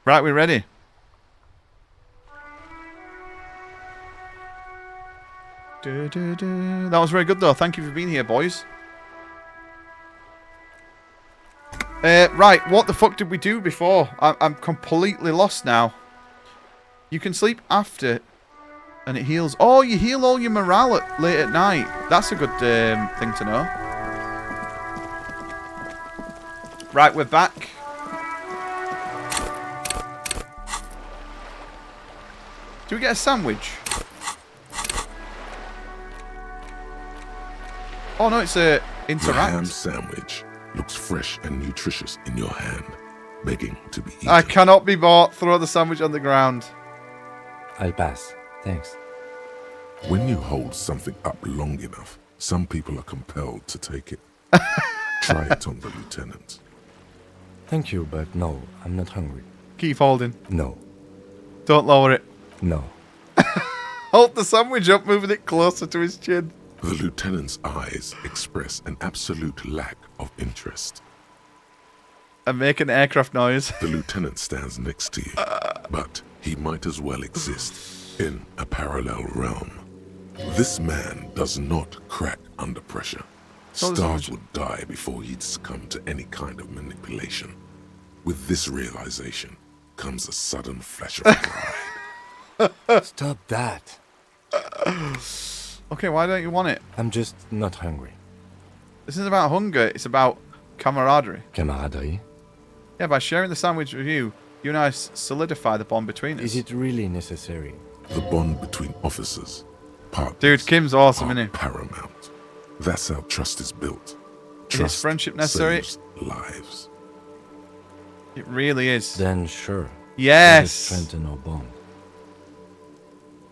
Right, we're ready. That was very good, though. Thank you for being here, boys. Right, what the fuck did we do before? I'm completely lost now. You can sleep after, and it heals. Oh, you heal all your morale late at night. That's a good thing to know. Right, we're back. Do we get a sandwich? Oh no, it's a interact. The ham sandwich looks fresh and nutritious in your hand, begging to be eaten. I cannot be bought. Throw the sandwich on the ground. I'll pass. Thanks. When you hold something up long enough, some people are compelled to take it. Try it on the lieutenant. Thank you, but no, I'm not hungry. Keep holding. No. Don't lower it. No. Hold the sandwich up, moving it closer to his chin. The lieutenant's eyes express an absolute lack of interest. And make an aircraft noise. The lieutenant stands next to you, but he might as well exist in a parallel realm. This man does not crack under pressure. Stars would die before he'd succumb to any kind of manipulation. With this realization comes a sudden flash of pride. Stop that. Okay, why don't you want it? I'm just not hungry. This isn't about hunger, it's about camaraderie. Camaraderie? Yeah, by sharing the sandwich with you, you and I solidify the bond between us. Is it really necessary? The bond between officers, partners, Dude, Kim's awesome, isn't he? paramount. That's how trust is built. Is friendship necessary? Saves lives. It really is. Then sure. Yes! Let us strengthen our bond.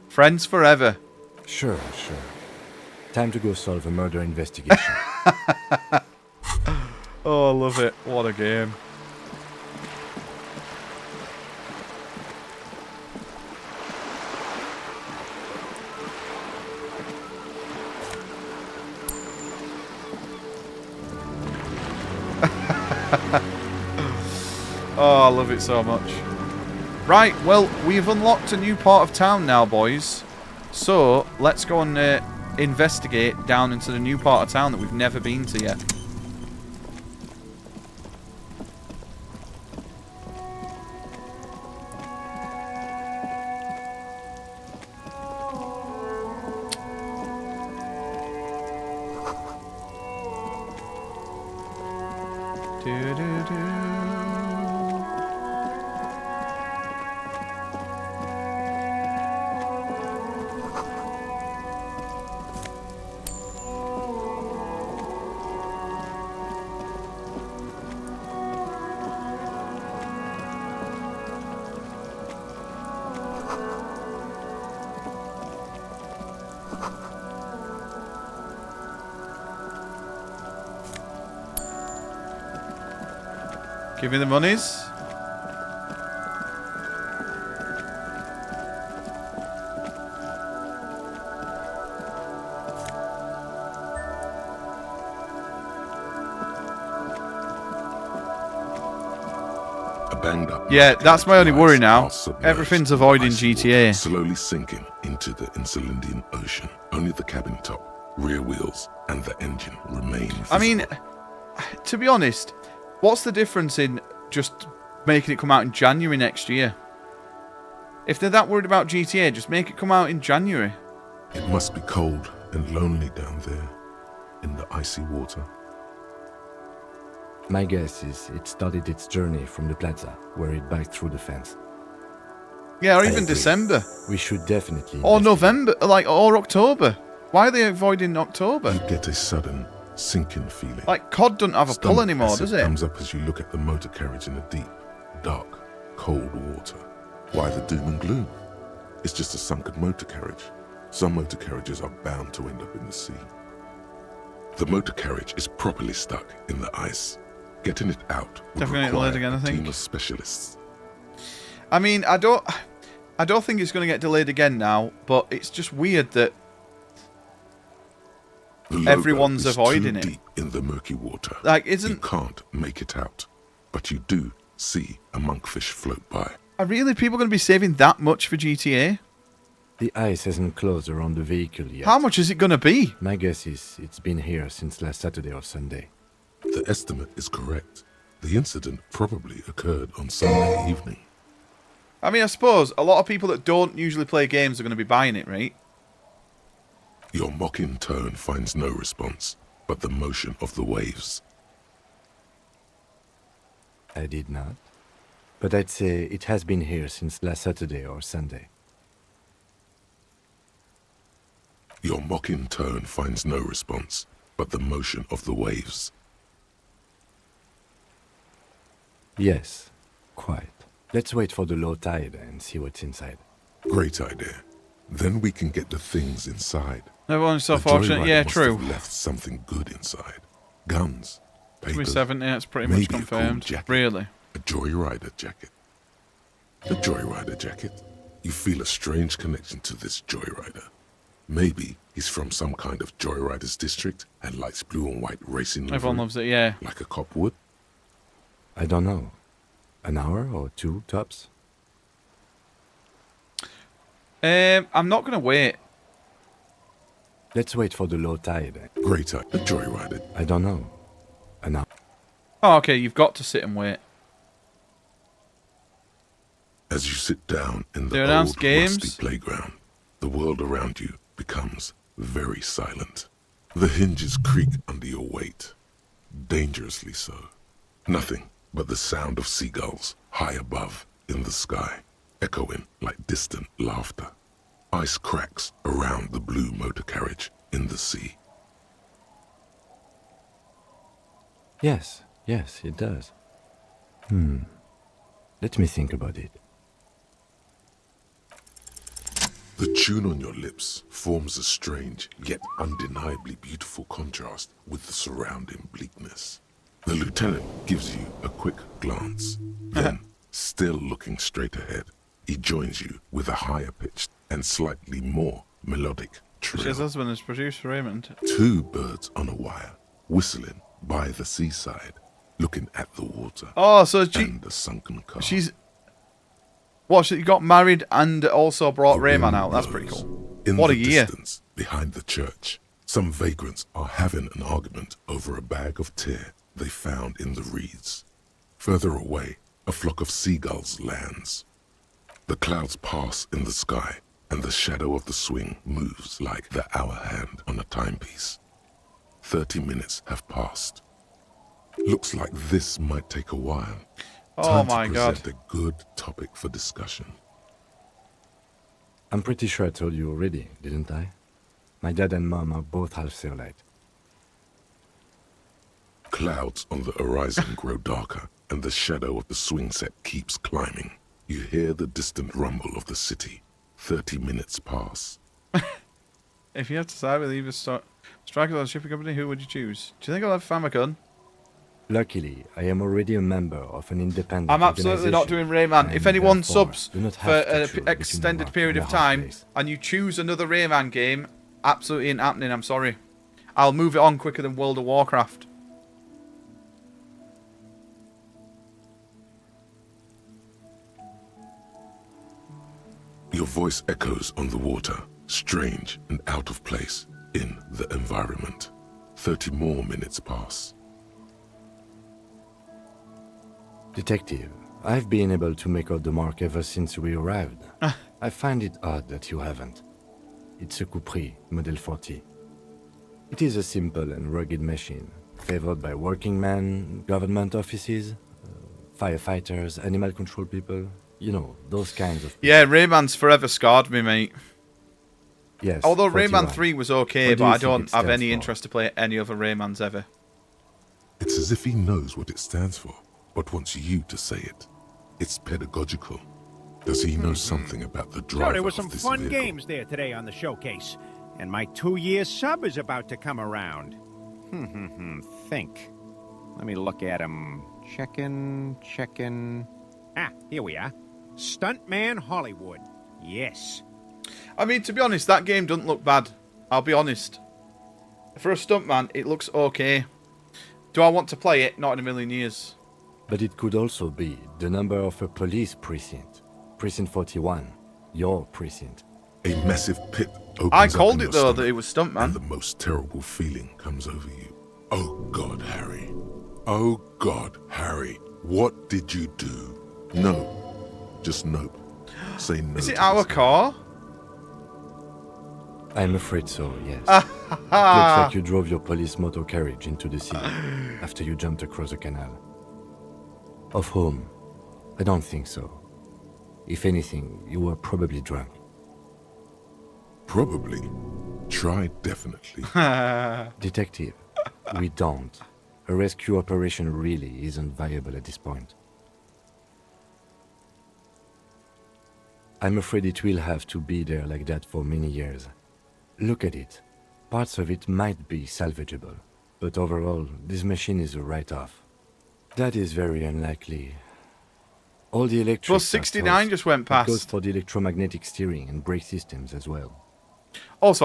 Friends forever. Sure. Time to go solve a murder investigation. Oh, I love it. What a game. Oh, I love it so much. Right, well, we've unlocked a new part of town now, boys. So, let's go and investigate down into the new part of town that we've never been to yet. Give me the monies. A banged up. Yeah, that's my only worry now. Submerged Everything's avoiding ice water, GTA. slowly sinking into the Elysium Ocean. Only the cabin top, rear wheels, and the engine remain visible. I mean, to be honest, what's the difference in just making it come out in January next year? If they're that worried about GTA, just make it come out in January. It must be cold and lonely down there in the icy water. My guess is it started its journey from the plaza, where it backed through the fence. Yeah, or I even agree. December. We should definitely Or investigate. November, or October. Why are they avoiding October? You get a sudden sinking feeling. Like, COD doesn't have a pull Stomach anymore, acid does it? comes up as you look at the motor carriage in the deep, dark, cold water. Why the doom and gloom? It's just a sunken motor carriage. Some motor carriages are bound to end up in the sea. The motor carriage is properly stuck in the ice. Getting it out would Definitely require delayed again, I a think. team of specialists. I mean, I don't think it's going to get delayed again now, but it's just weird that The logo everyone's is avoiding too it. deep in the murky water. Like, You isn't... can't make it out, but you do see a monkfish float by. Are really people going to be saving that much for GTA? The ice hasn't closed around the vehicle yet. How much is it going to be? My guess is it's been here since last Saturday or Sunday. The estimate is correct. The incident probably occurred on Sunday evening. I mean, I suppose a lot of people that don't usually play games are going to be buying it, right? Your mocking tone finds no response, but the motion of the waves. I did not. But I'd say it has been here since last Saturday or Sunday. Your mocking tone finds no response, but the motion of the waves. Yes, quite. Let's wait for the low tide and see what's inside. Great idea. Then we can get the things inside. Everyone's so The fortunate. joyrider Yeah, must true. have left something good inside. Guns, papers, 370, it's pretty maybe much a cool confirmed. jacket. Really? A joyrider jacket. A joyrider jacket. You feel a strange connection to this joyrider. Maybe he's from some kind of joyriders district and likes blue and white racing. Everyone livery, loves it, yeah. like a cop would. I don't know. An hour or two, tops? I'm not going to wait. Let's wait for the low tide. Great idea. A joyrider. I don't know. An hour. Oh, okay, you've got to sit and wait. As you sit down in They the announced old games. rusty playground, the world around you becomes very silent. The hinges creak under your weight, dangerously so. Nothing but the sound of seagulls high above in the sky, echoing like distant laughter. Ice cracks around the blue motor carriage in the sea. Yes, it does. Let me think about it. The tune on your lips forms a strange yet undeniably beautiful contrast with the surrounding bleakness. The lieutenant gives you a quick glance. Then, still looking straight ahead, he joins you with a higher pitched and slightly more melodic His trill. husband is producer Raymond. Two birds on a wire, whistling by the seaside, looking at the water Oh, so and the sunken car. she's... What, she got married and also brought The Rayman wind out? That's pretty blows. cool. In What the a year. distance, behind the church, some vagrants are having an argument over a bag of tear they found in the reeds. Further away, a flock of seagulls lands. The clouds pass in the sky, and the shadow of the swing moves like the hour hand on a timepiece. 30 minutes have passed. Looks like this might take a while. Oh Time my to god. present a good topic for discussion. I'm pretty sure I told you already, didn't I? My dad and mom are both half Seolite. Clouds on the horizon grow darker, and the shadow of the swing set keeps climbing. You hear the distant rumble of the city. 30 minutes pass. If you had to side with either Strikers or the shipping company, who would you choose? Do you think I'll have Famicom? Luckily, I am already a member of an independent I'm absolutely not doing Rayman. If and anyone therefore subs do not for have to an choose between a extended rock period and of a hard time place. and you choose another Rayman game, absolutely ain't happening, I'm sorry. I'll move it on quicker than World of Warcraft. Your voice echoes on the water, strange and out of place in the environment. 30 more minutes pass. Detective, I've been able to make out the mark ever since we arrived. I find it odd that you haven't. It's a Coupris, Model 40. It is a simple and rugged machine, favored by working men, government offices, firefighters, animal control people. You know, those kinds of people. Yeah, Rayman's forever scarred me, mate. Yes. Although 41. Rayman 3 was okay, What do but you I think don't it have stands any for? interest to play any other Raymans ever. It's as if he knows what it stands for, but wants you to say it. It's pedagogical. Does he know something about the driver So there were some of this fun vehicle? games there today on the showcase. And my 2-year sub is about to come around. Think. Let me look at him. Checkin'. Ah, here we are. Stuntman Hollywood. Yes. I mean, to be honest, that game doesn't look bad. I'll be honest. For a stuntman, it looks okay. Do I want to play it? Not in a million years. But it could also be the number of a police precinct, Precinct 41. Your precinct. A massive pit opens I up called in it your though stomach, that it was Stuntman. and the most terrible feeling comes over you. Oh God, Harry. Oh God, Harry. What did you do? No. Just nope. Say no. Is it to our this man. car? I'm afraid so, yes. It looks like you drove your police motor carriage into the sea after you jumped across the canal. Of whom? I don't think so. If anything, you were probably drunk. Probably. Try definitely. Detective, we don't. A rescue operation really isn't viable at this point. I'm afraid it will have to be there like that for many years. Look at it. Parts of it might be salvageable, but overall, this machine is a write-off. That is very unlikely. All the electrics Plus are 69 toast. just went It goes past. for the electromagnetic steering and brake systems as well. Also,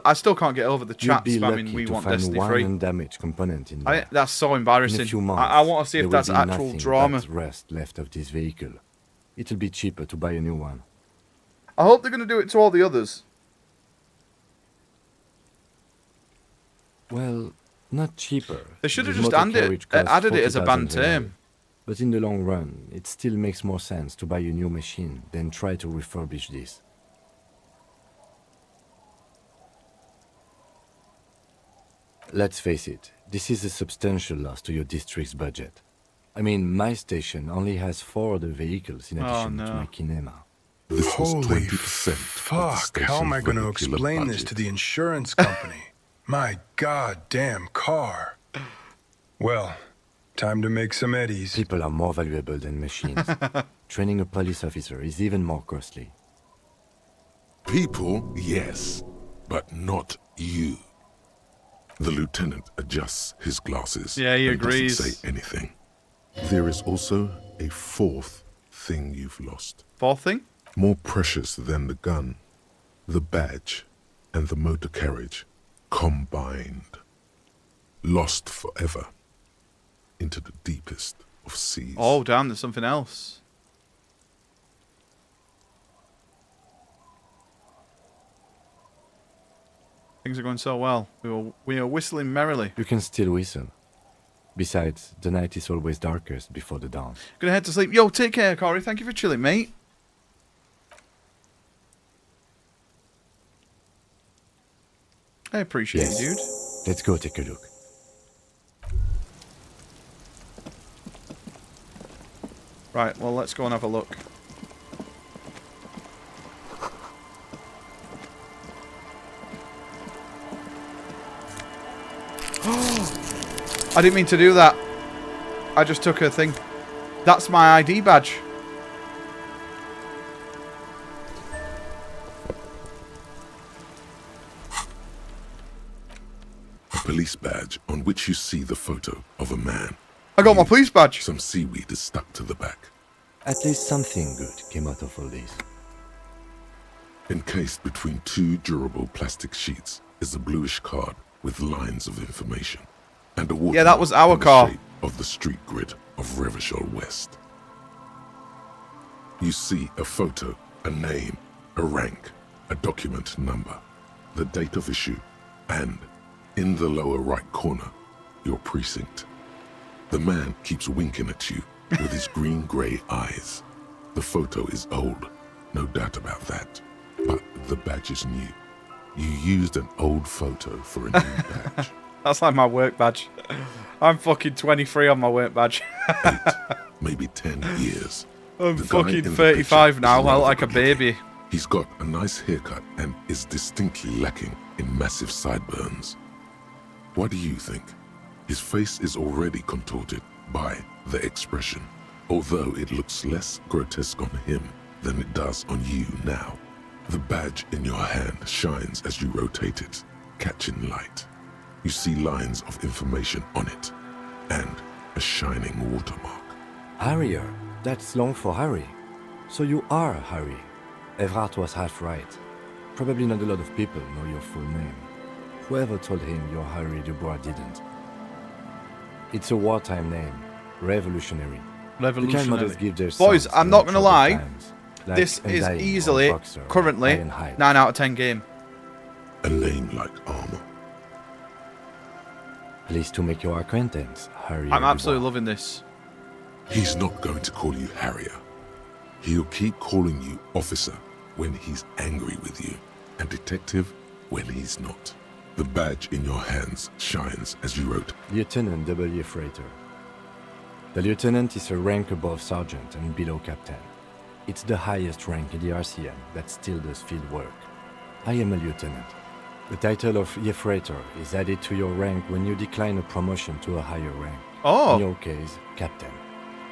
I still can't get over the You'd chat be spamming lucky "We to want find Destiny one 3." undamaged component in there. That's so In a embarrassing. few months, I want to see there if will that's be actual nothing drama. but rust left of this vehicle. It'll be cheaper to buy a new one. I hope they're going to do it to all the others. Well, not cheaper. They should have This just motor carriage costs added it as a 40,000 Bantam. real. But in the long run, it still makes more sense to buy a new machine than try to refurbish this. Let's face it, this is a substantial loss to your district's budget. I mean, my station only has 4 other vehicles in addition to no. my kinema. This was Holy 20% of the fuck, how am I station's going to vehicular explain this budget. to the insurance company? My goddamn car. Well, time to make some eddies. People are more valuable than machines. Training a police officer is even more costly. People, yes, but not you. The lieutenant adjusts his glasses. Yeah, he and agrees. doesn't say anything. There is also a 4th thing you've lost. 4th thing? More precious than the gun, the badge, and the motor carriage combined. Lost forever into the deepest of seas. Oh, damn, there's something else. Things are going so well. We are whistling merrily. You can still whistle. Besides, the night is always darkest before the dawn. Gonna head to sleep. Yo, take care, Corey. Thank you for chilling, mate. I appreciate Yes. it, dude. Let's go take a look. Right, well, let's go and have a look. I didn't mean to do that. I just took her thing. That's my ID badge. A police badge on which you see the photo of a man. I got my police badge. Some seaweed is stuck to the back. At least something good came out of all this. Encased between 2 durable plastic sheets is a bluish card with lines of information. And a watermark Yeah, that was our in the car. shape of the street grid of Revachol West. You see a photo, a name, a rank, a document number, the date of issue, and, in the lower right corner, your precinct. The man keeps winking at you with his green-grey eyes. The photo is old, no doubt about that, but the badge is new. You used an old photo for a new badge. That's like my work badge. I'm fucking 23 on my work badge. 8, maybe 10 years. I'm The guy fucking in the 35 picture now. is I look rather like a good-looking. baby. He's got a nice haircut and is distinctly lacking in massive sideburns. What do you think? His face is already contorted by the expression, although it looks less grotesque on him than it does on you now. The badge in your hand shines as you rotate it, catching light. You see lines of information on it, and a shining watermark. Harrier, that's long for Harry. So you are Harry. Evrard was half right. Probably not a lot of people know your full name. Whoever told him you're Harry Dubois didn't. It's a wartime name. Revolutionary. The kind mothers give their Boys, sons I'm during not gonna troubled lie. times. Like this is Undying or easily, Boxer or currently, Ironhide. 9 out of 10 game. A name like armor. Pleased to make your acquaintance, Harry. I'm absolutely Dubois. loving this. He's not going to call you Harrier. He'll keep calling you officer when he's angry with you, and detective when he's not. The badge in your hands shines as you wrote. Lieutenant W. Freighter. The lieutenant is a rank above sergeant and below captain. It's the highest rank in the RCM that still does field work. I am a lieutenant. The title of Freighter is added to your rank when you decline a promotion to a higher rank. Oh. In your case, captain.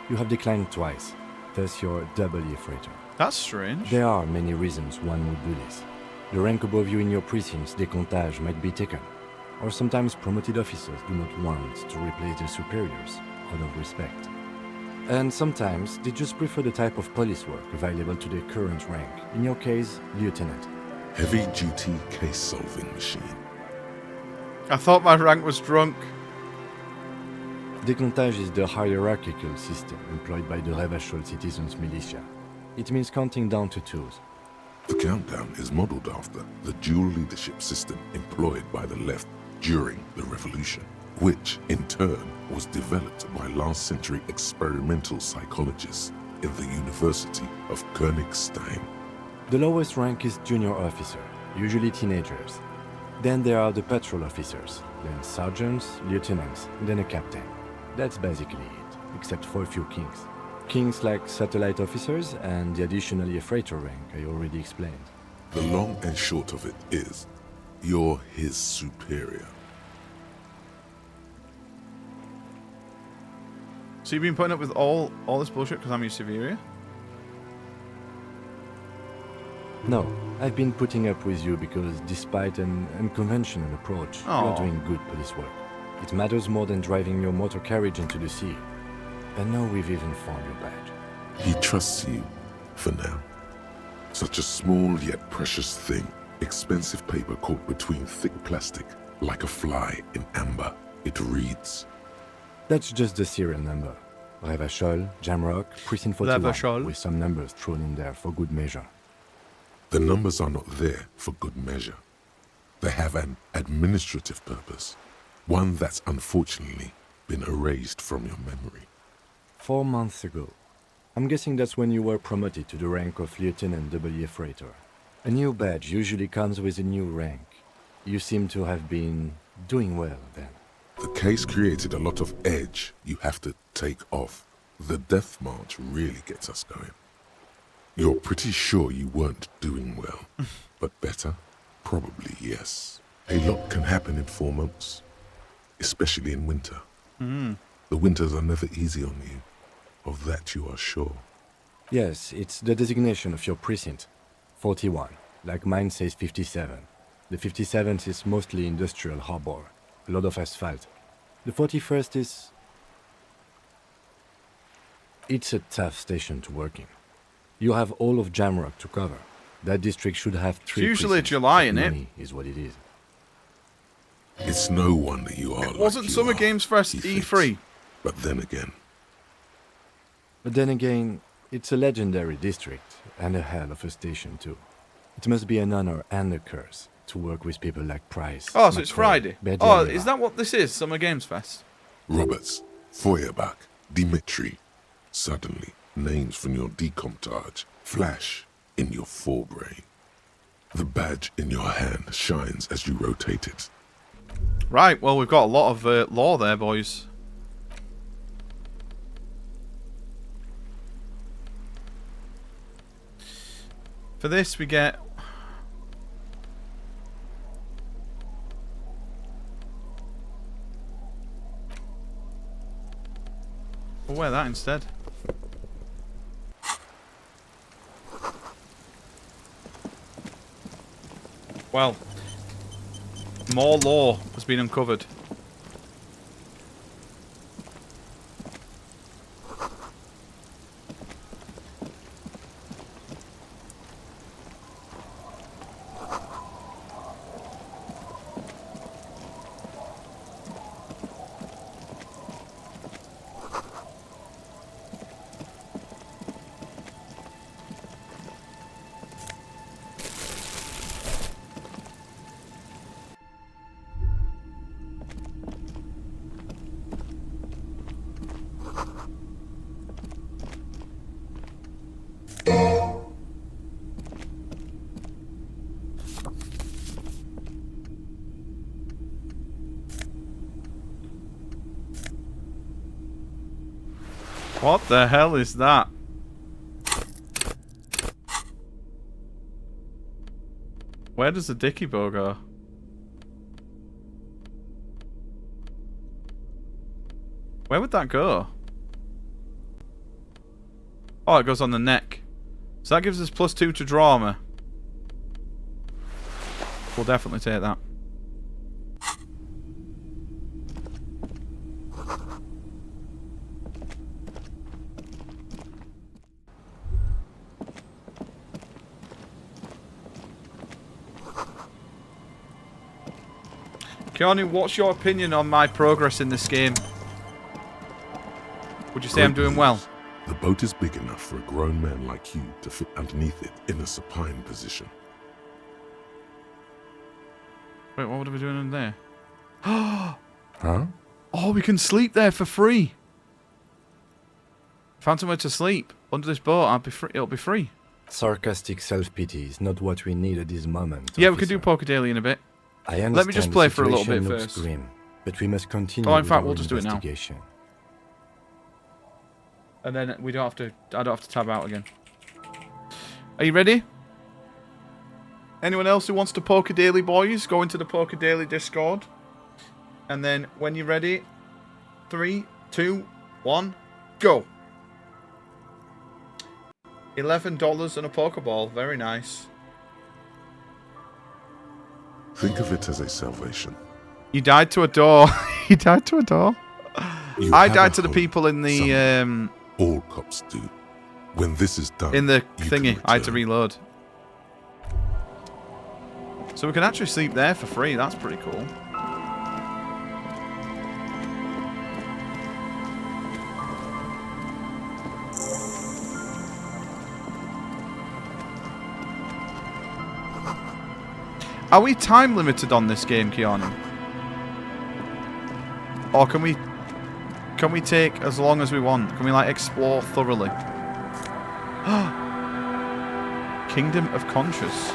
You have declined twice, thus you're W. Freighter. That's strange. There are many reasons one would do this. The rank above you in your precinct's décomptage might be taken, or sometimes promoted officers do not want to replace their superiors out of respect. And sometimes they just prefer the type of police work available to their current rank, in your case, lieutenant. Heavy-duty case-solving machine. I thought my rank was drunk. Décomptage is the hierarchical system employed by the Revachol citizens' militia. It means counting down to twos. The countdown is modeled after the dual leadership system employed by the left during the revolution, which in turn was developed by last century experimental psychologists in the University of Königstein. The lowest rank is junior officer, usually teenagers. Then there are the patrol officers, then sergeants, lieutenants, then a captain. That's basically it, except for a few kings. Kings like satellite officers and the additionally a freighter rank I already explained. The long and short of it is, you're his superior. So you've been putting up with all this bullshit because I'm your superior? No, I've been putting up with you because despite an unconventional approach, Aw. you're doing good police work. It matters more than driving your motor carriage into the sea. And now we've even found your badge. He trusts you, for now. Such a small yet precious thing. Expensive paper caught between thick plastic, like a fly in amber. It reads. That's just the serial number. Revachol, Jamrock, Precinct 41, Revachol. with some numbers thrown in there for good measure. The numbers are not there for good measure. They have an administrative purpose, one that's unfortunately been erased from your memory. 4 months ago. I'm guessing that's when you were promoted to the rank of Lieutenant W. Freighter. A new badge usually comes with a new rank. You seem to have been doing well then. The case created a lot of edge you have to take off. The death march really gets us going. You're pretty sure you weren't doing well, but better? Probably yes. A lot can happen in 4 months, especially in winter. The winters are never easy on you. Of that you are sure. Yes, it's the designation of your precinct. 41, like mine says 57. The 57th is mostly industrial harbor, a lot of asphalt. The 41st is... It's a tough station to work in. You have all of Jamrock to cover. That district should have 3 It's usually precincts, July, but innit? money is what it is. It's no wonder you are like Wasn't you Summer are, Games Fest he E3? thinks. But then again, But then again, it's a legendary district, and a hell of a station too. It must be an honor and a curse to work with people like Price. Oh, so it's McCoy, Friday. Oh, Berdialeva. is that what this is? Summer Games Fest? Roberts, Feuerbach, Dimitri. Suddenly, names from your decomptage flash in your forebrain. The badge in your hand shines as you rotate it. Right, well, we've got a lot of law there, boys. For this, we get... We'll wear that instead. Well, more law has been uncovered. What the hell is that? Where does the dicky bow go? Where would that go? Oh, it goes on the neck. So that gives us +2 to drama. We'll definitely take that. Keanu, what's your opinion on my progress in this game? Would you say I'm doing well? The boat is big enough for a grown man like you to fit underneath it in a supine position. Wait, what would we be doing in there? Huh? Oh, we can sleep there for free. Found somewhere to sleep under this boat. I'll be free. It'll be free. Sarcastic self-pity is not what we need at this moment. Yeah, we could officer. do Poker Daily in a bit. I understand Let me just play for a little bit looks first. grim, but we must continue Oh, in with fact, our we'll just do it now. investigation. And then we don't have to. I don't have to tab out again. Are you ready? Anyone else who wants to Poker Daily, boys? Go into the Poker Daily Discord. And then when you're ready, 3, 2, 1, go. $11 and a Pokeball. Very nice. Think of it as a salvation. You died to a door. You died to a door. You I have died a to the home people in the somewhere. All cops do. When this is done, in the you thingy. can I had to return. reload. So we can actually sleep there for free. That's pretty cool. Are we time limited on this game, Keanu? Or can we take as long as we want? Can we like explore thoroughly? Kingdom of Conscious.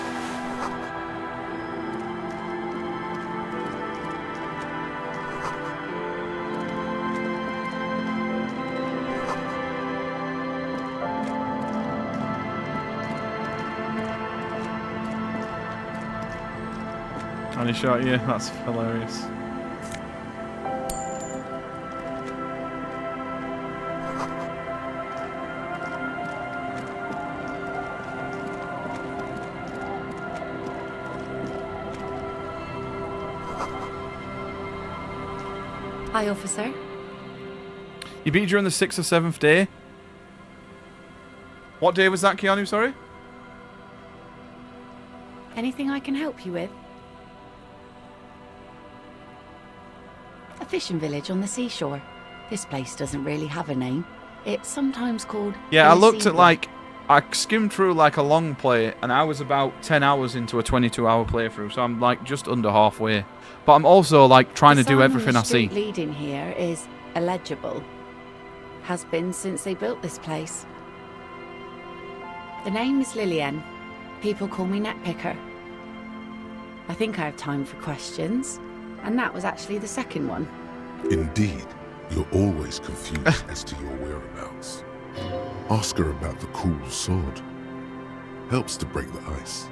And he shot you. That's hilarious. Hi, officer. You beat during the 6th or 7th day? What day was that, Keanu? Sorry? Anything I can help you with? A fishing village on the seashore. This place doesn't really have a name. It's sometimes called Yeah, I looked at Elysium. like... I skimmed through like a long play, and I was about 10 hours into a 22-hour playthrough, so I'm like just under halfway. But I'm also like trying to The do sign on everything the I see. street leading here is illegible. Has been since they built this place. The name is Lillian. People call me Netpicker. I think I have time for questions, and that was actually the second one. Indeed, you're always confused as to your whereabouts. Ask her about the cool sword. Helps to break the ice.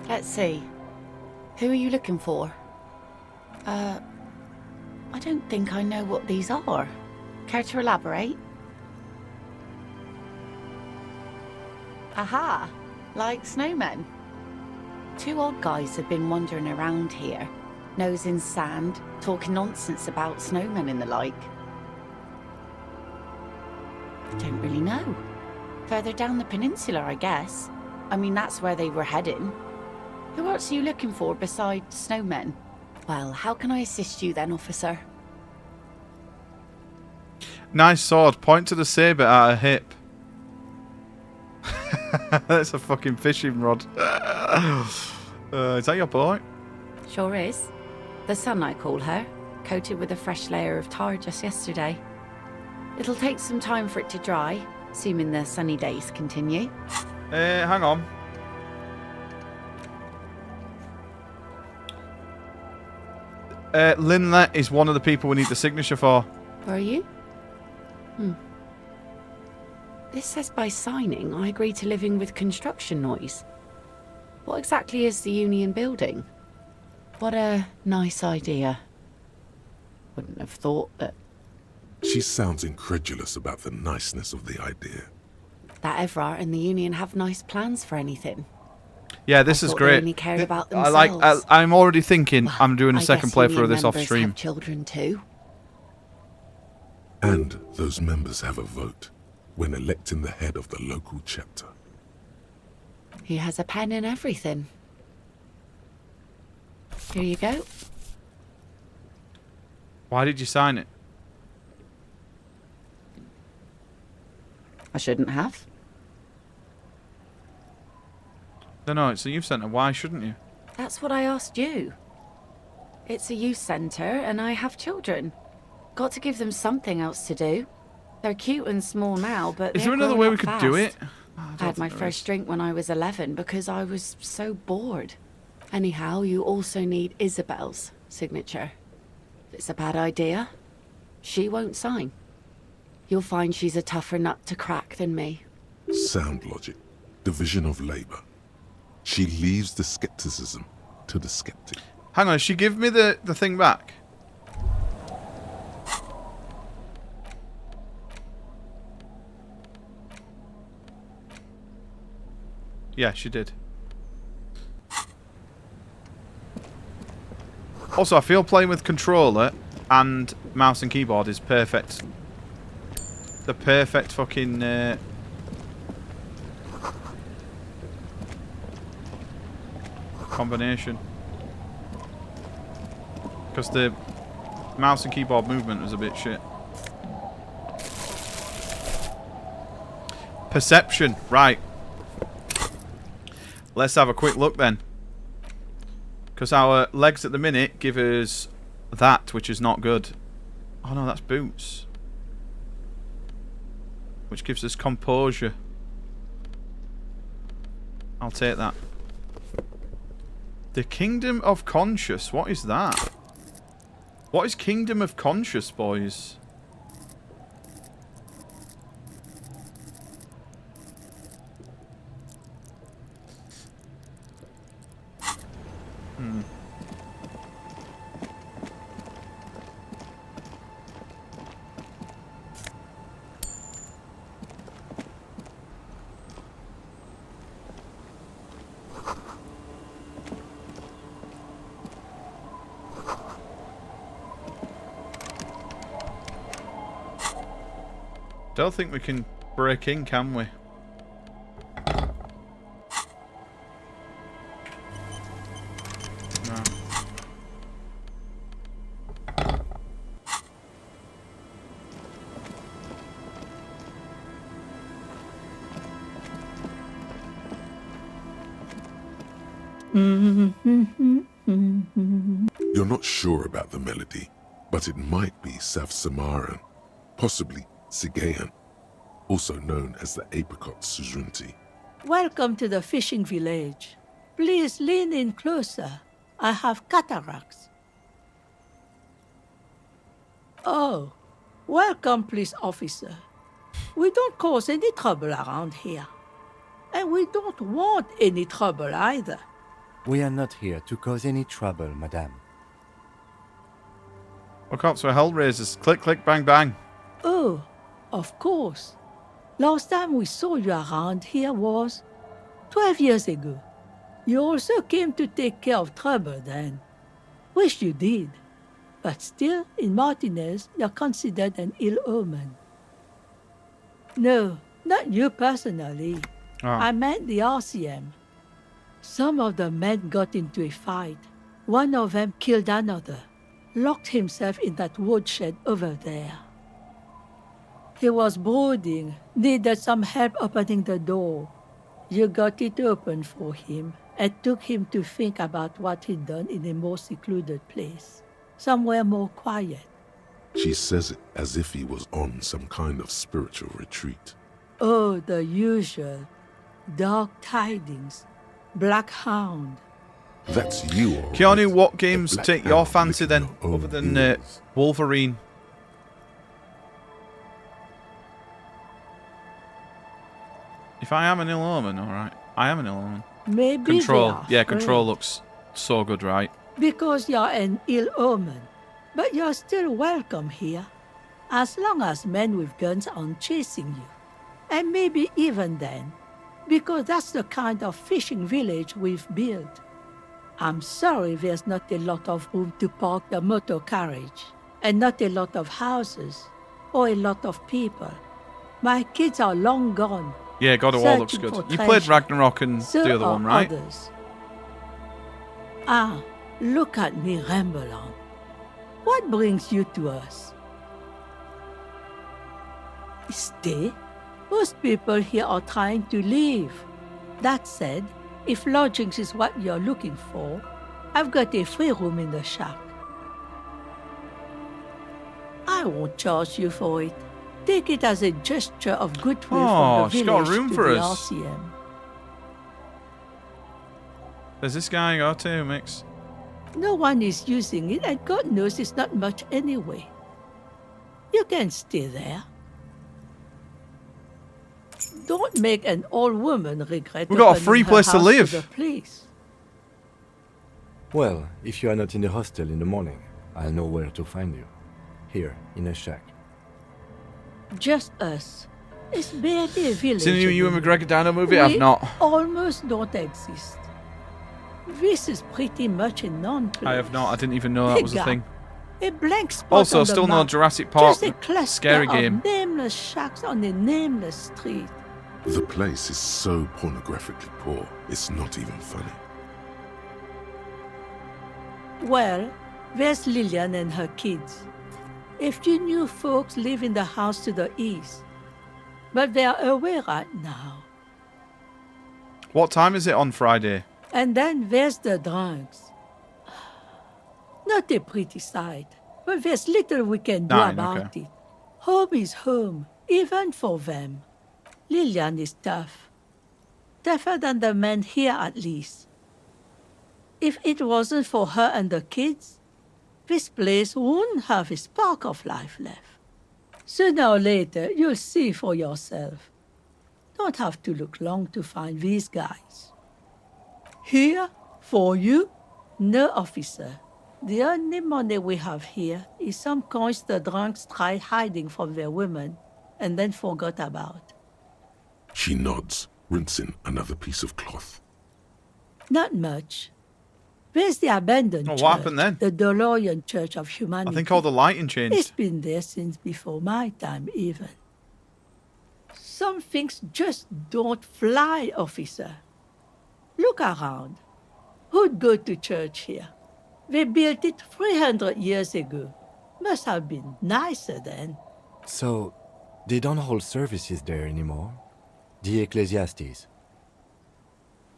Let's see. Who are you looking for? I don't think I know what these are. Care to elaborate? Aha! Like snowmen. Two odd guys have been wandering around here, nose in sand, talking nonsense about snowmen and the like. Don't really know. Further down the peninsula, I guess. I mean, that's where they were heading. Who else are you looking for besides snowmen? Well, how can I assist you then, officer? Nice sword. Point to the saber at her hip. That's a fucking fishing rod. Is that your boy? Sure is. The sun, I call her. Coated with a fresh layer of tar just yesterday. It'll take some time for it to dry, assuming the sunny days continue. Hang on. Linlet is one of the people we need the signature for. Where are you? This says by signing, I agree to living with construction noise. What exactly is the union building? What a nice idea. Wouldn't have thought that She sounds incredulous about the niceness of the idea. Evrart and the union have nice plans for anything. Yeah, this I is thought great. They only cared about I themselves. I'm already thinking Well, I'm doing a I second guess playthrough union of this off members stream. have children too. And those members have a vote when electing the head of the local chapter. He has a pen and everything. Here you go. Why did you sign it? I shouldn't have. No, it's a youth centre. Why shouldn't you? That's what I asked you. It's a youth centre and I have children. Got to give them something else to do. They're cute and small now, but Is they're there another growing way up we could fast. do it? I had my first drink when I was 11 because I was so bored. Anyhow, you also need Isabel's signature. If it's a bad idea, she won't sign. You'll find she's a tougher nut to crack than me. Sound logic. Division of labor. She leaves the skepticism to the skeptic. Hang on, she give me the thing back? Yeah, she did. Also, I feel playing with controller and mouse and keyboard is perfect. The perfect fucking... combination. Because the mouse and keyboard movement was a bit shit. Perception. Right. Let's have a quick look then. Because our legs at the minute give us that, which is not good. Oh no, that's boots. Which gives us composure. I'll take that. The Kingdom of Conscious. What is that? What is Kingdom of Conscious, boys? Don't think we can break in, can we? No. You're not sure about the melody, but it might be South Samaran, possibly Sigayan, also known as the Apricot Suzunti. Welcome to the fishing village. Please lean in closer. I have cataracts. Oh, welcome, police officer. We don't cause any trouble around here. And we don't want any trouble either. We are not here to cause any trouble, madame. Look out for Hellraisers. Click, click, bang, bang. Oh, of course. Last time we saw you around here was 12 years ago. You also came to take care of trouble then. Wish you did. But still, in Martinez, you're considered an ill omen. No, not you personally. I meant the RCM. Some of the men got into a fight. One of them killed another, locked himself in that woodshed over there. He was brooding, needed some help opening the door. You got it open for him and took him to think about what he'd done in a more secluded place, somewhere more quiet. She says it as if he was on some kind of spiritual retreat. Oh, the usual. Dark tidings. Black Hound. That's you, all Keanu, right. what The games Black take your Hound fancy licking then, your own other than heels. Wolverine? If I am an ill omen, alright. I am an ill omen. Maybe they Control. are Yeah, afraid control looks so good, right? because you're an ill omen. But you're still welcome here, as long as men with guns aren't chasing you. And maybe even then, because that's the kind of fishing village we've built. I'm sorry there's not a lot of room to park the motor carriage, and not a lot of houses, or a lot of people. My kids are long gone. Yeah, God of War looks searching good. for You played treasure. Ragnarok and So the other are one, right? others. Ah, look at me ramble on. What brings you to us? Stay? Most people here are trying to leave. That said, if lodgings is what you're looking for, I've got a free room in the shack. I won't charge you for it. Take it as a gesture of goodwill Oh, from the she's got a village room to for the us. RCM. Does this guy go to, Mix? No one is using it, and God knows it's not much anyway. You can stay there. Don't make an old woman regret We got a opening free her place to house live. the police. Well, if you are not in the hostel in the morning, I'll know where to find you. Here, in a shack. Just us. It's barely a village. Seen you and anymore. McGregor Dino movie? I've We not. almost don't exist. This is pretty much a non-place. I have not. I didn't even know that was a thing. A blank spot Also, on the still no map. Jurassic Park Just a cluster scary of game. nameless shacks on a nameless street. The place is so pornographically poor, it's not even funny. Well, there's Lillian and her kids. A few new folks live in the house to the east, but they're away right now. What time is it on Friday? And then there's the drunks. Not a pretty sight, but there's little we can do 9, about okay. it. Home is home, even for them. Lillian is tough. Tougher than the men here, at least. If it wasn't for her and the kids, this place wouldn't have a spark of life left. Sooner or later, you'll see for yourself. Don't have to look long to find these guys. Here, for you, no officer. The only money we have here is some coins the drunks tried hiding from their women and then forgot about. She nods, rinsing another piece of cloth. Not much. There's the abandoned Oh, church, what happened then? the DeLorean Church of I Humanity. think all the lighting It's changed. been there since before my time, even. Some things just don't fly, officer. Look around. Who'd go to church here? They built it 300 years ago. Must have been nicer then. So, they don't hold services there anymore? The Ecclesiastes.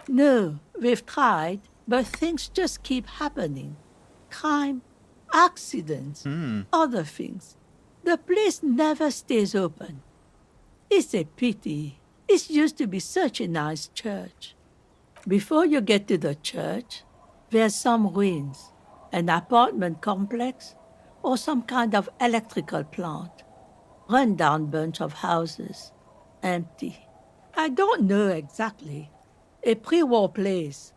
No, we've tried, but things just keep happening. Crime, accidents, other things. The place never stays open. It's a pity. It used to be such a nice church. Before you get to the church, there's some ruins, an apartment complex, or some kind of electrical plant. Run-down bunch of houses, empty. I don't know exactly. A pre-war place.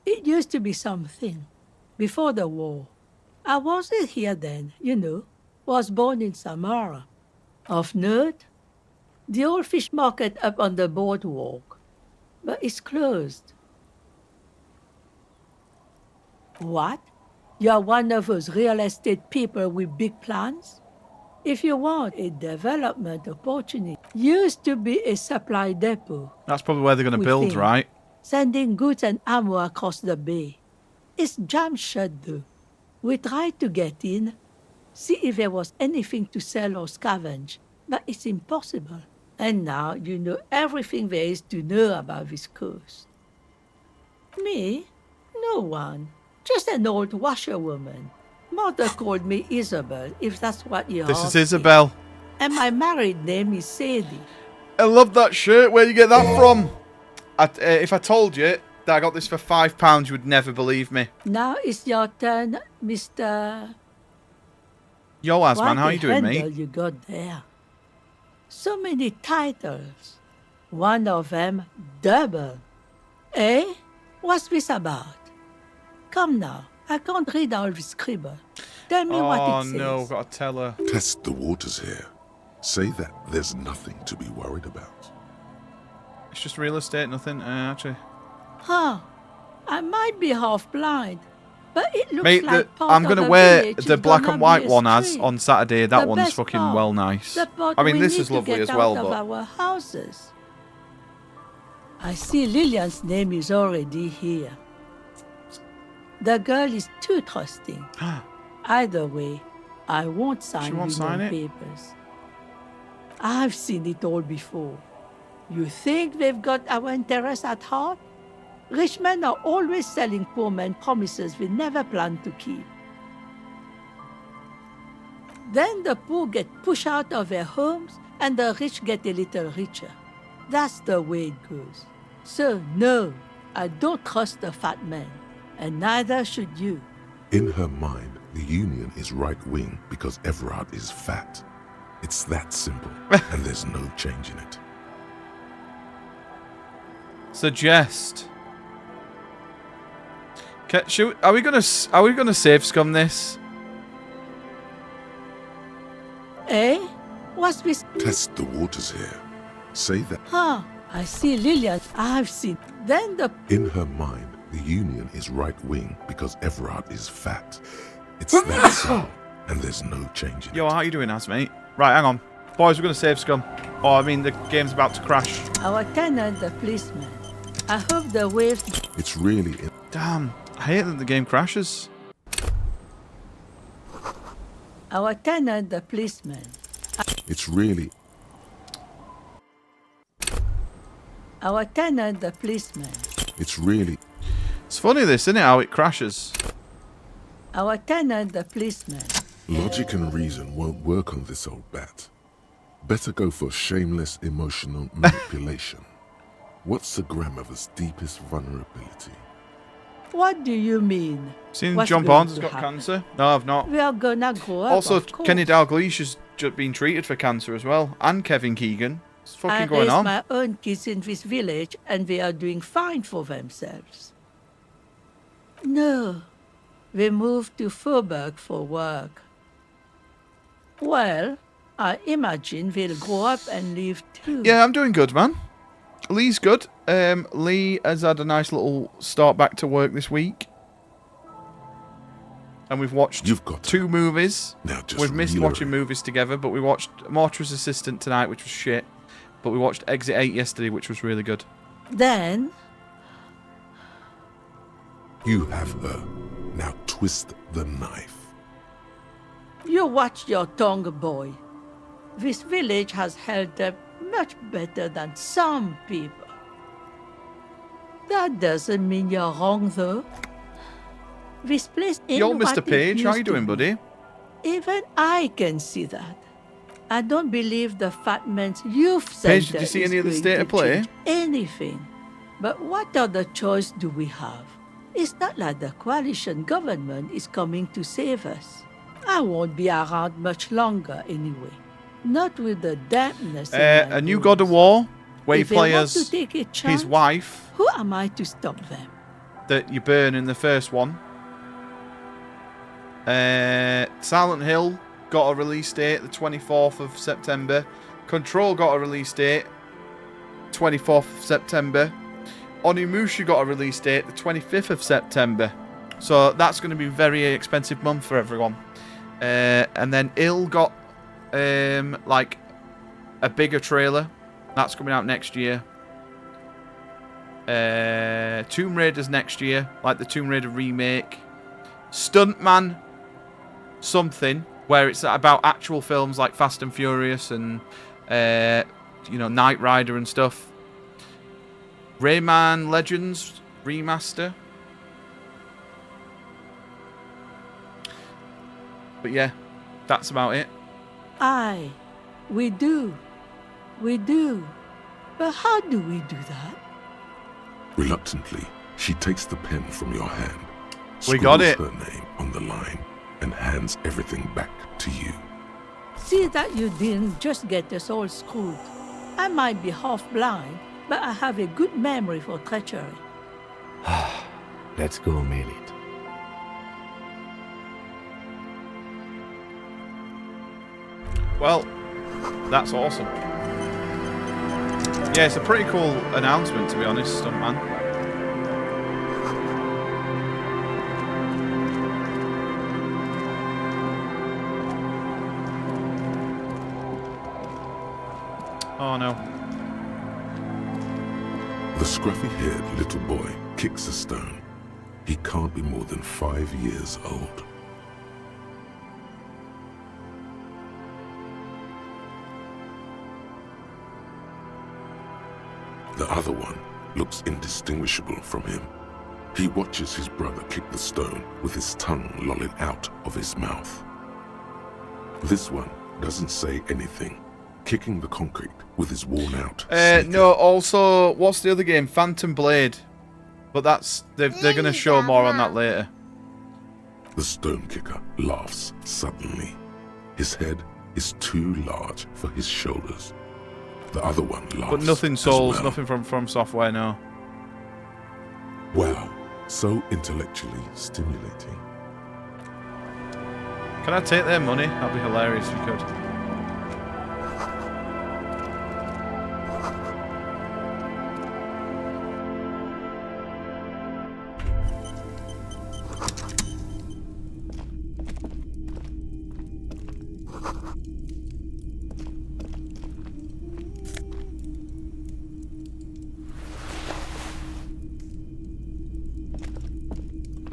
It used to be something. Before the war. I wasn't here then, you know. Was born in Samara. Of note, the old fish market up on the boardwalk. But it's closed. What? You're one of those real estate people with big plans? If you want a development opportunity, used to be a supply depot. That's probably where they're going to We build, think. right? Sending goods and ammo across the bay. It's jammed shut though. We tried to get in, see if there was anything to sell or scavenge, but it's impossible. And now you know everything there is to know about this coast. Me? No one. Just an old washerwoman. Mother called me Isabel, if that's what you're This is asking. Isabel. And my married name is Sadie. I love that shirt. Where you get that from? If I told you that I got this for £5, you would never believe me. Now it's your turn, Mr. Yo, Asman, how What you a doing, handle mate? you got there. So many titles. One of them double. Eh? What's this about? Come now, I can't read all this scribble. Tell me what it says. Oh no, gotta tell her. Test the waters here. Say that there's nothing to be worried about. It's just real estate, nothing. Actually. Huh. I might be half blind, but it looks Mate, like part I'm of gonna the wear village the is black gonna and white be a one as street. on Saturday. That The one's best fucking part, well nice. the part I mean, we this need is to lovely get as well, out of but our houses. I see Lillian's name is already here. The girl is too trusting. Either way, I won't sign won't sign Lillian it? papers. I've seen it all before. You think they've got our interests at heart? Rich men are always selling poor men promises they never plan to keep. Then the poor get pushed out of their homes and the rich get a little richer. That's the way it goes. So no, I don't trust the fat man, and neither should you. In her mind, the Union is right-wing because Everard is fat. It's that simple, and there's no change in it. suggest. Are we gonna save scum this? Eh? What's this? Test the waters here. Say that. I see Lillian. I've seen. Then the... In her mind, the Union is right-wing because Everard is fat. It's that simple, and there's no change in Yo, it. how you doing, Az, mate? Right, hang on. Boys, we're gonna save scum. Oh, I mean, the game's about to crash. Our tenant, the policeman. I hope the waves... It's really... Damn, I hate that the game crashes. Our tenant, the policeman. It's really... Our tenant, the policeman. It's really... It's funny this, isn't it, how it crashes? Our tenant, the policeman. Logic and reason won't work on this old bat. Better go for shameless emotional manipulation. What's the grandmother's deepest vulnerability? What do you mean? Seen What's John going Barnes has to got happen? cancer? No, I've not. We are gonna grow up, Also, of course. Kenny Dalglish has just been treated for cancer as well. And Kevin Keegan. What's fucking I going raised on? my own kids in this village, and they are doing fine for themselves. No, they moved to Faubourg for work. Well, I imagine they'll grow up and leave too. Yeah, I'm doing good, man. Lee's good. Lee has had a nice little start back to work this week. And we've watched You've got 2 movies. Now just We've missed reel watching her in. movies together, but we watched Mortuary's Assistant tonight, which was shit. But we watched Exit 8 yesterday, which was really good. Then, You have her. Now twist the knife. you watch your tongue, boy. This village has held up much better than some people. That doesn't mean you're wrong, though. This place ain't Yo, what Mr. it Page, how used you to doing, be. buddy? Even I can see that. I don't believe the fat man's youth Paige, center did you see is any of the going state to of play? change anything. But what other choice do we have? It's not like the coalition government is coming to save us. I won't be around much longer anyway. Not with the dampness in my A new bones. God of War, where you If they play want as to take a chance, his wife who am I to stop them? that you burn in the first one. Silent Hill got a release date, the 24th of September. Control got a release date, 24th of September. Onimusha got a release date, the 25th of September. So that's going to be a very expensive month for everyone. And then Ill got like a bigger trailer. That's coming out next year. Tomb Raider's next year, like the Tomb Raider remake. Stuntman something, where it's about actual films like Fast and Furious and Knight Rider and stuff. Rayman Legends remaster. But yeah, that's about it. Aye, we do. We do. But how do we do that? Reluctantly, she takes the pen from your hand, We got scribbles it. her name on the line, and hands everything back to you. See that you didn't just get us all screwed. I might be half blind, but I have a good memory for treachery. Let's go, Melit. Well, that's awesome. Yeah, it's a pretty cool announcement, to be honest, Stuntman. Oh no. The scruffy-haired little boy kicks a stone. He can't be more than 5 years old. The other one looks indistinguishable from him. He watches his brother kick the stone with his tongue lolling out of his mouth. This one doesn't say anything, kicking the concrete with his worn-out sneaker. No, also, what's the other game? Phantom Blade. But that's... They're going to show more on that later. The stone kicker laughs suddenly. His head is too large for his shoulders. The other one laughs. But nothing Souls, well. nothing from Software, no. Wow, so intellectually stimulating. Can I take their money? That'd be hilarious if you could.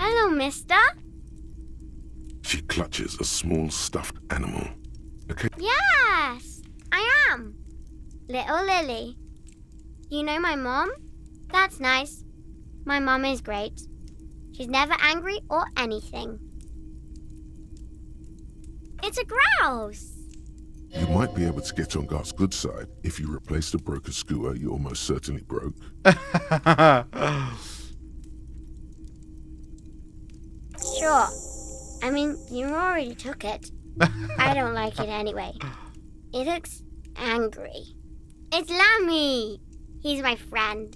Hello, mister. She clutches a small stuffed animal. Yes, I am. Little Lily. You know my mom? That's nice. My mom is great. She's never angry or anything. It's a grouse. You might be able to get on Garth's good side if you replace the broken skewer you almost certainly broke. Sure. I mean, you already took it. I don't like it anyway. It looks angry. It's Lammy. He's my friend.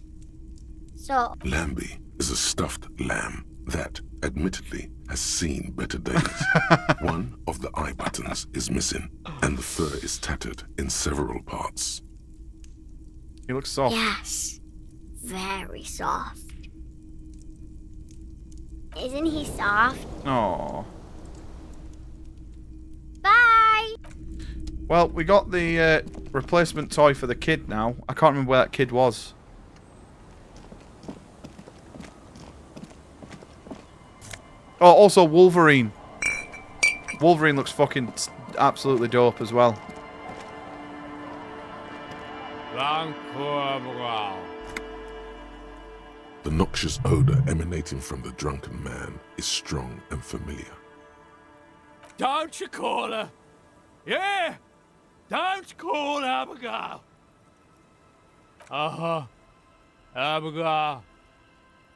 So... Lambie is a stuffed lamb that, admittedly, has seen better days. One of the eye buttons is missing, and the fur is tattered in several parts. He looks soft. Yes. Very soft. Isn't he soft? Aww. Bye! Well, we got the replacement toy for the kid now. I can't remember where that kid was. Oh, also Wolverine. Wolverine looks fucking absolutely dope as well. The noxious odor emanating from the drunken man is strong and familiar. Don't you call her? Yeah! Don't call Abigail! Abigail.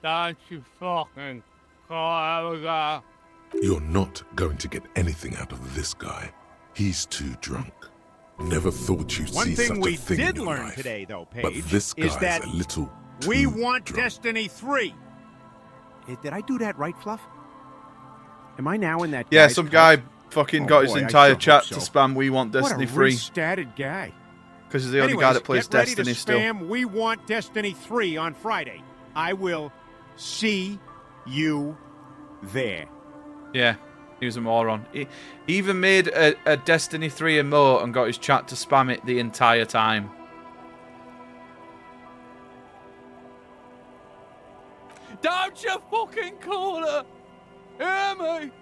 Don't you fucking call Abigail. You're not going to get anything out of this guy. He's too drunk. Never thought you'd One see thing such a we thing in did your learn life. today, though, Paige, But this is guy's that a little too we want drunk. Destiny 3. Did I do that right, Fluff? Am I now in that? Yeah, guy's some cult? guy fucking got his boy, I entire sure chat hope to so. spam "We want Destiny what a 3" restatted guy. because he's the only Anyways, guy that plays get ready Destiny to still. spam "We want Destiny 3" on Friday. I will see you there. Yeah, he was a moron. He even made a Destiny 3 emote and got his chat to spam it the entire time. Don't you fucking call her! Hear me?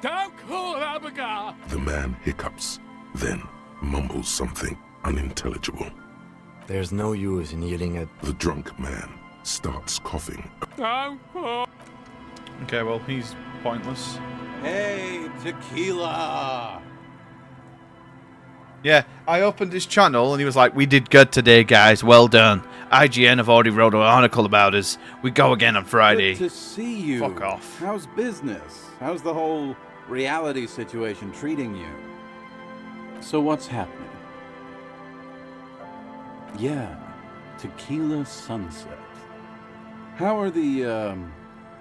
Don't call Abigail! The man hiccups, then mumbles something unintelligible. There's no use in yelling at... The drunk man starts coughing. Don't call... Okay, well, he's pointless. Hey, tequila! Yeah, I opened his channel and he was like, "We did good today, guys. Well done. IGN have already wrote an article about us. We go again on Friday." Good to see you. Fuck off. How's business? How's the whole reality situation treating you? So what's happening? Yeah, Tequila Sunset. How are the,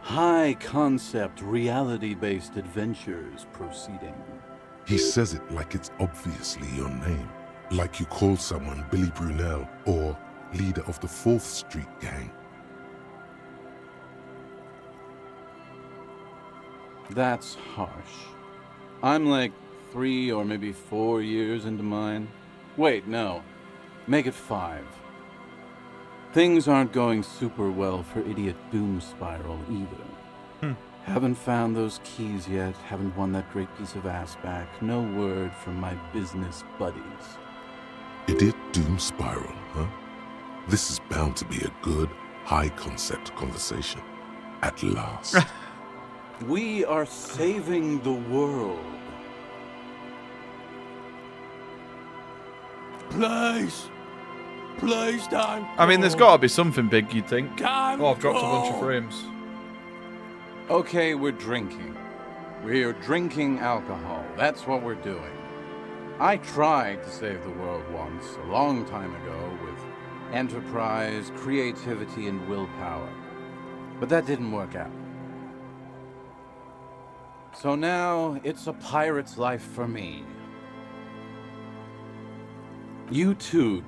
high-concept, reality-based adventures proceeding? He says it like it's obviously your name. Like you call someone Billy Brunel or leader of the 4th Street Gang. That's harsh. I'm like 3 or maybe 4 years into mine. Wait, no. Make it 5. Things aren't going super well for Idiot Doom Spiral either. Haven't found those keys yet, haven't won that great piece of ass back. No word from my business buddies. Idiot Doom Spiral, huh? This is bound to be a good, high-concept conversation. At last. We are saving the world. Please. Please don't. I mean, there's got to be something big, you'd think. Don't Oh, I've dropped a bunch of go. frames. Okay, we're drinking. We're drinking alcohol. That's what we're doing. I tried to save the world once, a long time ago, with enterprise, creativity, and willpower. But that didn't work out. So now, it's a pirate's life for me. You too,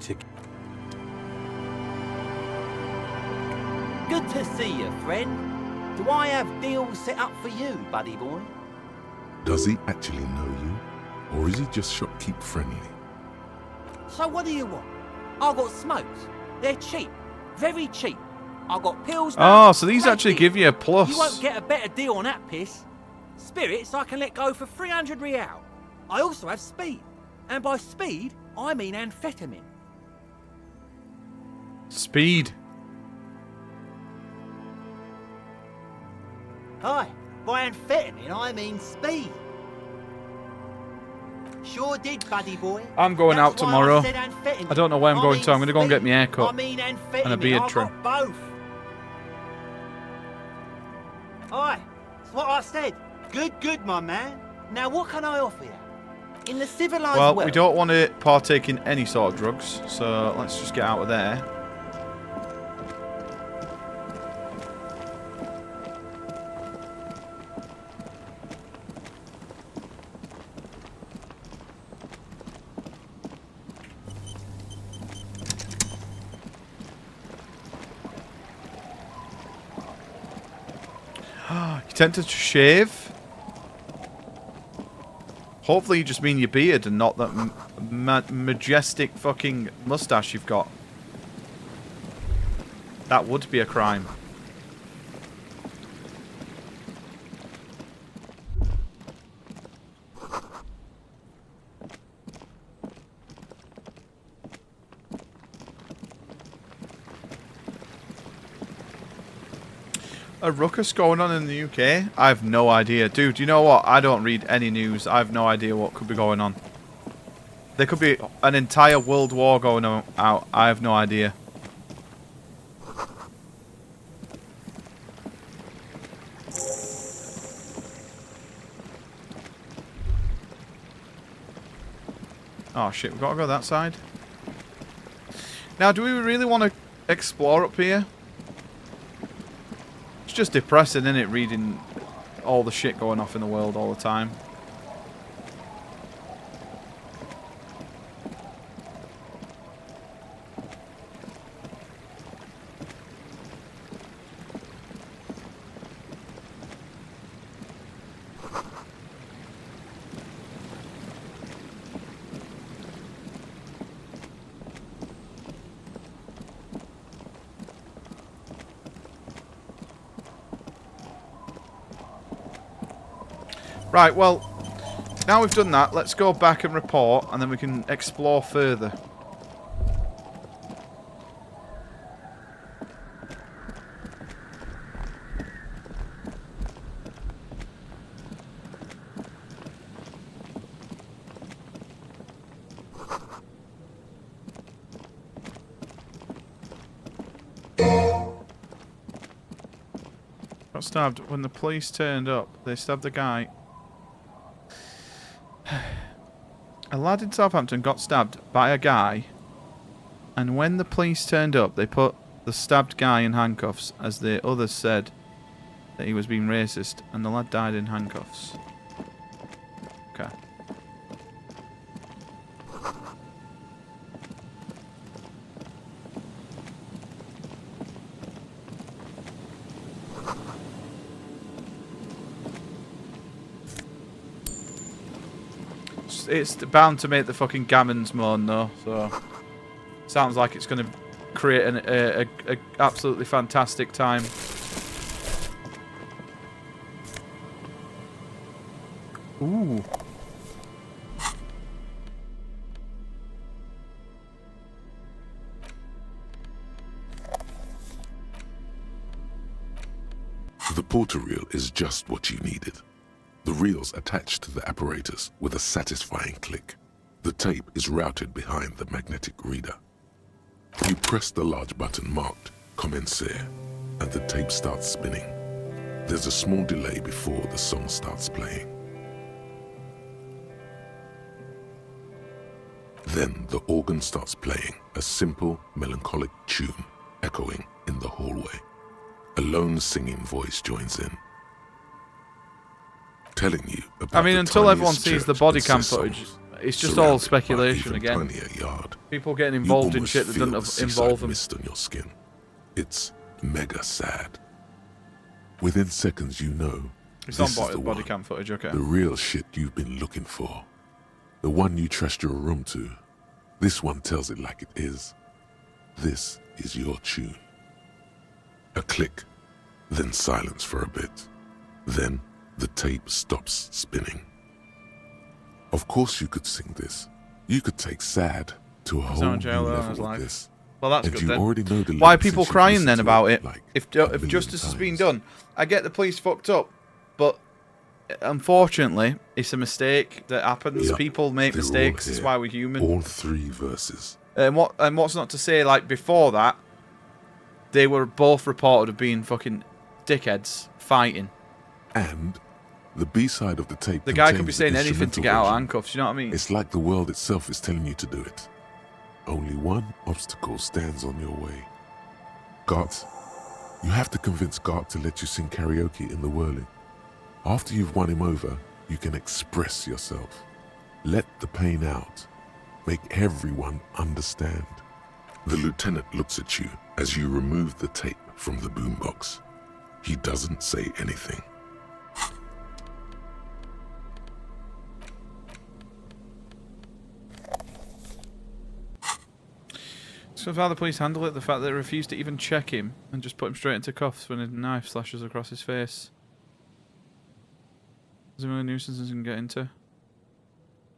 Good to see you, friend. Do I have deals set up for you, buddy boy? Does he actually know you? Or is he just shopkeep friendly? So what do you want? I've got smokes. They're cheap. Very cheap. I've got pills now. Oh, so these actually give you a plus. You won't get a better deal on that piss. Spirits I can let go for 300 real. I also have speed. And by speed, I mean amphetamine. Speed. Hi, by amphetamine I mean speed. Sure did, buddy boy. I'm going out That's why tomorrow. I said amphetamine. I don't know where I'm I going mean to. I'm going to go and get my hair speed. cut. I mean amphetamine. And a beard I've trim. got both. Aye, that's what I said. Good, my man. Now what can I offer you? In the civilized Well, world. we don't want to partake in any sort of drugs, so let's just get out of there. You tempted to shave? Hopefully you just mean your beard and not that majestic fucking mustache you've got. That would be a crime. A ruckus going on in the UK? I have no idea. Dude, you know what? I don't read any news. I have no idea what could be going on. There could be an entire world war going on out. I have no idea. Oh shit, we've got to go that side. Now, do we really want to explore up here? It's just depressing, isn't it, reading all the shit going off in the world all the time. Right, well, now we've done that, let's go back and report, and then we can explore further. Got stabbed. When the police turned up, they stabbed the guy. A lad in Southampton got stabbed by a guy And when the police turned up, they put the stabbed guy in handcuffs, as the others said that he was being racist, and the lad died in handcuffs. Okay. It's bound to make the fucking gammons moan though, so sounds like it's going to create an absolutely fantastic time. Ooh. The porter reel is just what you needed. The reel's attached to the apparatus with a satisfying click. The tape is routed behind the magnetic reader. You press the large button marked Commencer, and the tape starts spinning. There's a small delay before the song starts playing. Then the organ starts playing a simple, melancholic tune echoing in the hallway. A lone singing voice joins in, telling you about I mean, the until everyone tiniest sees the church body in cam Sessoms, footage, it's just all surrounded by speculation even again. tinier yard. People getting You involved in almost shit that feel doesn't the seaside involve them. mist on your skin. It's mega sad. Within seconds, you know It's this on is the body one, cam footage, okay. the real shit you've been looking for. The one you trust your room to. This one tells it like it is. This is your tune. A click, then silence for a bit. Then the tape stops spinning. Of course you could sing this. You could take sad to a whole new level with this. Well, that's And good you then. already know the Why are lyrics people since you've crying listened then to about it? like If a million justice has been times. done, I get the police fucked up, but unfortunately, it's a mistake that happens. Yeah, People make they're all mistakes. It's here. why we're human. All three verses. And what's not to say, like before that, they were both reported of being fucking dickheads fighting. And the B-side of the tape. The guy could be contains saying the anything to instrumental get out of version. handcuffs. You know what I mean? It's like the world itself is telling you to do it. Only one obstacle stands on your way. Gart. You have to convince Gart to let you sing karaoke in the whirling. After you've won him over, you can express yourself. Let the pain out. Make everyone understand. The lieutenant looks at you as you remove the tape from the boombox. He doesn't say anything. So how the police handle it, the fact that they refused to even check him and just put him straight into cuffs when a knife slashes across his face. Is there any nuisances you can get into?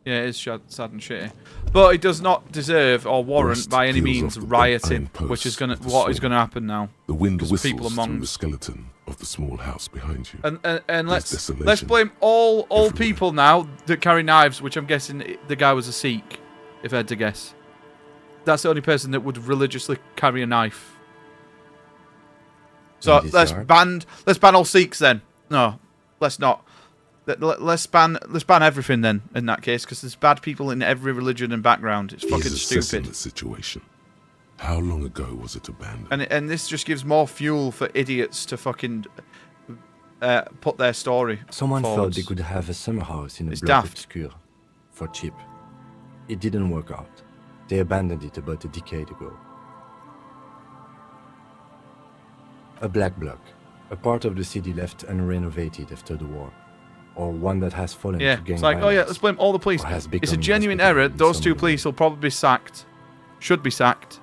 Yeah, it is sad and shitty. But it does not deserve or warrant Rust by any peels means off the rioting, iron posts which is gonna of the what is saw. gonna happen now. The wind There's whistles people through among the skeleton of the small house behind you. and There's let's desolation blame all everywhere. people now that carry knives, which I'm guessing the guy was a Sikh, if I had to guess. That's the only person that would religiously carry a knife. So In this let's yard? ban all Sikhs then. No, let's not. Let's ban everything then in that case, because there's bad people in every religion and background. It's fucking He's assessing stupid. the situation. How long ago was it abandoned? And this just gives more fuel for idiots to fucking put their story Someone thought forwards. they could have a summer house in a It's bloc daft. obscure for cheap. It didn't work out. They abandoned it about a decade ago. A black block, a part of the city left unrenovated after the war, or one that has fallen Yeah, to gang it's like, oh yeah, violence, let's blame all the police. or has It's a become genuine hospitable error. in Those some two way. police will probably be sacked. Should be sacked.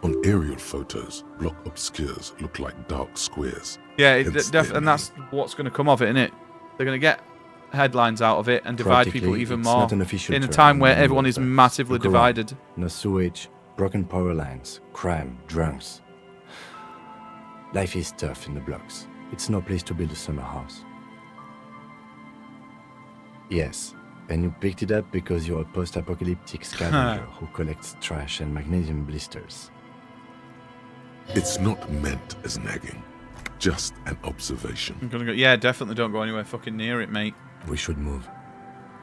On aerial photos, block obscures look like dark squares. Yeah, Hence their and that's what's going to come of it, innit? They're going to get headlines out of it and divide people Practically, even it's more not an official in a term time where anymore, everyone is but massively look around. divided. No sewage, broken power lines, crime, drunks. Life is tough in the blocks. It's no place to build a summer house. Yes, and you picked it up because you're a post-apocalyptic scavenger who collects trash and magnesium blisters. It's not meant as nagging, just an observation. I'm gonna go. Yeah, definitely don't go anywhere fucking near it, mate. We should move.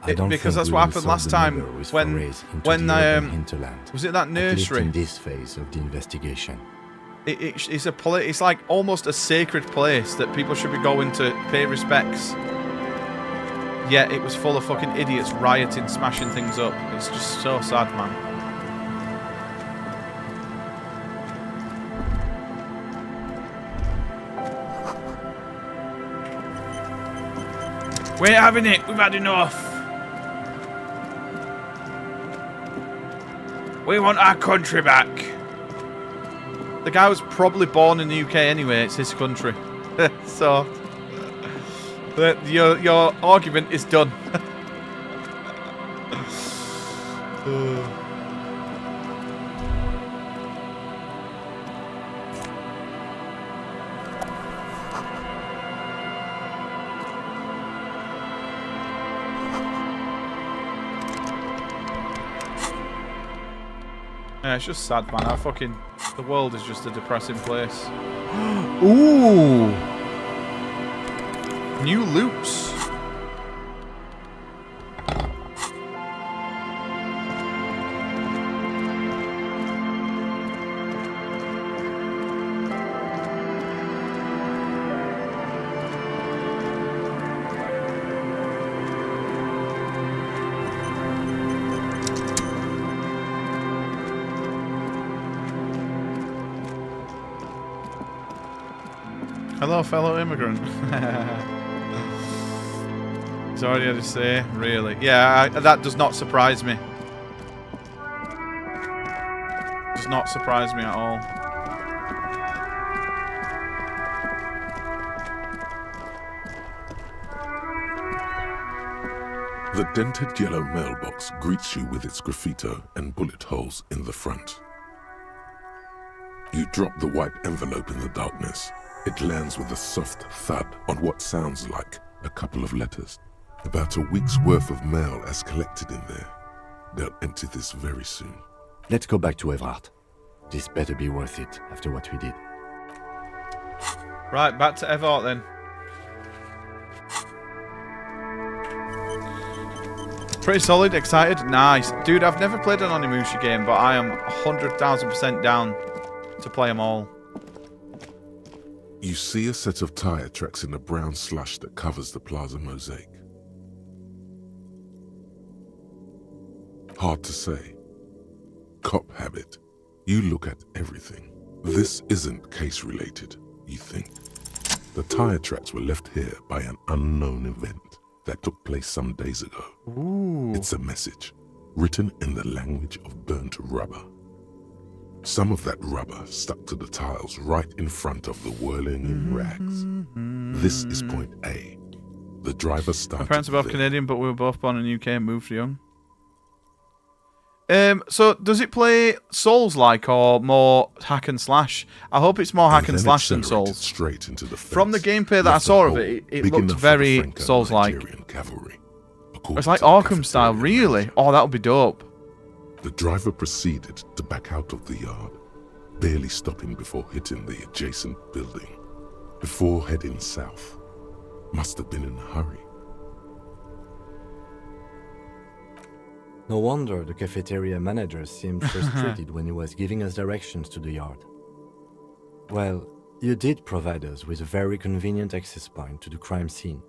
I don't because think that's we what will happened solve last the time murder with when forays into the urban hinterland. was it that At least nursery? in this phase of the investigation. It's like almost a sacred place that people should be going to pay respects. Yet it was full of fucking idiots rioting, smashing things up. It's just so sad, man. We're having it. We've had enough. We want our country back. The guy was probably born in the UK anyway. It's his country. So, your argument is done. Yeah, it's just sad, man. The world is just a depressing place. Ooh! New loops. Hello, fellow immigrant. He's already had to say, really. Yeah, that does not surprise me. Does not surprise me at all. The dented yellow mailbox greets you with its graffito and bullet holes in the front. You drop the white envelope in the darkness. It lands with a soft thud on what sounds like a couple of letters. About a week's worth of mail as collected in there. They'll empty this very soon. Let's go back to Everard. This better be worth it after what we did. Right, back to Everard then. Pretty solid, excited, nice. Dude, I've never played an Onimusha game, but I am 100,000% down to play them all. You see a set of tire tracks in the brown slush that covers the plaza mosaic. Hard to say. Cop habit. You look at everything. This isn't case-related, you think. The tire tracks were left here by an unknown event that took place some days ago. Ooh. It's a message, written in the language of burnt rubber. Some of that rubber stuck to the tiles right in front of the whirling rags. This is point A. The driver started. My parents are both Canadian, but we were both born in the UK and moved young. So does it play Souls-like or more hack and slash? I hope it's more hack and slash than Souls. Straight into the From the gameplay that I saw of it, it looked very Souls-like. It's like Arkham style, really? Oh, that would be dope. The driver proceeded to back out of the yard, barely stopping before hitting the adjacent building, before heading south. Must have been in a hurry. No wonder the cafeteria manager seemed frustrated when he was giving us directions to the yard. Well, you did provide us with a very convenient access point to the crime scene.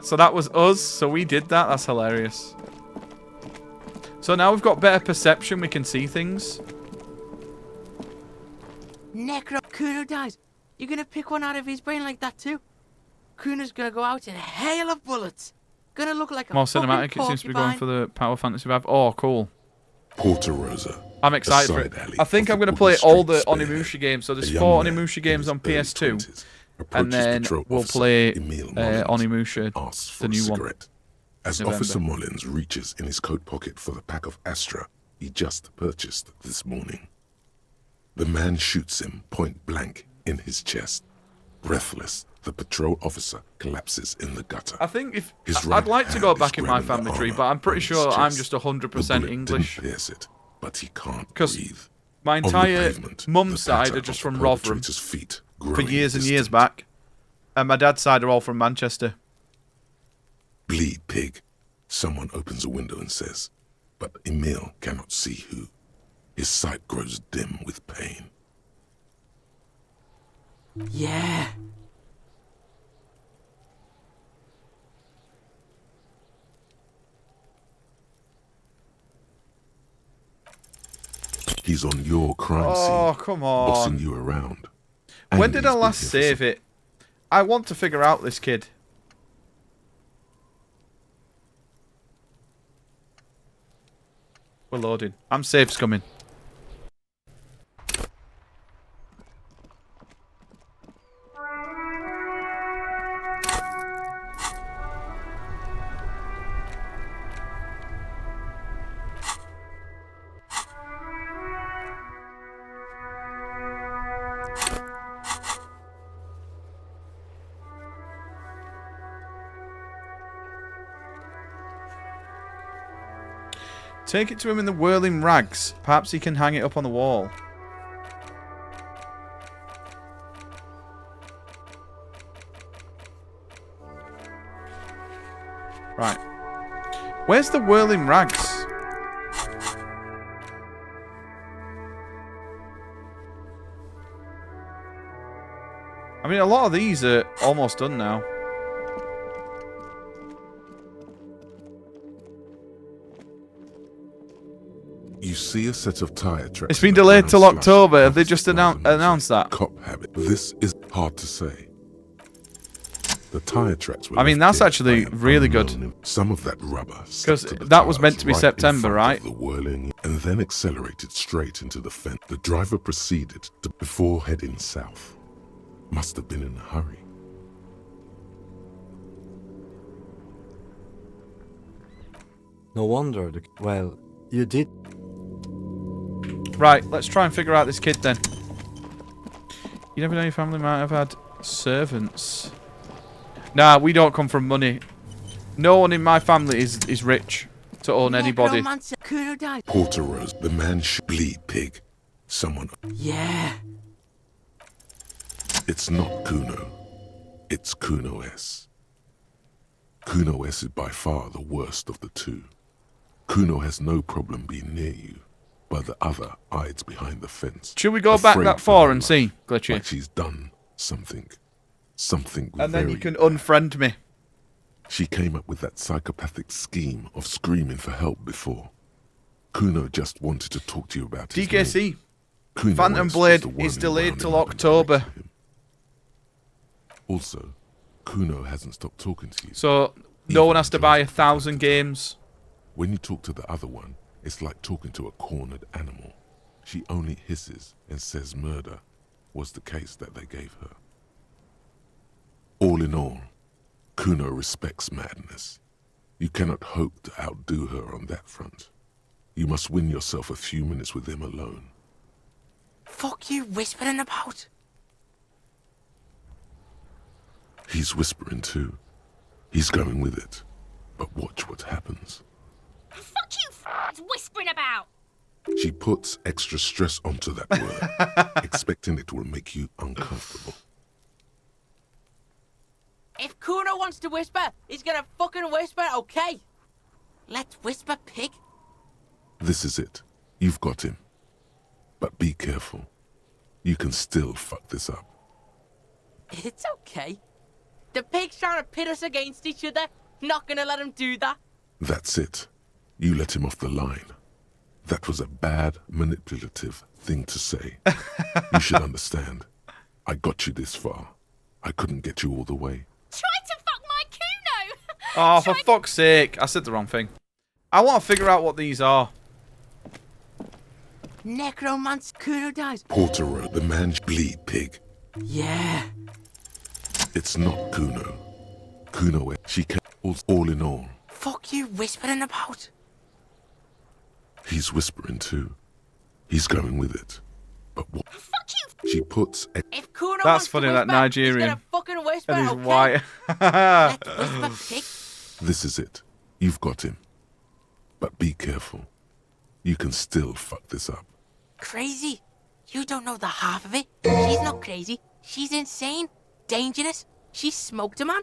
So that was us, so we did that. That's hilarious. So now we've got better perception, we can see things. Necro, Kuno dies. You're gonna pick one out of his brain like that too? Kuno's gonna go out in a hail of bullets. Gonna look like a more cinematic, it seems to be going for the Power Fantasy vibe. Oh, cool. Porta Rosa. I'm excited for it. I think I'm going to play all the Onimusha games. So there's 4 Onimusha games on PS2. And then we'll play Onimusha, the new one. As Officer Mullins reaches in his coat pocket for the pack of Astra he just purchased this morning. The man shoots him point blank in his chest. Breathless, the patrol officer collapses in the gutter. I think if I'd like to go back in my family tree, but I'm pretty sure I'm just 100% English. Pierce it, but he can't breathe. My entire mum's side are just from Rotherham for years and years back, and my dad's side are all from Manchester. bleed pig. Someone opens a window and says, but Emil cannot see who. His sight grows dim with pain. Yeah. He's on your crime scene. Oh, come on. Bossing you around. When And did he's I been last here for save it? I want to figure out this kid. We're loading. I'm safe coming. Take it to him in the whirling rags. Perhaps he can hang it up on the wall. Right. Where's the whirling rags? I mean, a lot of these are almost done now. You see a set of tire tracks. It's been delayed till October. Have they just announced that? Cop habit. This is hard to say. The tire tracks were I mean, that's actually really good. Some of that rubber. Because that was meant to be September, right? The whirling, and then accelerated straight into the fence. The driver proceeded to before heading south. Must have been in a hurry. No wonder. Well, you did. Right, let's try and figure out this kid then. You never know, your family might have had servants. Nah, we don't come from money. No one in my family is rich to own anybody. Porter Rose, the man bleed pig. Someone. Yeah. It's not Kuno. It's Kuno S. Kuno S is by far the worst of the two. Kuno has no problem being near you, but the other hides behind the fence. Should we go back that far and see, Glitchy? Like she's done something. Something And then you very can bad. unfriend me. She came up with that psychopathic scheme of screaming for help before. Kuno just wanted to talk to you about his mate. DKC. Kuno Phantom S was Blade the one is who delayed wound till him up and October. directed him. Also, Kuno hasn't stopped talking to you. So no one has to buy 1,000 games. When you talk to the other one, it's like talking to a cornered animal. She only hisses and says murder was the case that they gave her. All in all, Kuno respects madness. You cannot hope to outdo her on that front. You must win yourself a few minutes with him alone. Fuck you whispering about? He's whispering too. He's going with it. But watch what happens. Fuck you, whispering about. She puts extra stress onto that word, expecting it will make you uncomfortable. If Kuno wants to whisper, he's gonna fucking whisper, okay? Let's whisper, pig. This is it. You've got him. But be careful. You can still fuck this up. It's okay. The pig's trying to pit us against each other. Not gonna let him do that. That's it. You let him off the line. That was a bad, manipulative thing to say. You should understand. I got you this far. I couldn't get you all the way. Try to fuck my Kuno. Oh, for fuck's sake. I said the wrong thing. I want to figure out what these are. Necromancer Kuno dies. Porter Road, the man bleed pig. Yeah. It's not Kuno. Kuno, she can all in all. Fuck you whispering about? He's whispering too. He's going with it. But what? Fuck you. She puts. If Kuno That's wants funny, to that whisper, Nigerian. he's gonna fucking whisper, And he's okay? white. Let's whisper, pig. This is it. You've got him. But be careful. You can still fuck this up. Crazy? You don't know the half of it. She's not crazy. She's insane. Dangerous. She's smoked a man.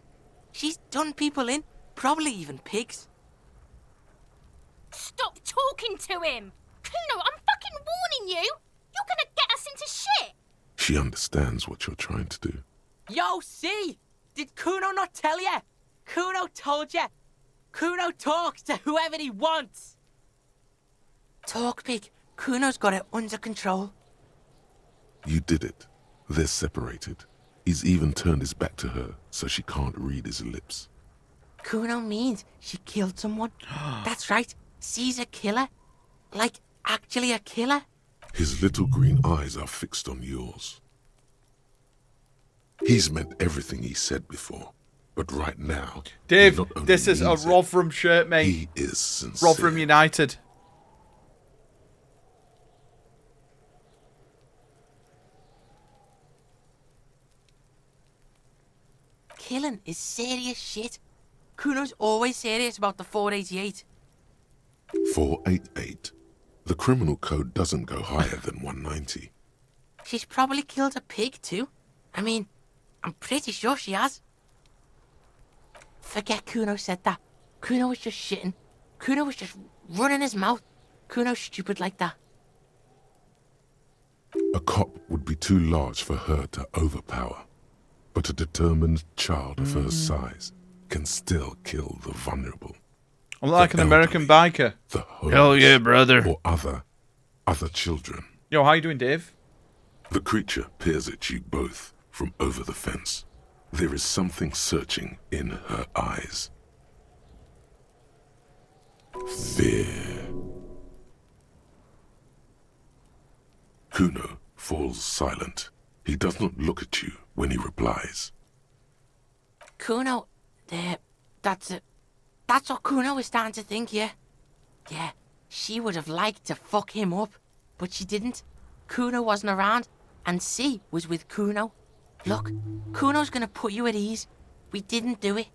She's done people in. Probably even pigs. Stop talking to him! Kuno, I'm fucking warning you! You're gonna get us into shit! She understands what you're trying to do. Yo, see? Did Kuno not tell ya? Kuno told ya. Kuno talks to whoever he wants. Talk, pig. Kuno's got it under control. You did it. They're separated. He's even turned his back to her, so she can't read his lips. Kuno means she killed someone. That's right. She's a killer. Like, actually a killer. His little green eyes are fixed on yours. He's meant everything he said before, but right now... Dave, this is a Rotherham shirt, mate. He is sincere. Rotherham United. Killing is serious shit. Kuno's always serious about the 488. 488. The criminal code doesn't go higher than 190. She's probably killed a pig too. I mean, I'm pretty sure she has. Forget Kuno said that. Kuno was just shitting. Kuno was just running his mouth. Kuno's stupid like that. A cop would be too large for her to overpower. But a determined child of her size can still kill the vulnerable. I'm like an American biker. The homeless, hell yeah, brother. Or other children. Yo, how you doing, Dave? The creature peers at you both from over the fence. There is something searching in her eyes. Fear. Kuno falls silent. He does not look at you when he replies. Kuno, that's what Kuno was starting to think, yeah? Yeah, she would have liked to fuck him up, but she didn't. Kuno wasn't around, and C was with Kuno. Look, Kuno's gonna put you at ease. We didn't do it.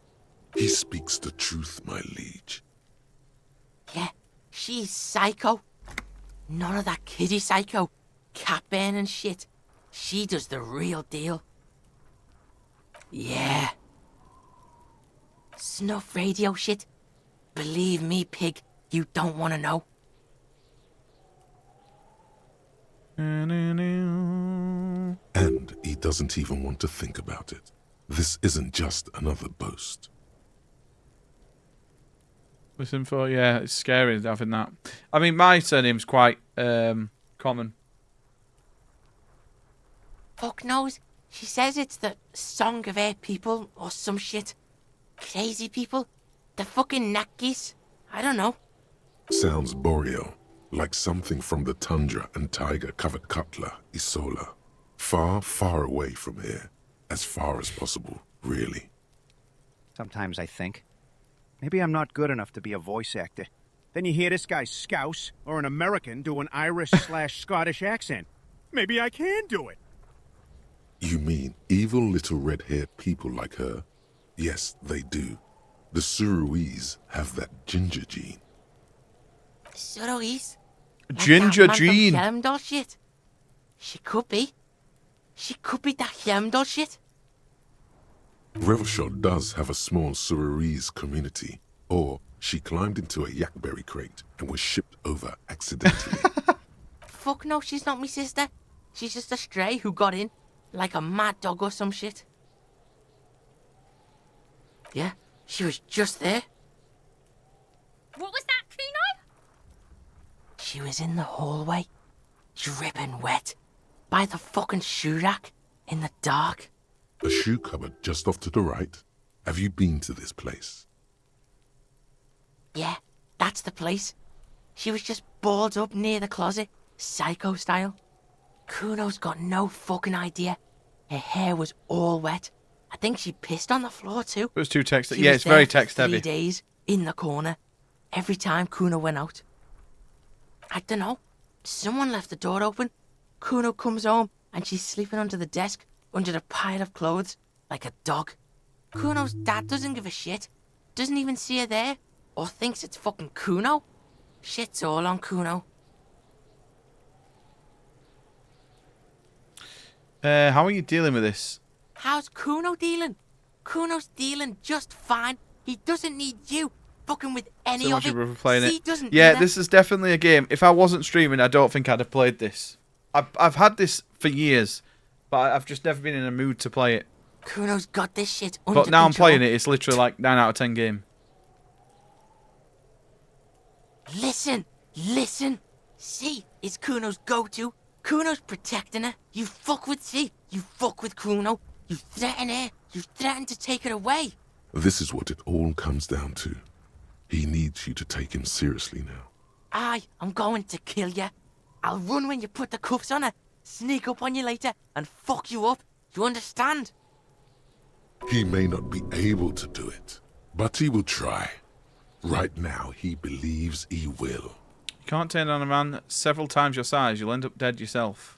He speaks the truth, my liege. Yeah, she's psycho. None of that kiddie psycho, cat burning shit. She does the real deal. Yeah. Snuff radio shit. Believe me, pig, you don't want to know. And he doesn't even want to think about it. This isn't just another boast. Listen for, yeah, it's scary having that. I mean, my surname's quite common. Fuck knows. She says it's the song of her people or some shit. Crazy people. The fucking Nakis. I don't know. Sounds boreal, like something from the tundra and tiger-covered Cutler, Isola. Far, far away from here. As far as possible, really. Sometimes I think, maybe I'm not good enough to be a voice actor. Then you hear this guy Scouse or an American do an Irish/Scottish accent. Maybe I can do it. You mean evil little red-haired people like her? Yes, they do. The Suruese have that ginger gene. Suruese? Ginger gene. Like shit. She could be. She could be that Helmdall shit. Revelshot does have a small Suruese community. Or she climbed into a yakberry crate and was shipped over accidentally. Fuck no, she's not my sister. She's just a stray who got in. Like a mad dog or some shit. Yeah, she was just there. What was that, Kuno? She was in the hallway, dripping wet, by the fucking shoe rack, in the dark. A shoe cupboard just off to the right. Have you been to this place? Yeah, that's the place. She was just balled up near the closet, psycho style. Kuno's got no fucking idea. Her hair was all wet. I think she pissed on the floor too. It was too text. She Yeah, was it's very there for text heavy. 3 days, in the corner, every time Kuno went out. I don't know. Someone left the door open. Kuno comes home and she's sleeping under the desk, under the pile of clothes, like a dog. Kuno's dad doesn't give a shit. Doesn't even see her there, or thinks it's fucking Kuno. Shit's all on Kuno. How are you dealing with this? How's Kuno dealing? Kuno's dealing just fine. He doesn't need you fucking with any So of much it. you were playing C it. doesn't Yeah, either. this is definitely a game. If I wasn't streaming, I don't think I'd have played this. I've had this for years, but I've just never been in a mood to play it. Kuno's got this shit under But now I'm control. playing it, it's literally like 9 out of 10 game. Listen, listen. C is Kuno's go-to. Kuno's protecting her. You fuck with C, you fuck with Kuno. You threaten her, you threaten to take her away. This is what it all comes down to. He needs you to take him seriously now. I'm going to kill you. I'll run when you put the cuffs on her, sneak up on you later, and fuck you up. You understand? He may not be able to do it, but he will try. Right now, he believes he will. You can't turn on a man several times your size, you'll end up dead yourself.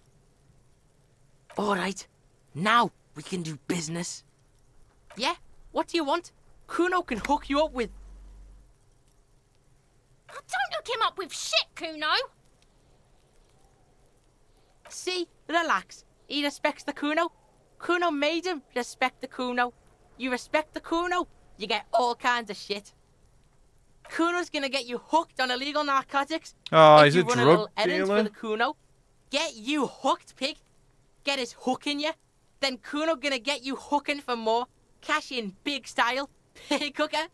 Alright, now we can do business. Yeah? What do you want? Kuno can hook you up with... I don't hook him up with shit, Kuno. See? Relax. He respects the Kuno. Kuno made him respect the Kuno. You respect the Kuno, you get all kinds of shit. Kuno's gonna get you hooked on illegal narcotics. Oh, if he's you a run drug little errands dealer? for the Kuno. Get you hooked, pig. Get his hook in you. Then Kuno gonna get you hooking for more. Cash in big style. Pig hooker.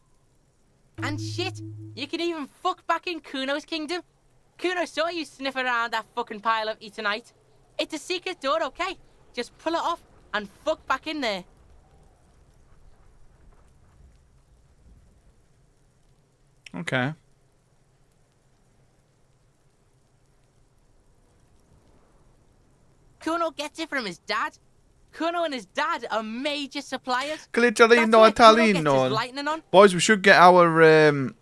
And shit, you can even fuck back in Kuno's kingdom. Kuno saw you sniffing around that fucking pile of Eternite. It's a secret door, okay? Just pull it off and fuck back in there. Okay. Kuno gets it from his dad. Kuno and his dad are major suppliers. Glicerino That's where Kuno gets his Italino. lightning on. Boys, we should get our brain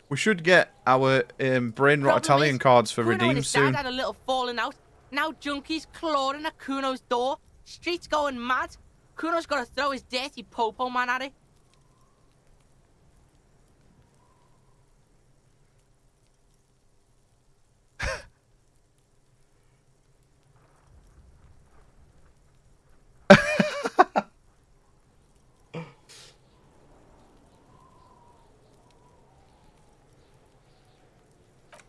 rot Problem Italian is, cards for Kuno and redeem his soon. dad had a little falling out. Now junkies clawing at Kuno's door. Streets going mad. Kuno's got to throw his dirty popo man at it.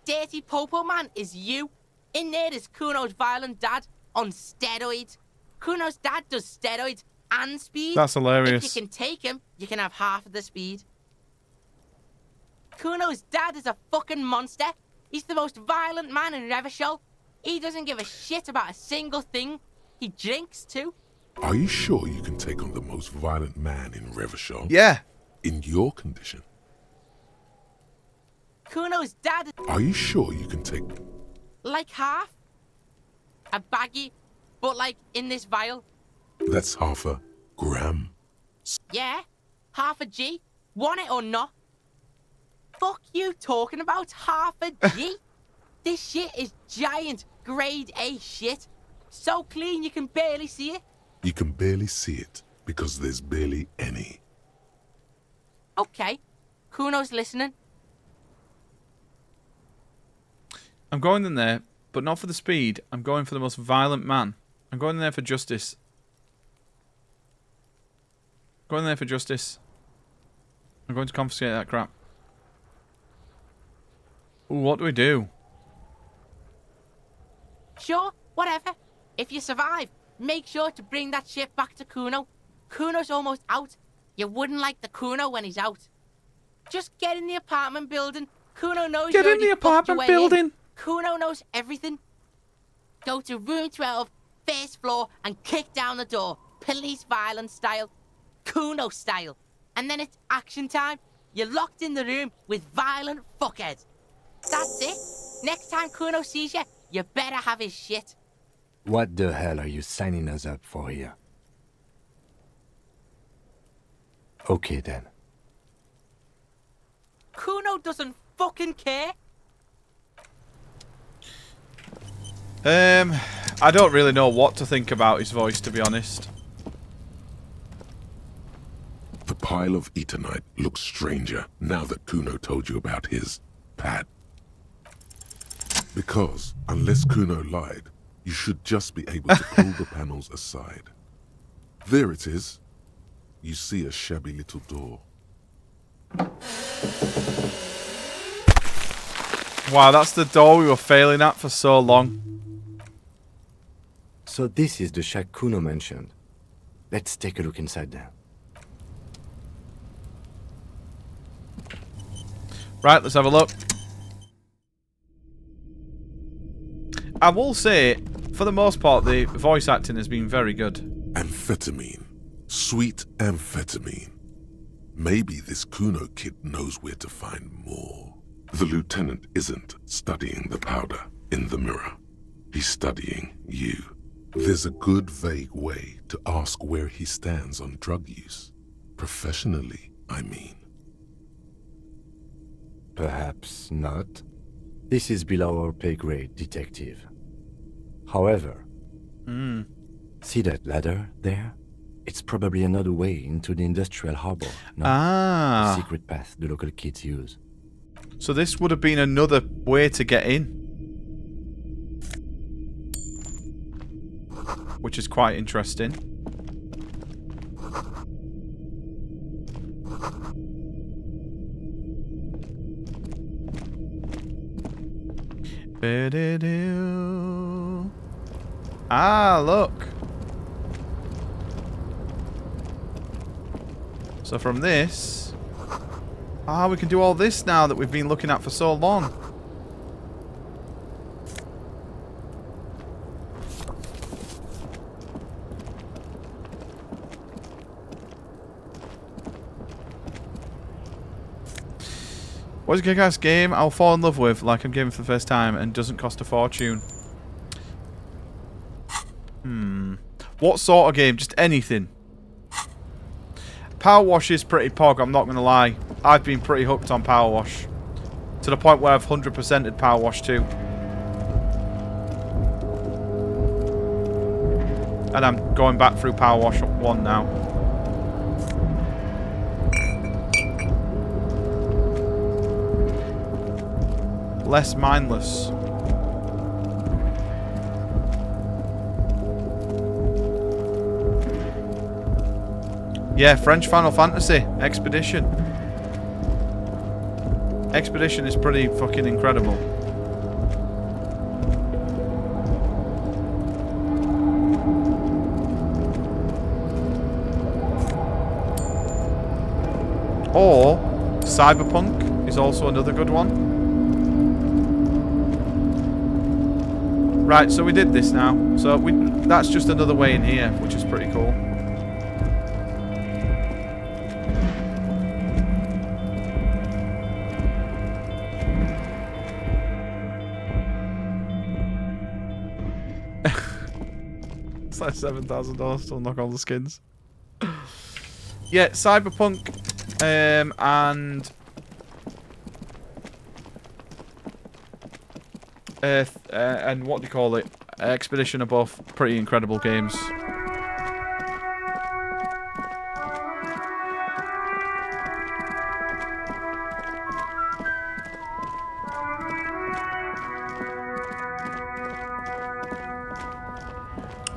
Dirty popo man is you. In there is Kuno's violent dad on steroids. Kuno's dad does steroids and speed. That's hilarious. If you can take him, you can have half of the speed. Kuno's dad is a fucking monster. He's the most violent man in Revachol. He doesn't give a shit about a single thing. He drinks too. Are you sure you can take on the most violent man in Revachol? Yeah. In your condition? Kuno's dad is Are you sure you can take... like half. A baggie, but like in this vial. That's half a gram. Yeah, half a G. Want it or not? Fuck you talking about half a G? This shit is giant, grade A shit. So clean you can barely see it. You can barely see it because there's barely any. Okay, Kuno's listening. I'm going in there, but not for the speed. I'm going for the most violent man. I'm going in there for justice. Going in there for justice. I'm going to confiscate that crap. Ooh, what do we do? Sure, whatever. If you survive, make sure to bring that shit back to Kuno. Kuno's almost out. You wouldn't like the Kuno when he's out. Just get in the apartment building. Kuno knows Get you in the already fucked your apartment way building. in. Kuno knows everything. Go to room 12, first floor, and kick down the door. Police violence style. Kuno style. And then it's action time. You're locked in the room with violent fuckheads. That's it. Next time Kuno sees you, you better have his shit. What the hell are you signing us up for here? Okay then. Kuno doesn't fucking care. I don't really know what to think about his voice, to be honest. The pile of Eternite looks stranger now that Kuno told you about his pad. Because, unless Kuno lied, you should just be able to pull the panels aside. There it is. You see a shabby little door. Wow, that's the door we were failing at for so long. So this is the shack Kuno mentioned. Let's take a look inside there. Right, let's have a look. I will say, for the most part, the voice acting has been very good. Amphetamine. Sweet amphetamine. Maybe this Kuno kid knows where to find more. The lieutenant isn't studying the powder in the mirror. He's studying you. There's a good vague way to ask where he stands on drug use. Professionally, I mean. Perhaps not. This is below our pay grade, detective. However, see that ladder there? It's probably another way into the industrial harbor. No? Ah. A secret path the local kids use. So this would have been another way to get in. Which is quite interesting. Ah, look. So from this... Ah, we can do all this now that we've been looking at for so long. What's a kick-ass game I'll fall in love with like I'm gaming for the first time and doesn't cost a fortune? What sort of game? Just anything. Power Wash is pretty pog, I'm not going to lie. I've been pretty hooked on Power Wash. To the point where I've 100%ed Power Wash 2. And I'm going back through Power Wash 1 now. Less mindless. Yeah, French Final Fantasy. Expedition. Expedition is pretty fucking incredible. Or Cyberpunk is also another good one. Right, so we did this now. So that's just another way in here, which is pretty cool. It's like $7,000 to unlock all the skins. Yeah, Cyberpunk and what do you call it? Expedition are both pretty incredible games.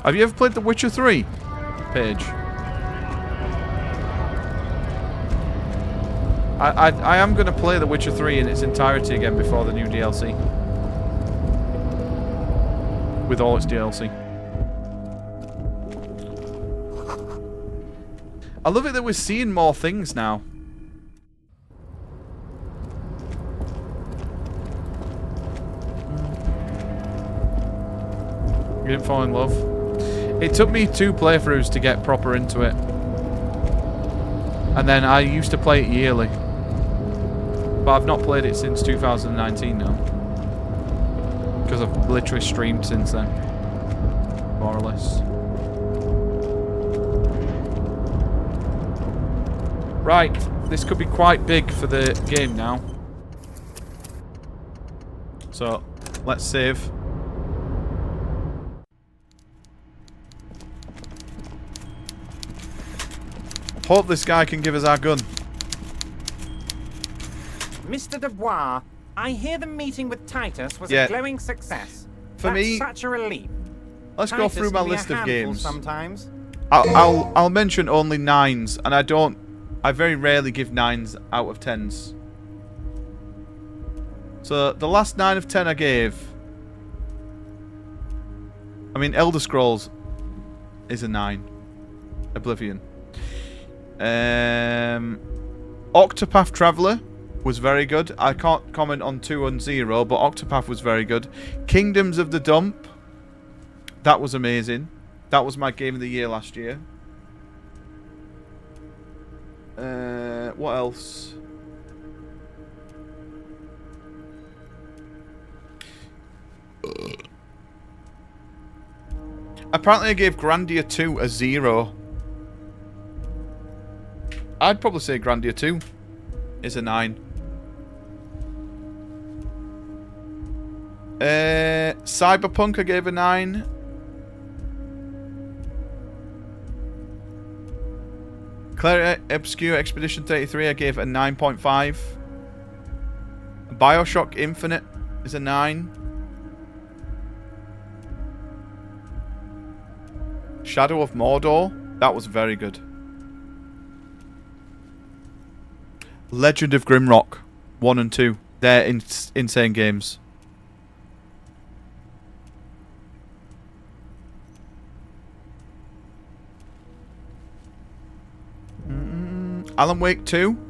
Have you ever played The Witcher 3, Paige? I am going to play The Witcher 3 in its entirety again before the new DLC. With all its DLC. I love it that we're seeing more things now. You didn't fall in love? It took me 2 playthroughs to get proper into it. And then I used to play it yearly. But I've not played it since 2019 now. Because I've literally streamed since then. More or less. Right. This could be quite big for the game now. So, let's save. Hope this guy can give us our gun. Mr. Dubois, I hear the meeting with Titus was a glowing success. For me, such a relief. Let's go through my list of games. Sometimes. I'll mention only 9s, and I don't I very rarely give 9s out of 10s. So, the last 9 of 10 I gave... I mean, Elder Scrolls is a 9. Oblivion. Octopath Traveler was very good. I can't comment on 2 and 0, but Octopath was very good. Kingdoms of the Dump. That was amazing. That was my game of the year last year. What else? Apparently I gave Grandia 2 a 0. I'd probably say Grandia 2 is a 9. Cyberpunk I gave a 9. Claire Obscure Expedition 33 I gave a 9.5. Bioshock Infinite is a 9. Shadow of Mordor, that was very good. Legend of Grimrock 1 and 2, they're insane games. Alan Wake 2.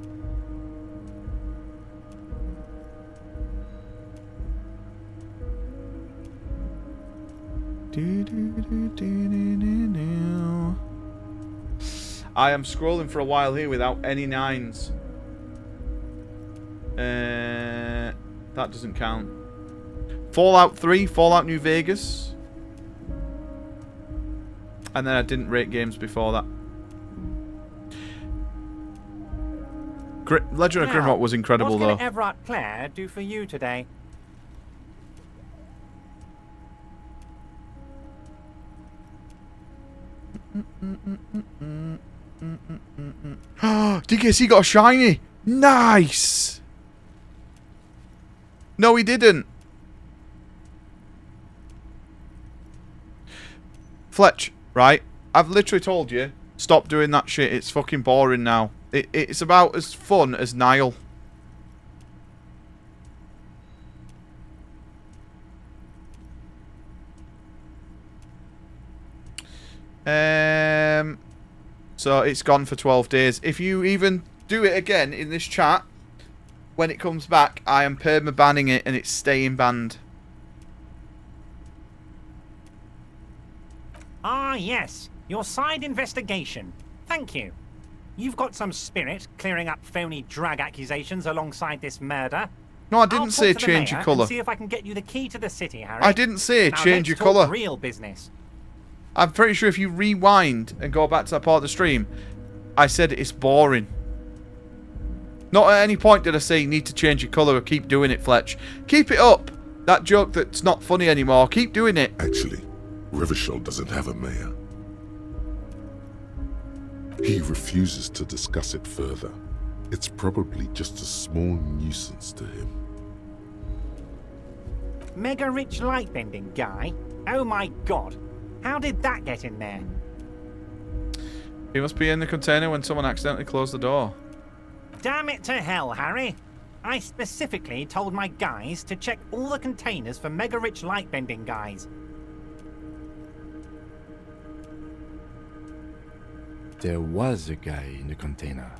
I am scrolling for a while here without any 9s. That doesn't count. Fallout 3, Fallout New Vegas. And then I didn't rate games before that. Legend of Grimrock was incredible, though. What can Everard Clare do for you today? DKC got a shiny. Nice. No, he didn't. Fletch, right? I've literally told you, stop doing that shit. It's fucking boring now. It's about as fun as Nile. So it's gone for 12 days. If you even do it again in this chat, when it comes back, I am perma-banning it and it's staying banned. Ah, yes. Your side investigation. Thank you. You've got some spirit clearing up phony drug accusations alongside this murder. No, I didn't say change your colour. See if I can get you the key to the city, Harry. I didn't say change your colour. Real business. I'm pretty sure if you rewind and go back to that part of the stream, I said it's boring. Not at any point did I say you need to change your colour or keep doing it, Fletch. Keep it up. That joke that's not funny anymore. Keep doing it. Actually, Rivershell doesn't have a mayor. He refuses to discuss it further. It's probably just a small nuisance to him. Mega rich lightbending guy? Oh my god. How did that get in there? He must be in the container when someone accidentally closed the door. Damn it to hell, Harry. I specifically told my guys to check all the containers for mega rich lightbending guys. There was a guy in the container,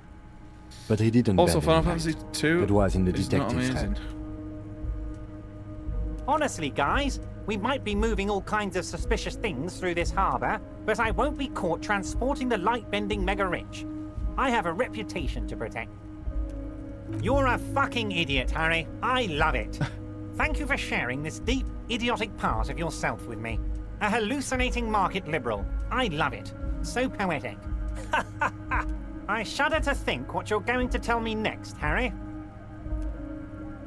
but he didn't. Also, Final Fantasy 2 it was in the is not detective's amazing. head. Honestly, guys, we might be moving all kinds of suspicious things through this harbour, but I won't be caught transporting the light-bending mega-rich. I have a reputation to protect. You're a fucking idiot, Harry. I love it. Thank you for sharing this deep, idiotic part of yourself with me. A hallucinating market liberal. I love it. So poetic. I shudder to think what you're going to tell me next, Harry.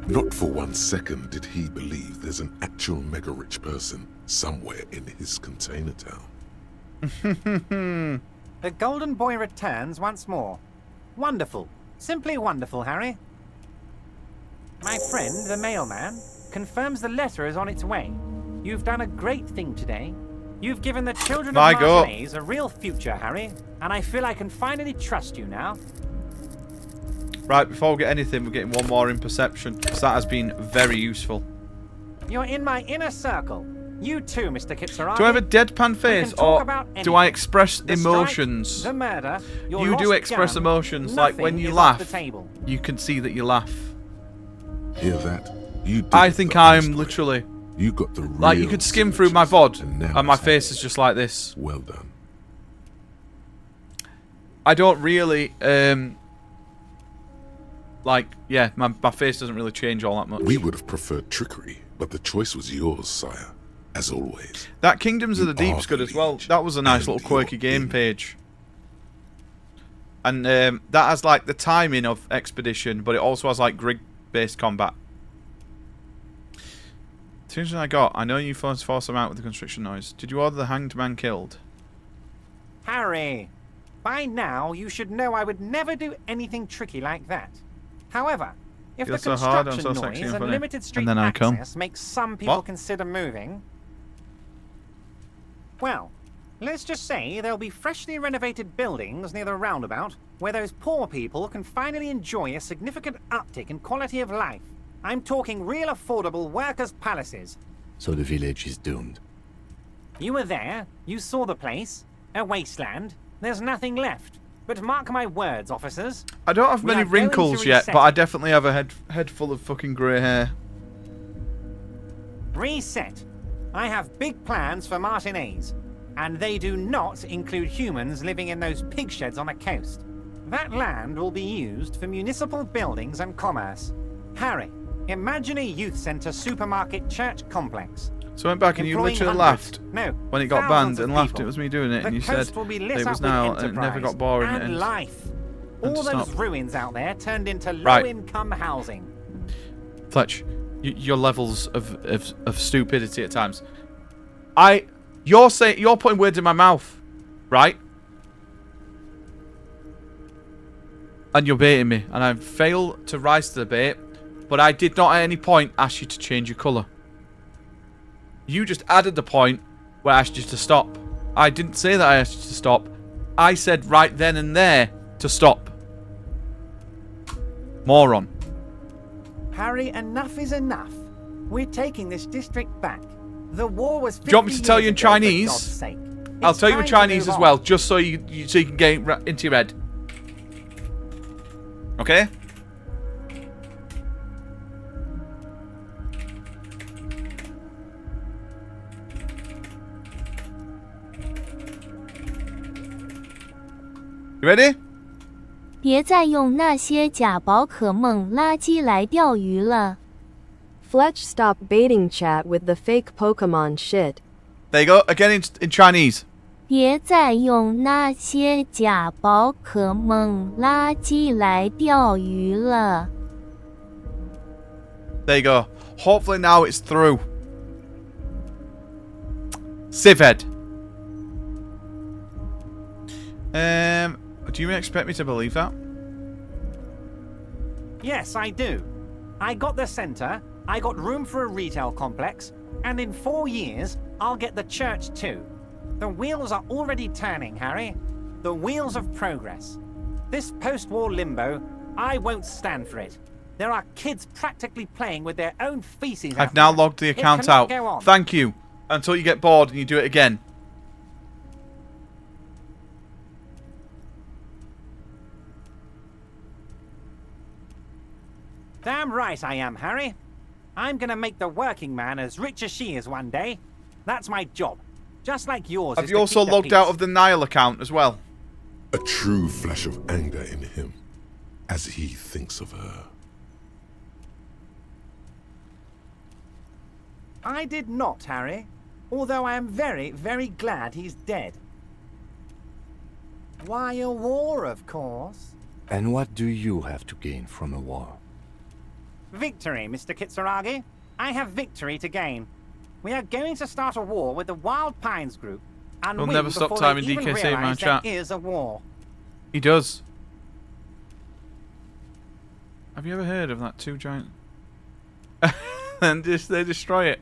Not for 1 second did he believe there's an actual mega-rich person somewhere in his container town. The Golden Boy returns once more. Wonderful. Simply wonderful, Harry. My friend, the mailman, confirms the letter is on its way. You've done a great thing today. You've given the children of Marseilles a real future, Harry, and I feel I can finally trust you now. Right, before we get anything, we're getting one more in perception, because that has been very useful. You're in my inner circle. You too, Mr. Kitsuragi. Do I have a deadpan face, or do I express the emotions? Strike, the murder, your you do lost express gun, emotions, like when you laugh, you can see that you laugh. Hear that? You did I it think the I'm honest way. literally... You got the real like, you could skim through my VOD, and my it's face is just like this. Well done. I don't really, like, yeah, my face doesn't really change all that much. We would have preferred trickery, but the choice was yours, sire. As always. That Kingdoms of the You Deep's are good the as well. liege, That was a nice and little quirky you're game in. page. And that has, like, the timing of Expedition, but it also has, like, grid-based combat. As soon as I got, I know you forced them out with the constriction noise. Did you order the hanged man killed? Harry, by now you should know I would never do anything tricky like that. However, if You're the so hard, I'm construction so sexy noise and and funny. limited street And then I come. access makes some people What? consider moving, well, let's just say there'll be freshly renovated buildings near the roundabout where those poor people can finally enjoy a significant uptick in quality of life. I'm talking real affordable workers' palaces. So the village is doomed. You were there, you saw the place, a wasteland, there's nothing left. But mark my words, officers. I don't have we many are going to wrinkles yet, reset but I it. definitely have a head full of fucking grey hair. Reset. I have big plans for Martinez, and they do not include humans living in those pig sheds on the coast. That land will be used for municipal buildings and commerce. Harry, imagine a youth centre, supermarket, church complex. So I went back and you Employing literally hundreds, laughed no, when it got thousands banned of and laughed people. it was me doing it, The and you coast said will be lit it up was with now and it never enterprise got boring and and life. and All to those stop. ruins out there turned into Right. low-income housing. Fletch, your levels of stupidity at times. You're putting words in my mouth, right? And you're baiting me, and I failed to rise to the bait, but I did not at any point ask you to change your colour. You just added the point where I asked you to stop. I didn't say that I asked you to stop. I said right then and there to stop. Moron. Harry, enough is enough. We're taking this district back. The war was 50 Do you want me to tell you in years ago, for Chinese? God's sake. I'll It's tell you in time to Chinese move as on. well, just so you can get it into your head. Okay? You ready? 别再用那些假宝可梦垃圾来钓鱼了。 Fletch, stop baiting chat with the fake Pokemon shit. There you go. Again in Chinese. 别再用那些假宝可梦垃圾来钓鱼了。 There you go. Hopefully now it's through. Sivhead. Do you expect me to believe that? Yes, I do. I got the centre, I got room for a retail complex, and in 4 years, I'll get the church too. The wheels are already turning, Harry. The wheels of progress. This post-war limbo, I won't stand for it. There are kids practically playing with their own feces. I've out now there. logged the It account cannot out. go on. Thank you. Until you get bored and you do it again. Damn right I am, Harry. I'm gonna make the working man as rich as she is one day. That's my job. Just like yours. Have is you to also keep the logged peace. out of the Nile account as well? A true flash of anger in him, as he thinks of her. I did not, Harry. Although I am very, very glad he's dead. Why a war, of course. And what do you have to gain from a war? Victory, Mr. Kitsuragi. I have victory to gain. We are going to start a war with the Wild Pines group, and We'll win never stop before timing they even DK saying, man, realize chat. there is a war. He does. Have you ever heard of that two giant? And they destroy it.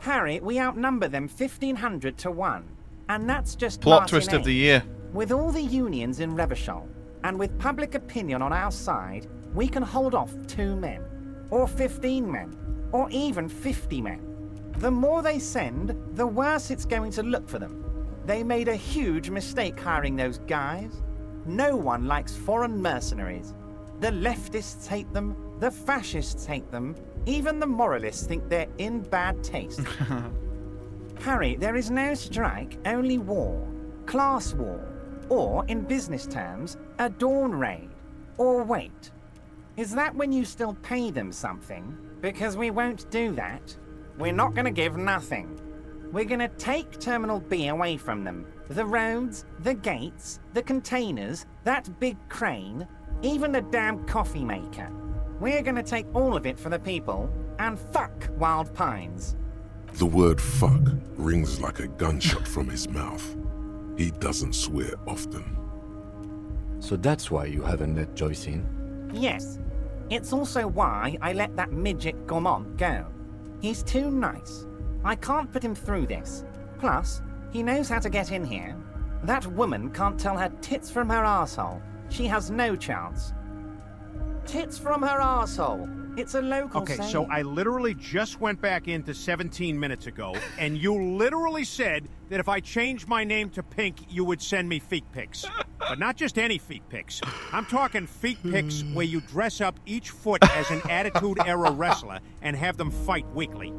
Harry, we outnumber them 1,500 to 1, and that's just Plot twist of Martinez. the year. With all the unions in Revachol, And with public opinion on our side, we can hold off 2 men, or 15 men, or even 50 men. The more they send, the worse it's going to look for them. They made a huge mistake hiring those guys. No one likes foreign mercenaries. The leftists hate them, the fascists hate them, even the moralists think they're in bad taste. Harry, there is no strike, only war. Class war. Or, in business terms, a dawn raid. Or wait. Is that when you still pay them something? Because we won't do that. We're not going to give nothing. We're going to take Terminal B away from them. The roads, the gates, the containers, that big crane, even the damn coffee maker. We're going to take all of it for the people, and fuck Wild Pines. The word fuck rings like a gunshot from his mouth. He doesn't swear often. So that's why you haven't let Joyce in? Yes. It's also why I let that midget Gaumont go. He's too nice. I can't put him through this. Plus, he knows how to get in here. That woman can't tell her tits from her arsehole. She has no chance. Tits from her arsehole. It's a local saying. Okay, So I literally just went back into 17 minutes ago, and you literally said that if I changed my name to Pink, you would send me feet pics. But not just any feet pics. I'm talking feet pics where you dress up each foot as an Attitude Era wrestler and have them fight weekly.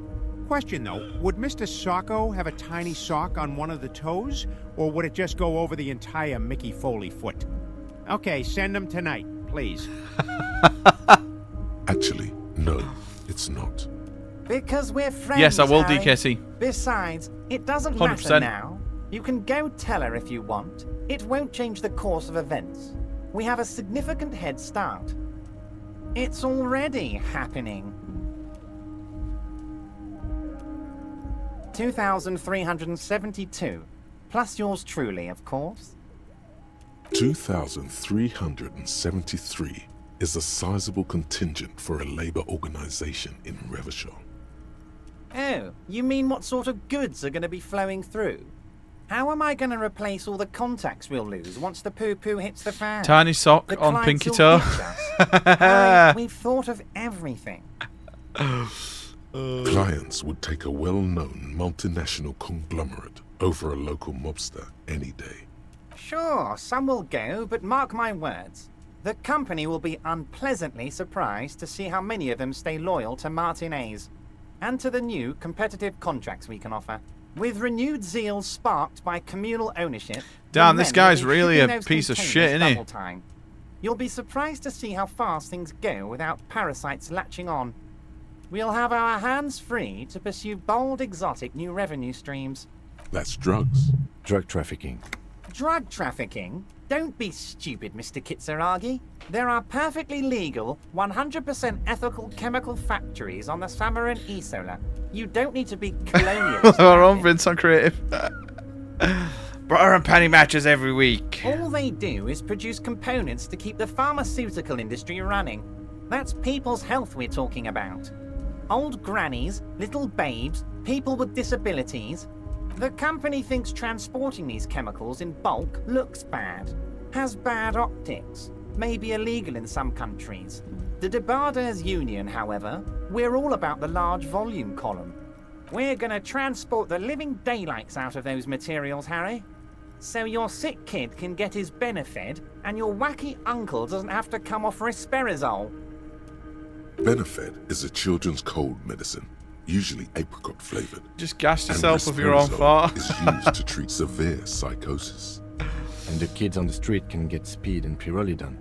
Question though, would Mr. Socko have a tiny sock on one of the toes, or would it just go over the entire Mickey Foley foot? Okay, send them tonight, please. Actually, no, it's not. Because we're friends, Yes, I will, Harry. DKC. Besides, it doesn't 100%. matter now. You can go tell her if you want. It won't change the course of events. We have a significant head start. It's already happening. 2,372. Plus yours truly, of course. 2,373 is a sizable contingent for a labor organization in Revachol. Oh, you mean what sort of goods are going to be flowing through? How am I going to replace all the contacts we'll lose once the poo-poo hits the fan? Tiny sock The on clients pinky will toe. ditch us. Harry, we've thought of everything. Clients would take a well-known multinational conglomerate over a local mobster any day. Sure, some will go, but mark my words. The company will be unpleasantly surprised to see how many of them stay loyal to Martinez and to the new competitive contracts we can offer. With renewed zeal sparked by communal ownership... Damn, the this men guy's will be really shipping a those piece of containers shit, isn't he? double time. You'll be surprised to see how fast things go without parasites latching on. We'll have our hands free to pursue bold, exotic new revenue streams. That's drugs. Drug trafficking. Drug trafficking? Don't be stupid, Mr. Kitsuragi. There are perfectly legal, 100% ethical chemical factories on the Samaran Isola. You don't need to be colonialist. Our own Vince on creative. Bra and panty matches every week. All they do is produce components to keep the pharmaceutical industry running. That's people's health we're talking about. Old grannies, little babes, people with disabilities. The company thinks transporting these chemicals in bulk looks bad, has bad optics, may be illegal in some countries. The Debarders Union, however, we're all about the large volume column. We're gonna transport the living daylights out of those materials, Harry. So your sick kid can get his Benefed and your wacky uncle doesn't have to come off risperazole. Benefed is a children's cold medicine, usually apricot flavored. Just gas yourself with your own fart. Is used to treat severe psychosis. And the kids on the street can get speed and pyrrolidone.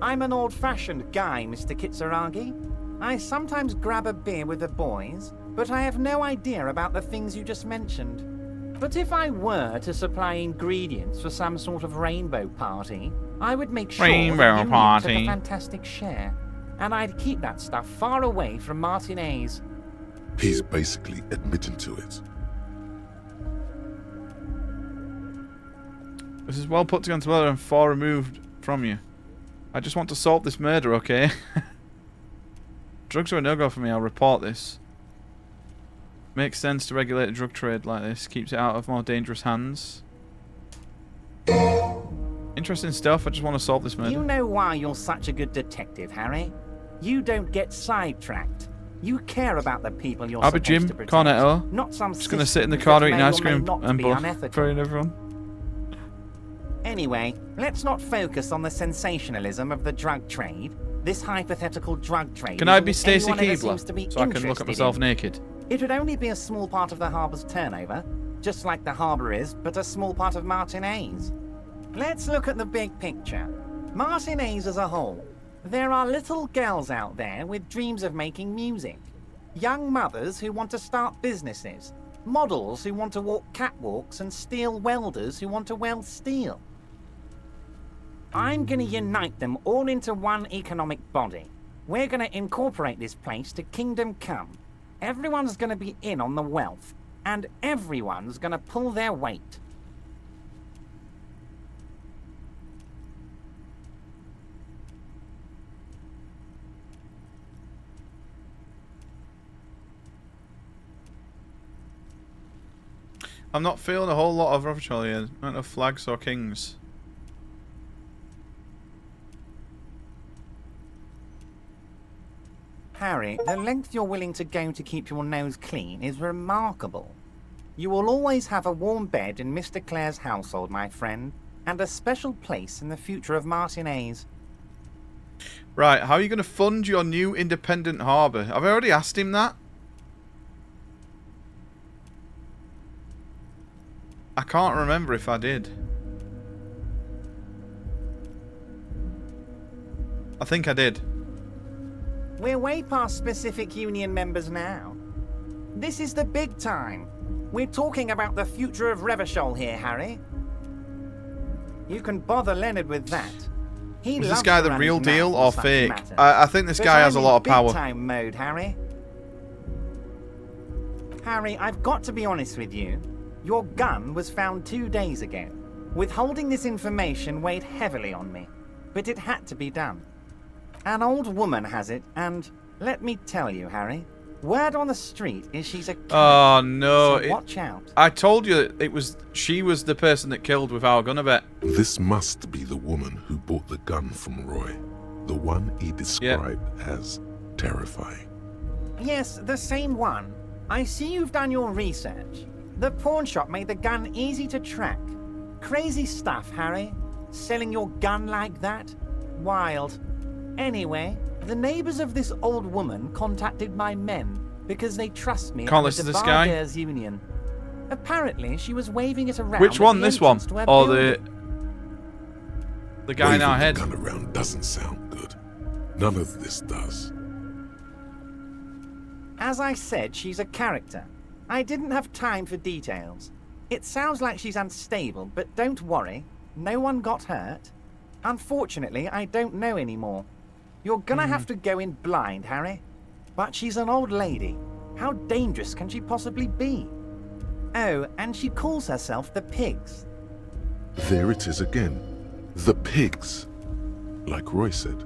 I'm an old-fashioned guy, Mr. Kitsuragi. I sometimes grab a beer with the boys, but I have no idea about the things you just mentioned. But if I were to supply ingredients for some sort of rainbow party, I would make sure Rainbow that you took party. a fantastic share. And I'd keep that stuff far away from Martinez. He's basically admitting to it. This is well put together and far removed from you. I just want to solve this murder, okay? Drugs are a no-go for me. I'll report this. Makes sense to regulate a drug trade like this. Keeps it out of more dangerous hands. Interesting stuff. I just want to solve this murder. You know why you're such a good detective, Harry? You don't get sidetracked. You care about the people you're supposed Jim to protect. Cornetto. Not some Just gonna sit in the systems car that eating may ice or may cream not and be unethical. buffering everyone. Anyway, let's not focus on the sensationalism of the drug trade. This hypothetical drug trade. Can I be is all Stacey anyone ever seems to be Keebler so I can look at interested myself in. naked? It would only be a small part of the harbour's turnover, just like the harbour is, but a small part of Martinez. Let's look at the big picture. Martinez as a whole. There are little girls out there with dreams of making music. Young mothers who want to start businesses. Models who want to walk catwalks and steel welders who want to weld steel. I'm going to unite them all into one economic body. We're going to incorporate this place to Kingdom Come. Everyone's going to be in on the wealth, and everyone's going to pull their weight. I'm not feeling a whole lot of Rothschild here. Not enough flags or kings. Harry, the length you're willing to go to keep your nose clean is remarkable. You will always have a warm bed in Mr. Clare's household, my friend, and a special place in the future of Martinez. Right, how are you going to fund your new independent harbour? Have I already asked him that? I can't remember if I did. I think I did. We're way past specific union members now. This is the big time. We're talking about the future of Revachol here, Harry. You can bother Leonard with that. He Was loves this guy to the run real his mouth deal on or such fake? matters. I think this But guy has a I'm lot of in power. big time mode, Harry. Harry, I've got to be honest with you. Your gun was found 2 days ago. Withholding this information weighed heavily on me, but it had to be done. An old woman has it, and let me tell you, Harry, word on the street is she's a killer. Oh no! So watch out. I told you that she was the person that killed with our gun. I bet. This must be the woman who bought the gun from Roy, the one he described as terrifying. Yes, the same one. I see you've done your research. The pawn shop made the gun easy to track. Crazy stuff, Harry. Selling your gun like that? Wild. Anyway, the neighbors of this old woman contacted my men because they trust me. Can't listen to this guy. Union. Apparently, she was waving it around. Which one? This one? Or the guy in our head? Waving the gun around doesn't sound good. None of this does. As I said, she's a character. I didn't have time for details. It sounds like she's unstable, but don't worry. No one got hurt. Unfortunately, I don't know anymore. You're gonna have to go in blind, Harry. But she's an old lady. How dangerous can she possibly be? Oh, and she calls herself the Pigs. There it is again. The pigs. Like Roy said,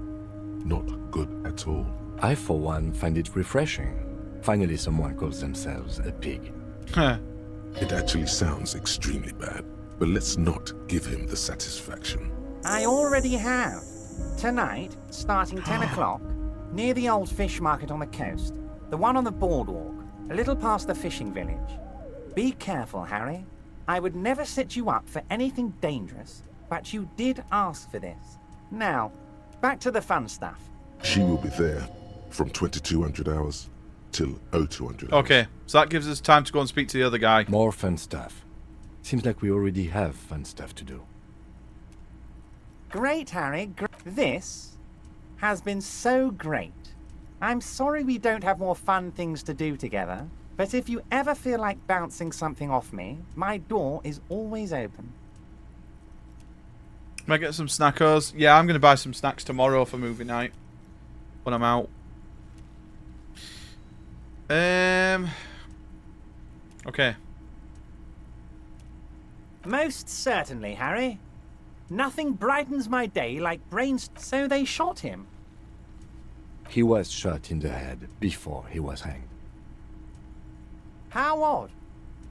not good at all. I, for one, find it refreshing. Finally, someone calls themselves a pig. It actually sounds extremely bad, but let's not give him the satisfaction. I already have. Tonight, starting 10 o'clock, near the old fish market on the coast, the one on the boardwalk, a little past the fishing village. Be careful, Harry. I would never set you up for anything dangerous, but you did ask for this. Now, back to the fun stuff. She will be there from 2200 hours till 0200 hours. Okay, so that gives us time to go and speak to the other guy. More fun stuff. Seems like we already have fun stuff to do. Great, Harry. This has been so great. I'm sorry we don't have more fun things to do together, but if you ever feel like bouncing something off me, my door is always open. Can I get some snackos? Yeah, I'm going to buy some snacks tomorrow for movie night when I'm out. Okay. Most certainly, Harry. Nothing brightens my day like brains, so they shot him. He was shot in the head before he was hanged. How odd.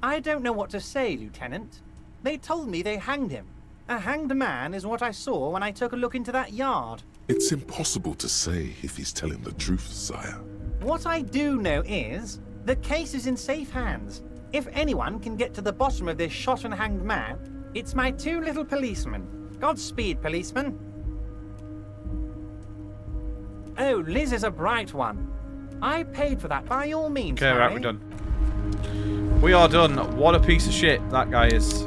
I don't know what to say, Lieutenant. They told me they hanged him. A hanged man is what I saw when I took a look into that yard. It's impossible to say if he's telling the truth, sire. What I do know is, the case is in safe hands. If anyone can get to the bottom of this shot and hanged man, it's my two little policemen. Godspeed, policeman. Oh, Liz is a bright one. I paid for that by all means. Okay, right, we're done. We are done. What a piece of shit that guy is.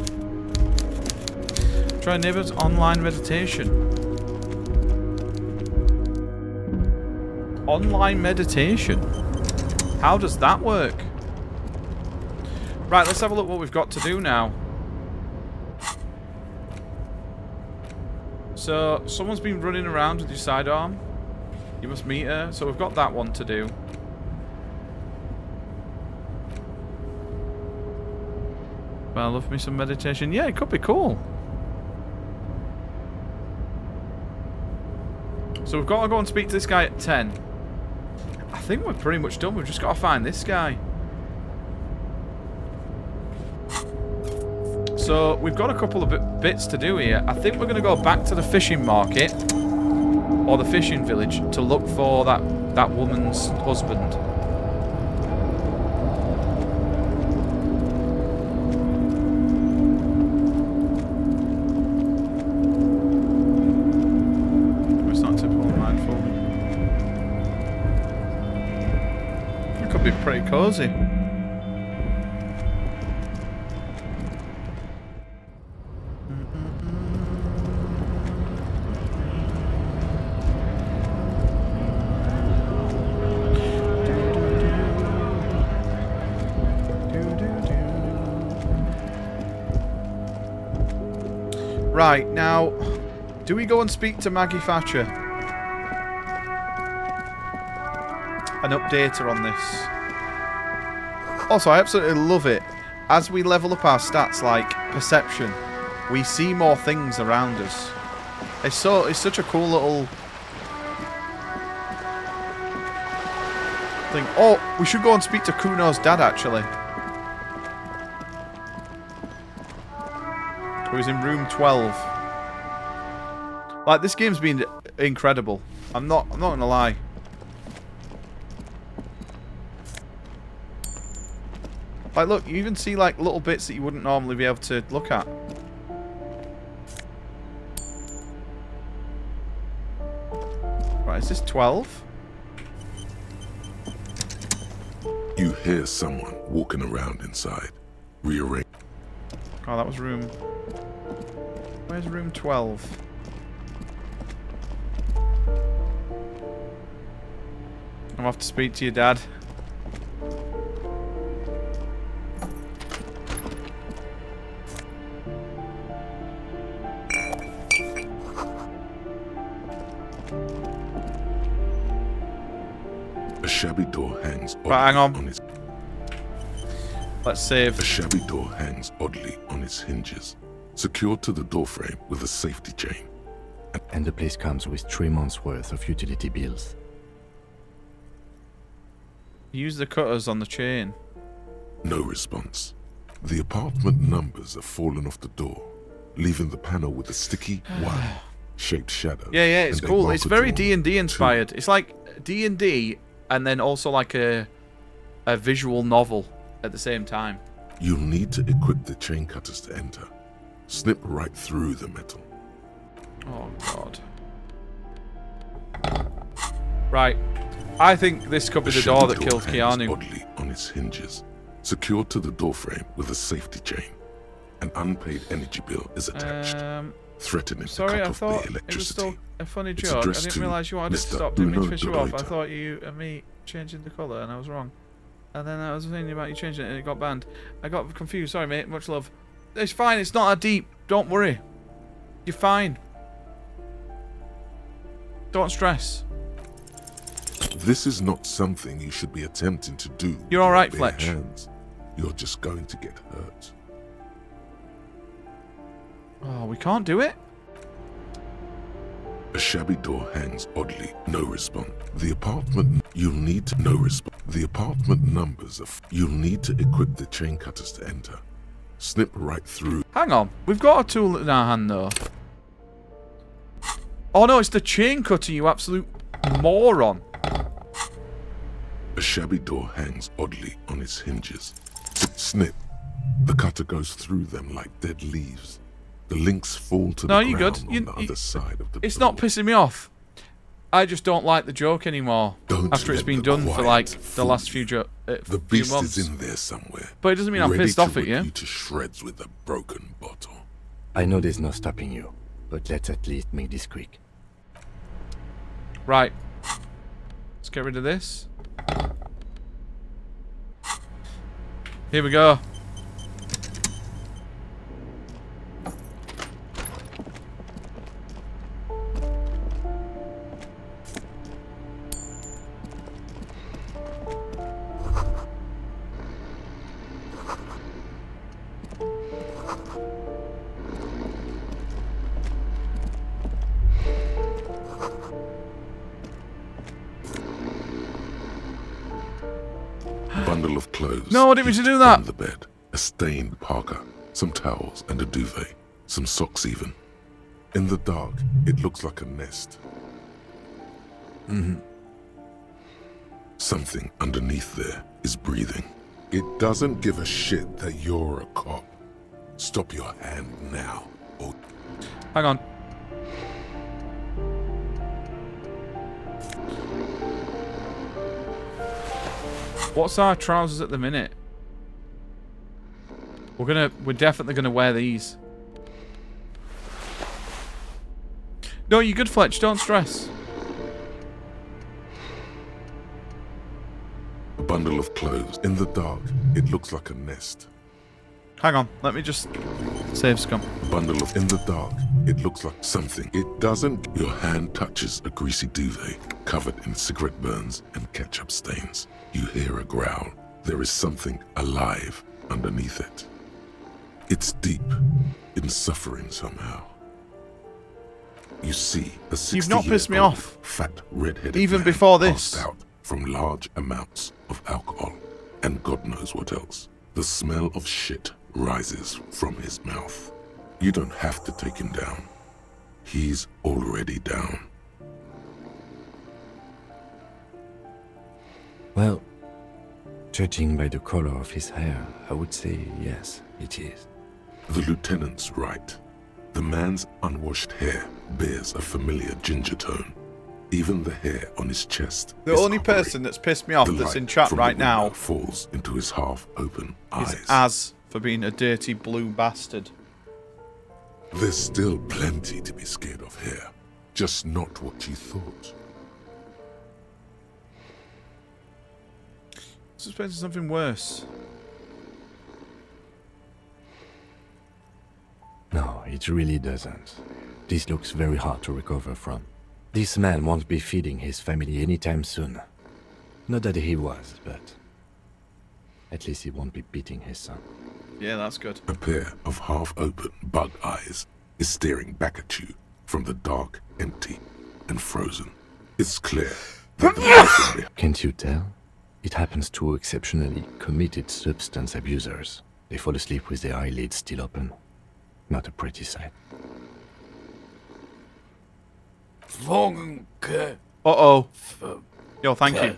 Try neighbors online meditation. Online meditation. How does that work? Right, let's have a look what we've got to do now. So, someone's been running around with your sidearm. You must meet her. So we've got that one to do. Well, love me some meditation. Yeah, it could be cool. So we've got to go and speak to this guy at 10. I think we're pretty much done. We've just got to find this guy. So we've got a couple of bits to do here. I think we're going to go back to the fishing market or the fishing village to look for that woman's husband. It's not typical mindful. It could be pretty cozy. Right, now, do we go and speak to Maggie Thatcher? And update her on this. Also, I absolutely love it. As we level up our stats, like perception, we see more things around us. It's such a cool little thing. Oh, we should go and speak to Kuno's dad, actually. Who's in room 12. Like, this game's been incredible. I'm not gonna lie. Like, look, you even see like little bits that you wouldn't normally be able to look at. Right, is this 12? You hear someone walking around inside. Rearrange. Oh, that was room... Where's room 12? I'm off to speak to your dad. A shabby door hangs oddly Right, hang on. its... Let's save. A shabby door hangs oddly on its hinges, secured to the doorframe with a safety chain. And the place comes with 3 months' worth of utility bills. Use the cutters on the chain. No response. The apartment numbers have fallen off the door, leaving the panel with a sticky, wire-shaped shadow. Yeah, it's and cool. a It's very marker drawn D&D inspired. It's like D&D and then also like a visual novel at the same time. You'll need to equip the chain cutters to enter. Snip right through the metal. Oh, God. Right. I think this could be the door that killed Keanu. Oddly on its hinges, secured to the doorframe with a safety chain. An unpaid energy bill is attached, threatening to sorry, cut I off thought the it was electricity. still a funny It's joke. I addressed didn't to realise you wanted to Mr. stop. Didn't mean to Uno piss you off. I Dorita. thought you and me changing the colour, and I was wrong. And then I was thinking about you changing it, and it got banned. I got confused. Sorry, mate. Much love. It's fine. It's not that deep. Don't worry. You're fine. Don't stress. This is not something you should be attempting to do. You're all right, with bare Fletch. hands. You're just going to get hurt. Oh, we can't do it? A shabby door hangs oddly. No response. The apartment. You'll need to no response. The apartment numbers are. You'll need to equip the chain cutters to enter. snip right through. Hang on. We've got a tool in our hand, though. Oh, no, it's the chain cutter, you absolute moron. A shabby door hangs oddly on its hinges. Snip. The cutter goes through them like dead leaves. The links fall to the ground on the other side of the It's not pissing me off. I just don't like the joke anymore. After it's been done for like the last few the beast months. is in there somewhere. But it doesn't mean I'm pissed off at you. Ready to shreds with a broken bottle. I know there's no stopping you, but let's at least make this quick. Right. Let's get rid of this. Here we go. Bundle of clothes. No, I didn't mean to do that. On the bed, a stained parka, some towels and a duvet, some socks even. In the dark, it looks like a nest. Something underneath there is breathing. It doesn't give a shit that you're a cop. Stop your hand now, or... Hang on. What's our trousers at the minute? We're definitely gonna wear these. No, you're good, Fletch. Don't stress. A bundle of clothes. In the dark, it looks like a nest. Hang on. Let me just save scum. Bundle of... In the dark, it looks like something. It doesn't... Your hand touches a greasy duvet covered in cigarette burns and ketchup stains. You hear a growl. There is something alive underneath it. It's deep in suffering somehow. You see a 60-year-old You've not pissed me off. Fat, red-headed even man before this. passed out from large amounts of alcohol and God knows what else. The smell of shit rises from his mouth. You don't have to take him down. He's already down. Well, judging by the color of his hair, I would say yes, it is. The lieutenant's right. The man's unwashed hair bears a familiar ginger tone. Even the hair on his chest. The only person that's pissed me off that's in chat right now falls into his half-open eyes. Is Az for being a dirty blue bastard. There's still plenty to be scared of here. Just not what you thought. Suspecting something worse. No, it really doesn't. This looks very hard to recover from. This man won't be feeding his family anytime soon. Not that he was, but at least he won't be beating his son. Yeah, that's good. A pair of half-open bug eyes is staring back at you from the dark, empty, and frozen. It's clear that the person... Can't you tell? It happens to exceptionally committed substance abusers. They fall asleep with their eyelids still open. Not a pretty sight. Uh-oh. Yo, thank you.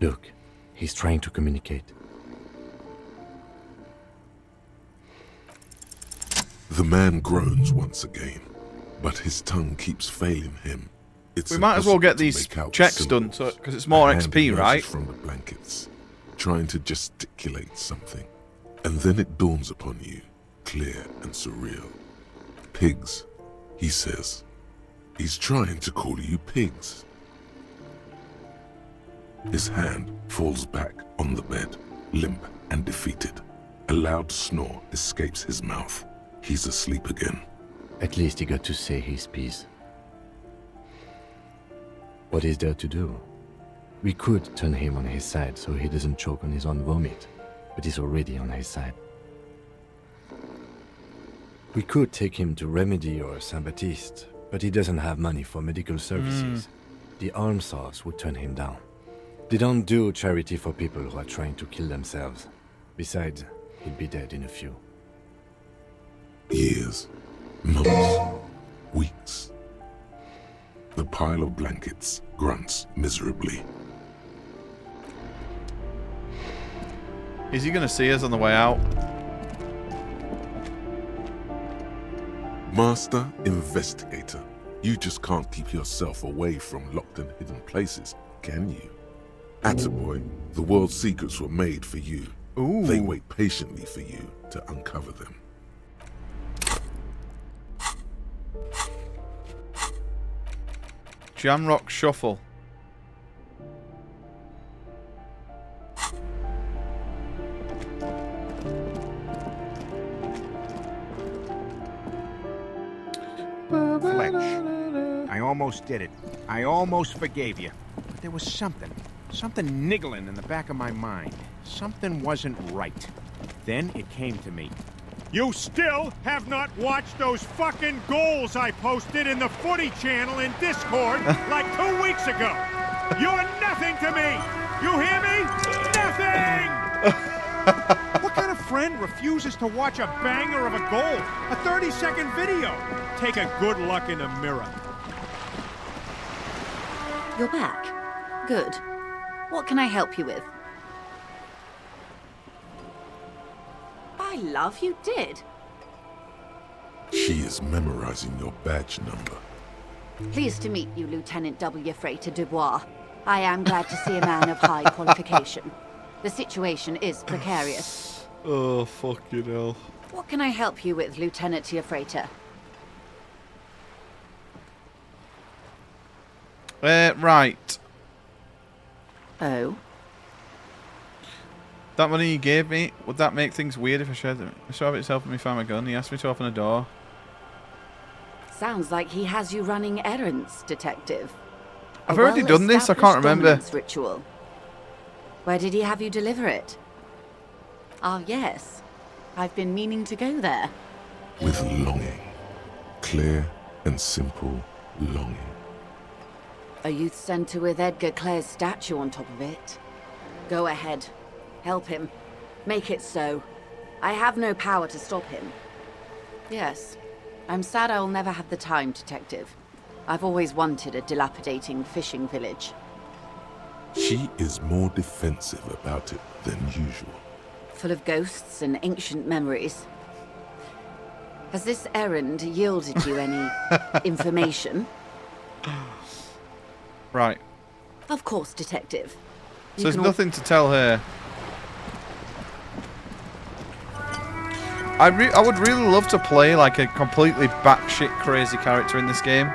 Look, he's trying to communicate. The man groans once again, but his tongue keeps failing him. It's we might as well get these checks done, because it's more XP, right? From the blankets, trying to gesticulate something, and then it dawns upon you, clear and surreal. Pigs, he says. He's trying to call you pigs. His hand falls back on the bed, limp and defeated. A loud snore escapes his mouth. He's asleep again. At least he got to say his piece. What is there to do? We could turn him on his side so he doesn't choke on his own vomit, but he's already on his side. We could take him to Remedy or Saint-Baptiste, but he doesn't have money for medical services. The almshouse would turn him down. They don't do charity for people who are trying to kill themselves. Besides, he'd be dead in a few. Years, months, weeks. The pile of blankets grunts miserably. Is he going to see us on the way out? Master Investigator, you just can't keep yourself away from locked and hidden places, can you? Attaboy, the world's secrets were made for you. Ooh. They wait patiently for you to uncover them. Jamrock Shuffle. Fletch, I almost did it. I almost forgave you. But there was something niggling in the back of my mind. Something wasn't right. Then it came to me. You still have not watched those fucking goals I posted in the footy channel in Discord like 2 weeks ago. You're nothing to me. You hear me? Nothing! What kind of friend refuses to watch a banger of a goal? A 30-second video? Take a good look in the mirror. You're back. Good. What can I help you with? By love, you did. She is memorizing your badge number. Pleased to meet you, Lieutenant W. Freighter Dubois. I am glad to see a man of high qualification. The situation is precarious. Oh, fucking hell. What can I help you with, Lieutenant Freighter? Right. Oh? That money he gave me, would that make things weird if I shared them? I saw it's helping me find my gun. He asked me to open a door. Sounds like he has you running errands, Detective. I've already done this, I can't remember. Ritual. Where did he have you deliver it? Ah, yes. I've been meaning to go there. With longing. Clear and simple longing. A youth centre with Edgar Clare's statue on top of it. Go ahead. Help him. Make it so. I have no power to stop him. Yes. I'm sad I'll never have the time, Detective. I've always wanted a dilapidating fishing village. She is more defensive about it than usual. Full of ghosts and ancient memories. Has this errand yielded you any information? Right. Of course, Detective. So there's nothing to tell her. I would really love to play like a completely batshit crazy character in this game.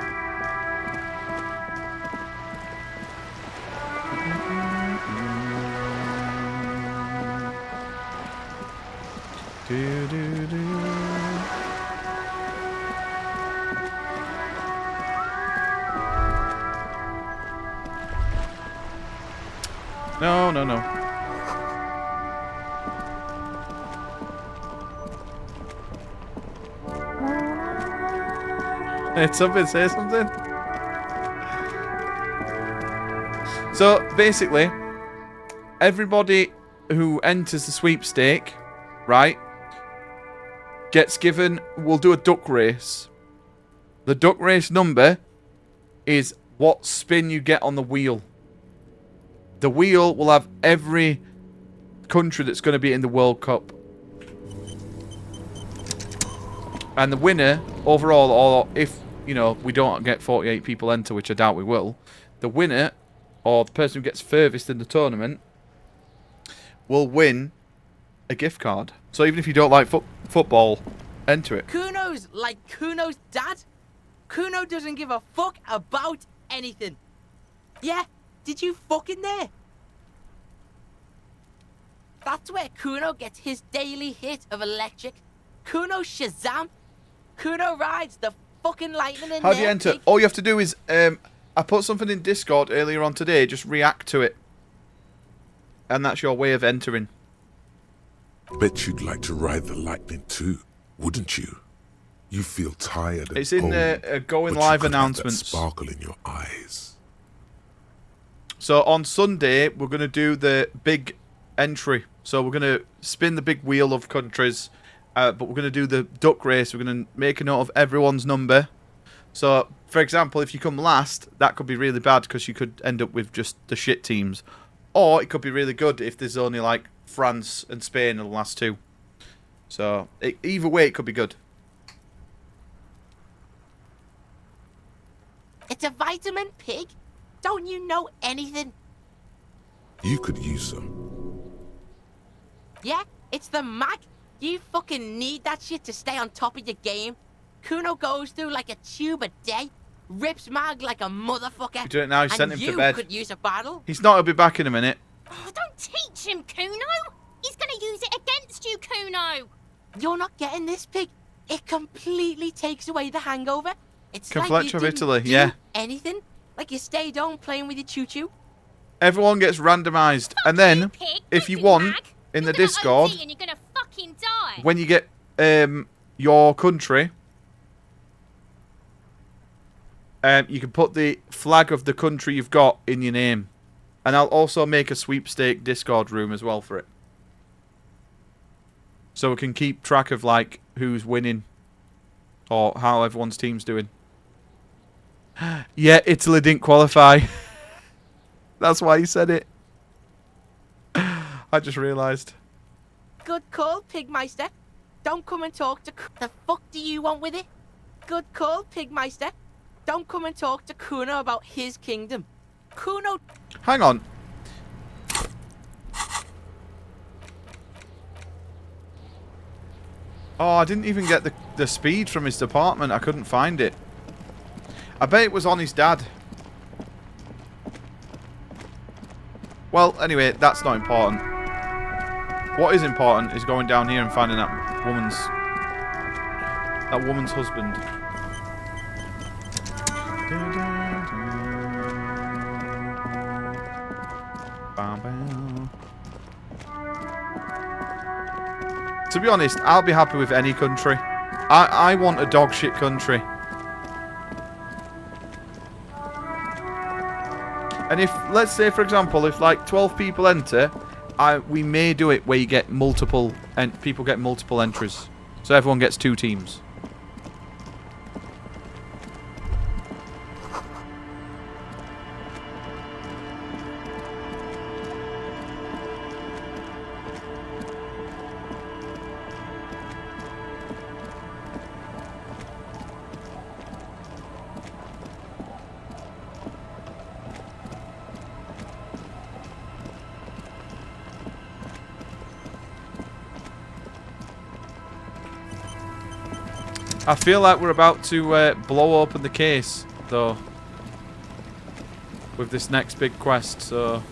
No, no, no. Hey, something, say something. So, basically, everybody who enters the sweepstake, right, gets given, we'll do a duck race. The duck race number is what spin you get on the wheel. The wheel will have every country that's going to be in the World Cup. And the winner, overall, or if, you know, we don't get 48 people enter, which I doubt we will, the winner, or the person who gets furthest in the tournament, will win a gift card. So even if you don't like football, enter it. Kuno's like Kuno's dad? Kuno doesn't give a fuck about anything. Yeah, did you fucking there? That's where Kuno gets his daily hit of electric. Kuno Shazam. Kuno rides the fucking lightning in How do you there, enter? big- All you have to do is, I put something in Discord earlier on today, just react to it. And that's your way of entering. Bet you'd like to ride the lightning too, wouldn't you? You feel tired and It's in old, going but live you could have that announcements. sparkle in your eyes. So on Sunday, we're going to do the big entry. So we're going to spin the big wheel of countries, but we're going to do the duck race. We're going to make a note of everyone's number. So, for example, if you come last, that could be really bad because you could end up with just the shit teams. Or it could be really good if there's only like France and Spain in the last two. So, either way, it could be good. It's a vitamin pig? Don't you know anything? You could use some. Yeah, it's the mag. You fucking need that shit to stay on top of your game. Kuno goes through like a tube a day, rips mag like a motherfucker. You do it now, you sent him to bed. Could use a bottle. He's not, he'll be back in a minute. Oh, don't teach him, Kuno. He's going to use it against you, Kuno. You're not getting this, pig. It completely takes away the hangover. It's like Conflector you of didn't Italy, do yeah. anything. Like you stayed home playing with your choo-choo. Everyone gets randomised. And then, if you want, in the Discord, and you're gonna fucking die. when you get your country, you can put the flag of the country you've got in your name. And I'll also make a sweepstake Discord room as well for it. So we can keep track of, like, who's winning. Or how everyone's team's doing. Yeah, Italy didn't qualify. That's why he said it. I just realised. Good call, Pigmeister. Don't come and talk to... The fuck do you want with it? Good call, Pigmeister. Don't come and talk to Kuno about his kingdom. Kuno... Hang on. Oh, I didn't even get the speed from his department. I couldn't find it. I bet it was on his dad. Well, anyway, that's not important. What is important is going down here and finding that woman's husband. To be honest, I'll be happy with any country. I want a dog shit country. And if, let's say, for example, if like 12 people enter, we may do it where you get multiple, and people get multiple entries. So everyone gets 2 teams. I feel like we're about to blow open the case, though, with this next big quest, so...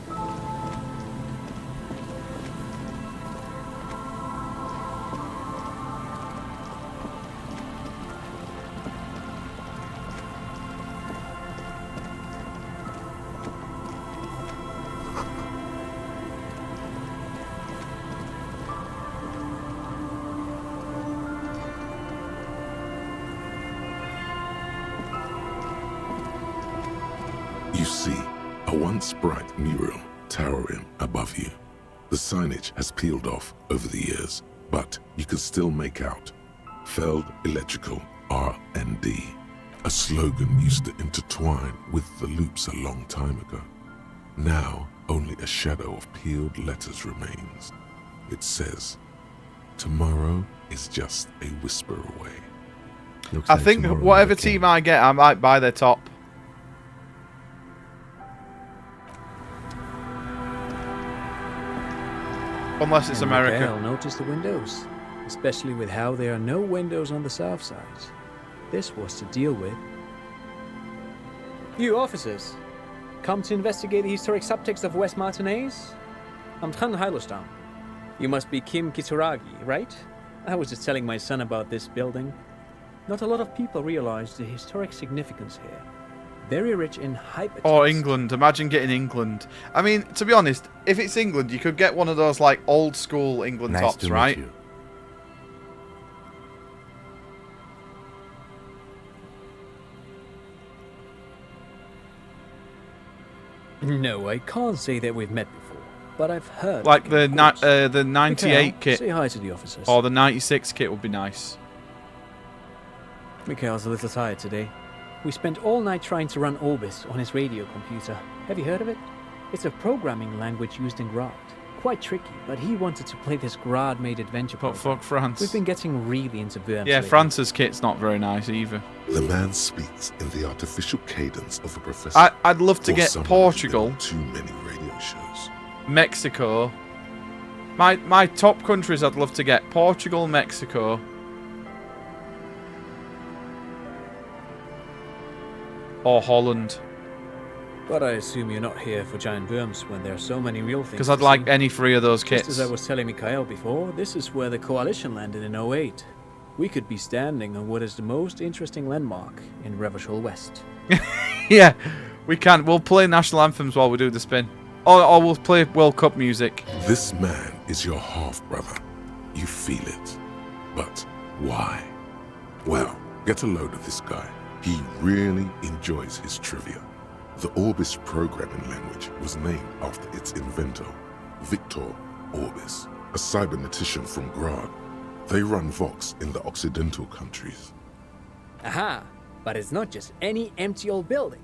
You see a once bright mural towering above you. The signage has peeled off over the years, but you can still make out Feld Electrical R&D. A slogan used to intertwine with the loops a long time ago. Now, only a shadow of peeled letters remains. It says, tomorrow is just a whisper away. I think whatever team I get, I might buy their top. Unless it's America. I'll notice the windows, especially with how there are no windows on the south side. This was to deal with. You officers, come to investigate the historic subtext of West Martinez? I'm Tran Heilostam. You must be Kim Kitsuragi, right? I was just telling my son about this building. Not a lot of people realize the historic significance here. Very rich in hyper. Or England. Imagine getting England. I mean, to be honest, if it's England, you could get one of those like old school England tops, right? No, I can't say that we've met before. but I've heard. Like the 98 kit. Say hi to the officers. Or the 96 kit would be nice. Mikhail's a little tired today. We spent all night trying to run Orbis on his radio computer. Have you heard of it? It's a programming language used in Grad. Quite tricky, but he wanted to play this Grad-made adventure But program. fuck France. We've been getting really into Worms Yeah, lately. France's kit's not very nice either. The man speaks in the artificial cadence of a professor. I'd love to or get someone Portugal, who's been on too many radio shows. Mexico. My top countries I'd love to get Portugal, Mexico. Or Holland. But I assume you're not here for giant worms when there are so many real things. Because I'd to like see. any three of those Just kits. as I was telling Mikhail before, this is where the Coalition landed in 08. We could be standing on what is the most interesting landmark in Revachol West. Yeah, we can. We'll play national anthems while we do the spin. Or we'll play World Cup music. This man is your half-brother. You feel it. But why? Well, get a load of this guy. He really enjoys his trivia. The Orbis programming language was named after its inventor, Victor Orbis, a cybernetician from Grad. They run Vox in the Occidental countries. Aha! But it's not just any empty old building.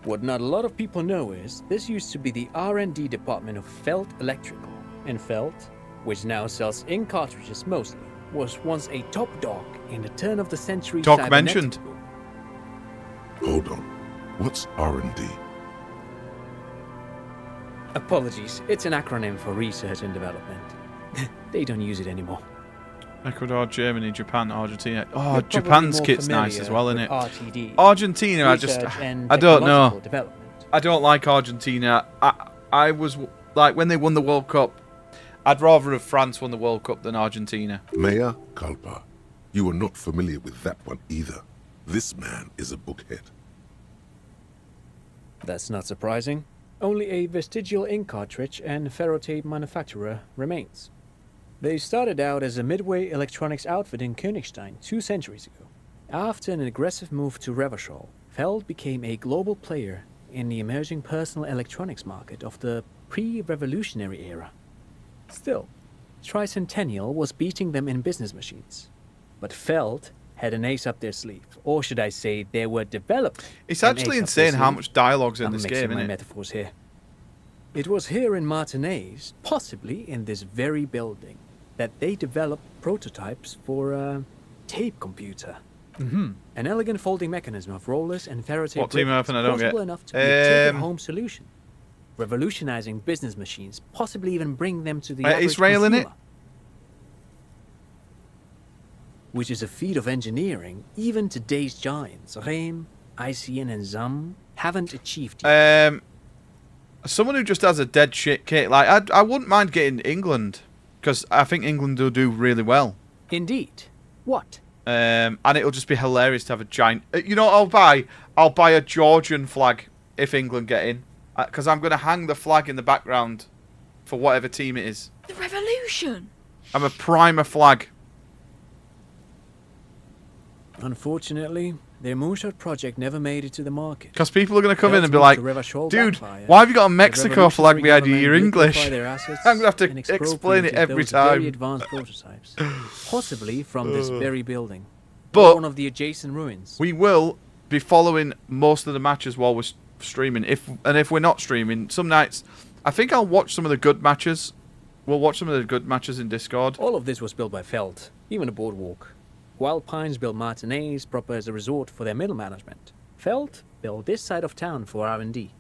What not a lot of people know is this used to be the R&D department of Felt Electrical. And Felt, which now sells ink cartridges mostly, was once a top dog in the turn of the century. Doc mentioned. Hold on. What's R&D? Apologies, it's an acronym for research and development. They don't use it anymore. Ecuador, Germany, Japan, Argentina. Oh, You're Japan's probably more kit's nice as well, isn't it? RTD, Argentina, research and I don't know. technological development. I don't like Argentina. I was like when they won the World Cup. I'd rather have France won the World Cup than Argentina. Mea culpa. You are not familiar with that one either. This man is a bookhead. That's not surprising. Only a vestigial ink cartridge and ferrotape manufacturer remains. They started out as a midway electronics outfit in Königstein 2 centuries ago. After an aggressive move to Revachol, Feld became a global player in the emerging personal electronics market of the pre-revolutionary era. Still, Tricentennial was beating them in business machines. But Feld had an ace up their sleeve, or should I say, they were developing. It's actually insane how much dialogue's in this game, I'm mixing my isn't it? metaphors here. It was here in Martinez, possibly in this very building, that they developed prototypes for a tape computer. Mhm. An elegant folding mechanism of rollers and ferrotape What team rivets open I don't possible get? enough to be a take-at-home solution, revolutionizing business machines, possibly even bring them to the average Israel in it? consumer. Which is a feat of engineering even today's giants, Rehm, ICN and ZAM, haven't achieved yet. Someone who just has a dead shit kit, like I wouldn't mind getting England, because I think England will do really well. Indeed. What? And it'll just be hilarious to have a giant. You know what I'll buy a Georgian flag if England get in, because I'm going to hang the flag in the background for whatever team it is. The revolution. I'm a primer flag. Unfortunately, their moonshot project never made it to the market. Because people are going to come in Felt and be moved like, to Revachol dude, backfire. why have you got a The Mexico flag revolutionary behind you? You're government English. liquefy their assets I'm going to and have to explain it expropriated every those very time. advanced prototypes, possibly from this very building, But or one of the adjacent ruins. we will be following most of the matches while we're streaming. If we're not streaming, some nights, I think I'll watch some of the good matches. We'll watch some of the good matches in Discord. All of this was built by Feld, even the boardwalk. Wild Pines built Martinez proper as a resort for their middle management. Feld built this side of town for R&D.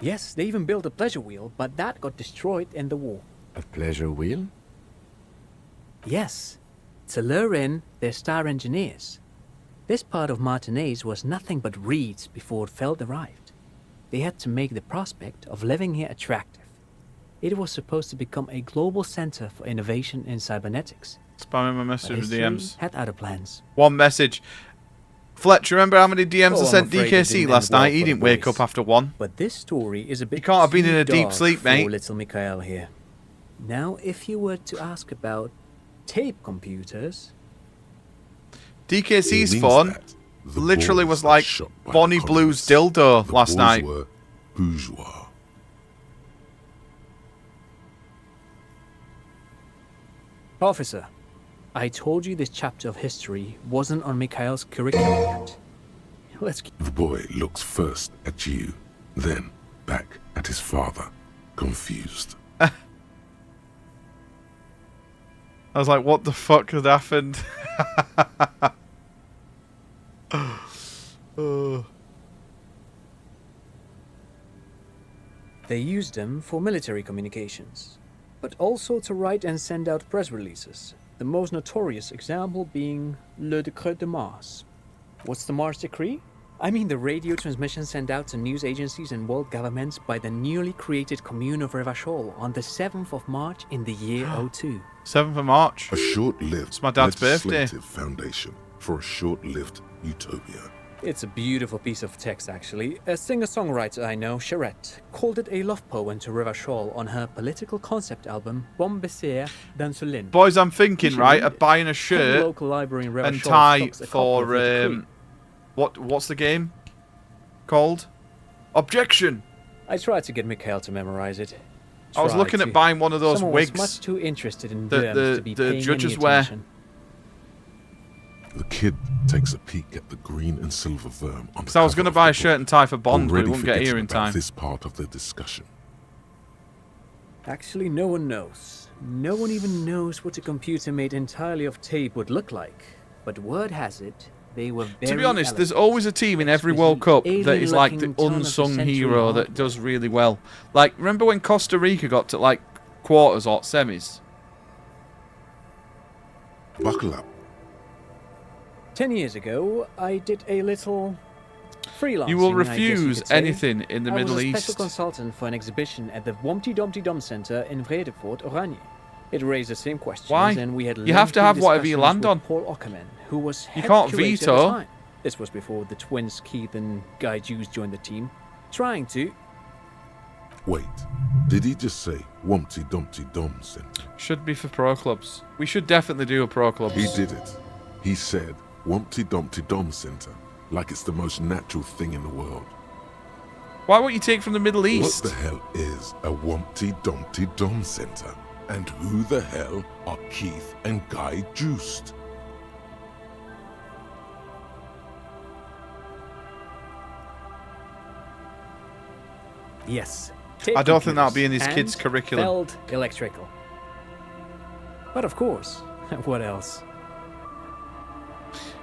Yes, they even built a pleasure wheel, but that got destroyed in the war. A pleasure wheel? Yes, to lure in their star engineers. This part of Martinez was nothing but reeds before Feld arrived. They had to make the prospect of living here attractive. It was supposed to become a global center for innovation in cybernetics. Spamming my message with DMs. Had other plans. One message. Fletch, remember how many DMs I I'm sent afraid it DKC didn't last end well night? He for the didn't wake boys. up after 1. But this story is a bit You can't have been in too a deep dark sleep, for mate. little Mikhail here. Now, if you were to ask about tape computers, DKC's He means phone that the literally boys was are like shot by Bonnie the Blue's communists. dildo The last boys night. were bourgeois. Officer, I told you this chapter of history wasn't on Mikhail's curriculum yet. Let's keep... The boy looks first at you, then back at his father, confused. I was like, what the fuck has happened? They used them for military communications, but also to write and send out press releases, the most notorious example being Le Décret de Mars. What's the Mars Decree? I mean the radio transmission sent out to news agencies and world governments by the newly created Commune of Revachol on the 7th of March in the year 02. 7th of March. A short-lived It's my dad's birthday. legislative foundation for a short-lived utopia. It's a beautiful piece of text, actually. A singer-songwriter I know, Charette, called it a love poem to Revachol on her political concept album, Bon Baiser d'Insuline. Boys, I'm thinking, right, of buying a shirt local library in and Revachol tie stocks a copy of the decree. what's the game called? Objection. I tried to get Mikhail to memorize it. I was looking at buying one of those Someone wigs was much too interested in that germs to be the paying judges any wear. attention. The kid takes a peek at the green and silver verm on the Because I was going to buy a shirt and tie for Bond, but already it wouldn't get forgetting here in about time. this part of the discussion. Actually, no one knows. No one even knows what a computer made entirely of tape would look like. But word has it, they were very To be honest, there's elegant. always a team in every World Cup that is like the alien-looking turn of the unsung century hero that does really well. Like, remember when Costa Rica got to like quarters or semis? Buckle up. 10 years ago, I did a little freelancing. You will I guess you refuse could say. anything in the Middle I was a East. special consultant for an exhibition at the Wompty Dumpty Dum Center in Vredefort, Oranje. It raised the same questions, Why? and we had You have to lengthy have whatever you discussions land with on. Paul Ockerman, who was You head can't curator at the veto. time. This was before the twins Keith and Guy Jews joined the team, trying to... Wait, did he just say Wumpty Dumpty Dum Center? Should be for pro clubs. We should definitely do a pro clubs. He did it. He said Wumpty Dumpty Dum Center, like it's the most natural thing in the world. Why won't you take from the Middle East? What the hell is a Wumpty Dumpty Dum Center? And who the hell are Keith and Guy Juiced? Yes. I don't think that'll be in his his kids' curriculum. Feld electrical. But of course, what else?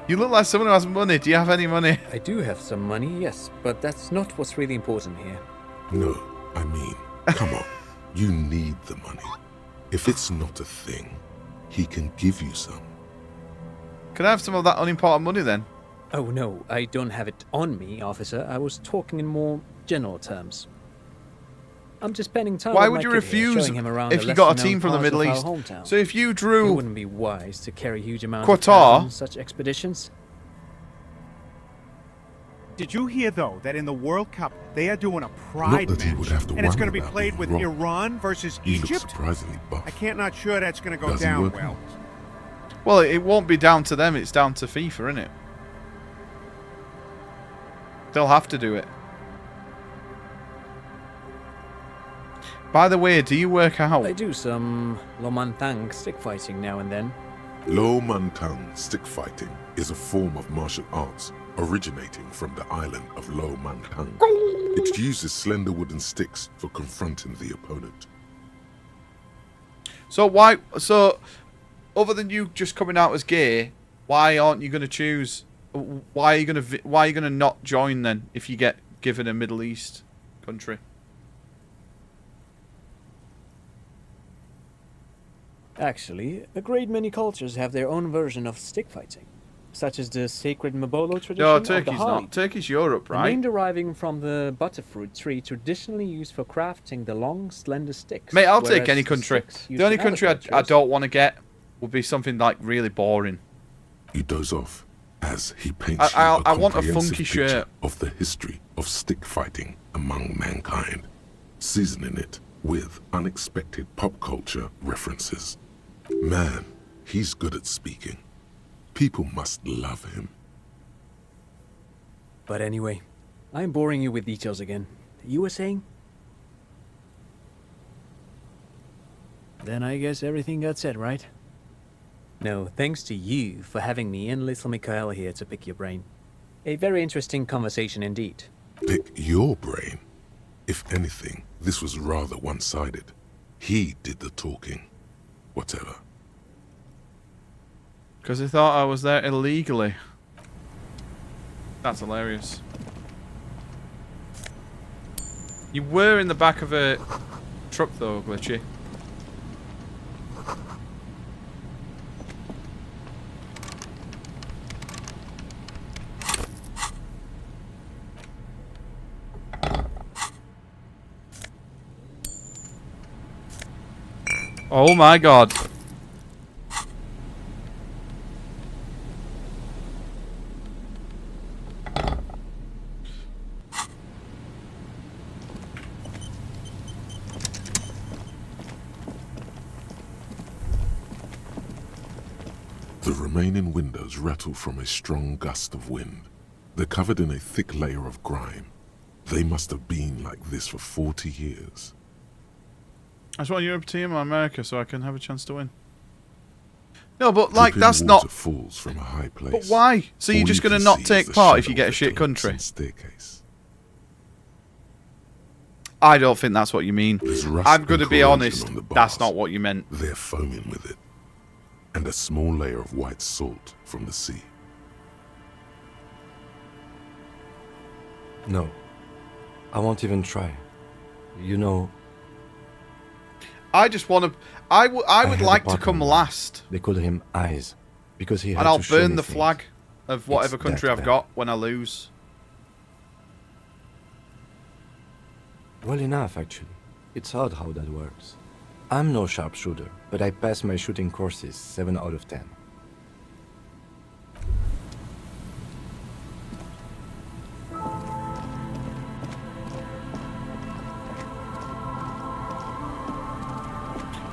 You look like someone who has money. Do you have any money? I do have some money, yes, but that's not what's really important here. No, I mean, come on. You need the money. If it's not a thing, he can give you some. Can I have some of that unimportant money then? Oh no, I don't have it on me, officer. I was talking in more general terms. I'm just spending time Why with would my you kid here, refuse showing him around if the you got a lesser-known team from the parts Middle of our East? hometown. So if you It drew wouldn't be wise to carry huge amounts Qatar. of cash on such expeditions. Did you hear, though, that in the World Cup, they are doing a Not pride that he match, would have to and it's worry going to be about played being with wrong. Iran versus He looks Egypt? surprisingly buff. I can't not sure that's going to go Does he down work well. out? Well, it won't be down to them. It's down to FIFA, isn't it? They'll have to do it. By the way, do you work out? I do some Lomantang stick fighting now and then. Lo Mantang stick fighting is a form of martial arts originating from the island of Lo Mantang. It uses slender wooden sticks for confronting the opponent. So why? So other than you just coming out as gay, why aren't you going to choose? Why are you going to? Why are you going to not join then if you get given a Middle East country? Actually, a great many cultures have their own version of stick fighting, such as the sacred Mabolo tradition. No, of the Turkey's Hali. not. Turkey's Europe, The name right? deriving from the butterfruit tree traditionally used for crafting the long, slender sticks. Mate, I'll take whereas any country. sticks used The only in other country I cultures- don't want to get would be something like really boring. You doze off as he paints I you a want a comprehensive funky picture shirt. of the history of stick fighting among mankind, seasoning it with unexpected pop culture references. Man, he's good at speaking. People must love him. But anyway, I'm boring you with details again. You were saying? Then I guess everything got said, right? No, thanks to you for having me and little Mikhail here to pick your brain. A very interesting conversation indeed. Pick your brain? If anything, this was rather one-sided. He did the talking. Whatever. Because he thought I was there illegally. That's hilarious. You were in the back of a truck though, Glitchy. Oh my god. The remaining windows rattle from a strong gust of wind. They're covered in a thick layer of grime. They must have been like this for 40 years. I just want Europe team or America so I can have a chance to win. No, but like that's not. Falls from a high place. But why? So you're just going to not take part if you get a shit country? Staircase. I don't think that's what you mean. I'm going to be honest. That's not what you meant. They're foaming with it, and a small layer of white salt from the sea. No, I won't even try. You know. I just want to. I would like to come last. They called him Eyes, because he had and I'll to show burn me the things. flag of whatever It's country that I've bad. got when I lose. Well enough, actually. It's odd how that works. I'm no sharpshooter, but I pass my shooting courses 7 out of 10.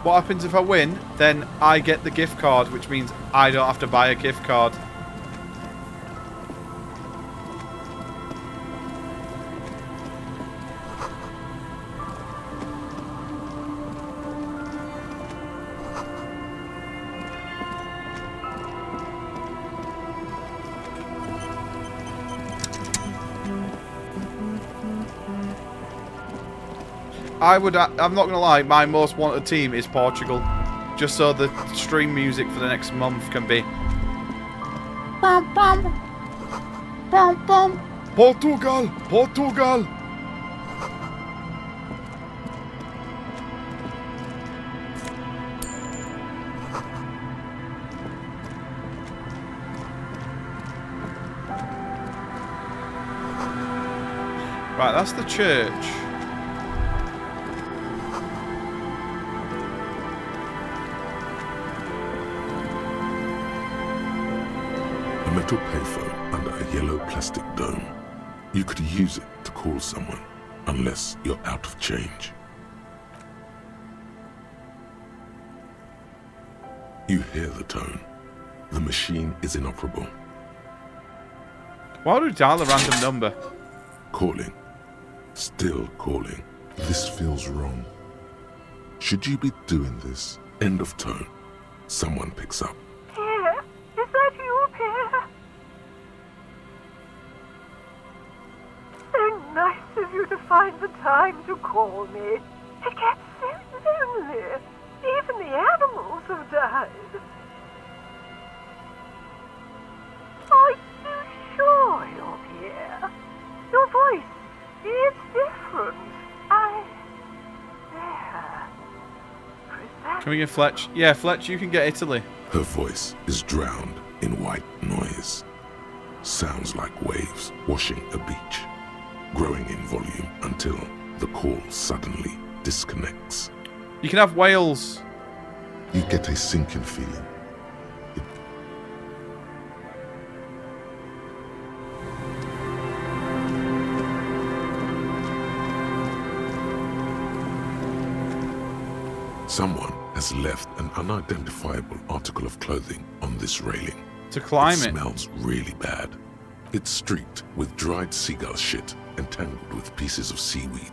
What happens if I win? Then I get the gift card, which means I don't have to buy a gift card. I'm not gonna lie, my most wanted team is Portugal. Just so the stream music for the next month can be bum bum bum bum Portugal, Portugal. Right, that's the church. A metal payphone under a yellow plastic dome. You could use it to call someone, unless you're out of change. You hear the tone. The machine is inoperable. Why would we dial a random number? Calling. Still calling. This feels wrong. Should you be doing this? End of tone. Someone picks up. Pierre, is that you, Pierre? So nice of you to find the time to call me. It gets so lonely. Even the animals have died. Are you sure you're Pierre? Your voice, it's different. There. Can we get Fletch? Yeah, Fletch, you can get Italy. Her voice is drowned in white noise. Sounds like waves washing a beach, growing in volume until the call suddenly disconnects. You can have Wales. You get a sinking feeling. Someone has left an unidentifiable article of clothing on this railing. To climb It it. smells really bad. It's streaked with dried seagull shit and tangled with pieces of seaweed.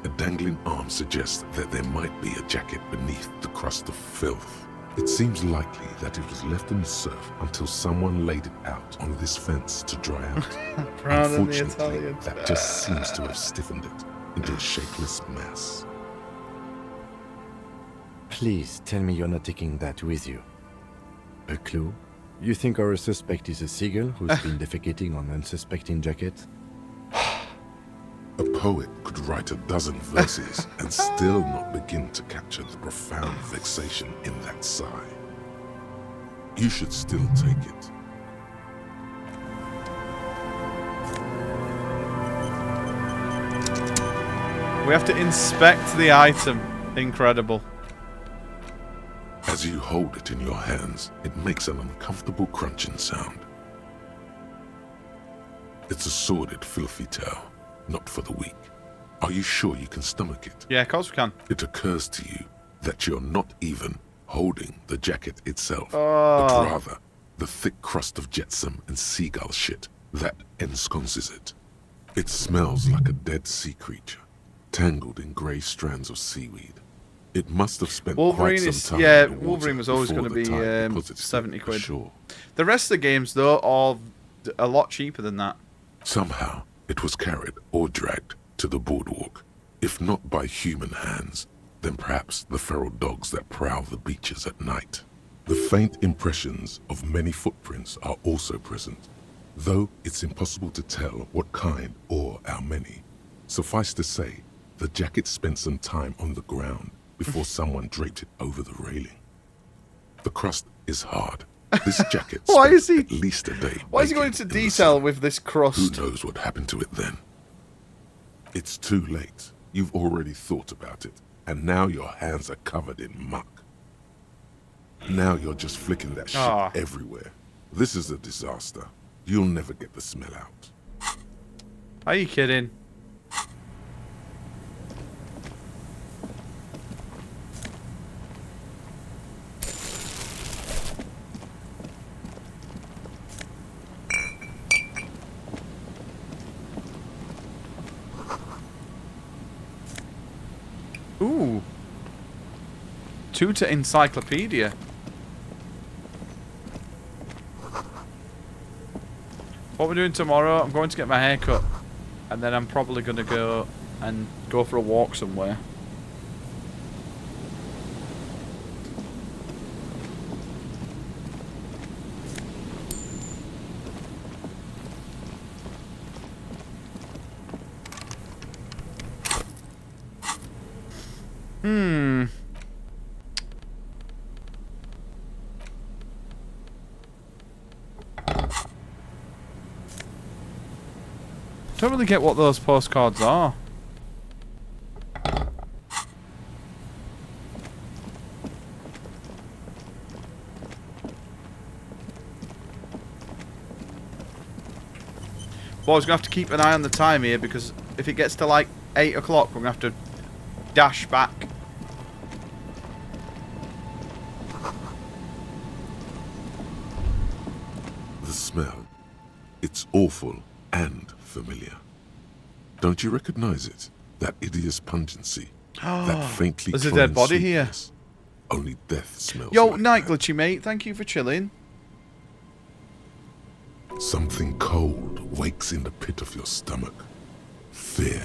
A dangling arm suggests that there might be a jacket beneath the crust of filth. It seems likely that it was left in the surf until someone laid it out on this fence to dry out. Pardon the Unfortunately, Italians. that just seems to have stiffened it into a shapeless mass. Please tell me you're not taking that with you. A clue? You think our suspect is a seagull who's been defecating on unsuspecting jackets? A poet could write a dozen verses and still not begin to capture the profound vexation in that sigh. You should still take it. We have to inspect the item. Incredible. As you hold it in your hands, it makes an uncomfortable crunching sound. It's a sordid, filthy tale, not for the weak. Are you sure you can stomach it? Yeah, of course we can. It occurs to you that you're not even holding the jacket itself, Oh. but rather the thick crust of jetsam and seagull shit that ensconces it. It smells like a dead sea creature, tangled in grey strands of seaweed. It must have spent Wolverine quite is, some time yeah, in the water Wolverine was always before going to the be tide deposits it 70 quid. ashore. The rest of the games, though, are a lot cheaper than that. Somehow, it was carried or dragged to the boardwalk. If not by human hands, then perhaps the feral dogs that prowl the beaches at night. The faint impressions of many footprints are also present, though it's impossible to tell what kind or how many. Suffice to say, the jacket spent some time on the ground before someone draped it over the railing. The crust is hard. This jacket Why spent is he- at least a day. Why is he going into detail with this crust? Who knows what happened to it then? It's too late. You've already thought about it, and now your hands are covered in muck. Now you're just flicking that shit Ah. everywhere. This is a disaster. You'll never get the smell out. Are you kidding? Ooh. Tutor encyclopedia. What we're doing tomorrow, I'm going to get my hair cut. And then I'm probably going to go for a walk somewhere. Don't really get what those postcards are. Boys, gonna have to keep an eye on the time here because if it gets to like 8 o'clock, we're gonna have to dash back. The smell. It's awful and familiar. Don't you recognize it? That hideous pungency. That faintly There's a dead cloying body here. sweetness. Only death smells Yo, like night glitchy mate, thank you for chilling. something cold wakes in the pit of your stomach. Fear.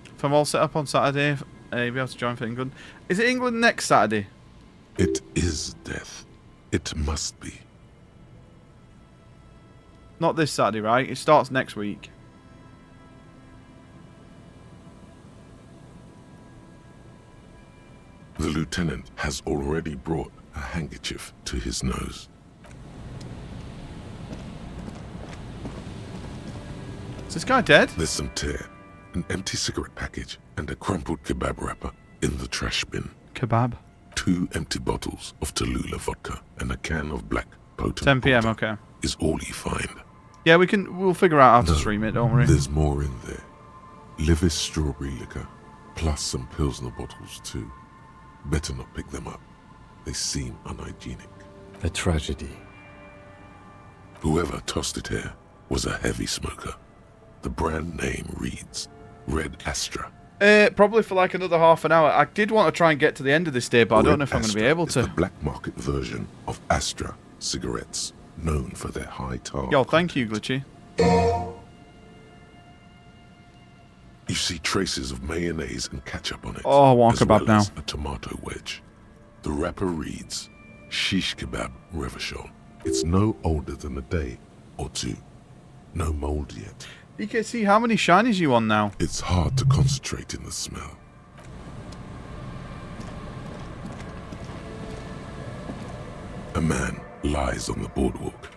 If I'm all set up on Saturday, you'll be able to join for England. Is it England next Saturday? It is death. It must be. Not this Saturday, right? It starts next week. The lieutenant has already brought a handkerchief to his nose. Is this guy dead? There's some tear, an empty cigarette package, and a crumpled kebab wrapper in the trash bin. Kebab? 2 empty bottles of Tallulah vodka and a can of black potent 10 p.m. porter Okay. is all you find. Yeah, we'll figure out how to stream it, don't worry. There's more in there. Livis strawberry liquor, plus some Pilsner bottles too. Better not pick them up. They seem unhygienic. A tragedy. Whoever tossed it here was a heavy smoker. The brand name reads Red Astra. Probably for like another half an hour. I did want to try and get to the end of this day, but I don't know if I'm going to be able to. The black market version of Astra cigarettes, known for their high tar. Yo, thank you, Glitchy. You see traces of mayonnaise and ketchup on it. Oh, I want as kebab well now. as a tomato wedge. The wrapper reads, Shish Kebab Revachol. It's no older than a day or two. No mold yet. EKC, how many shinies you on now? It's hard to concentrate in the smell. A man lies on the boardwalk,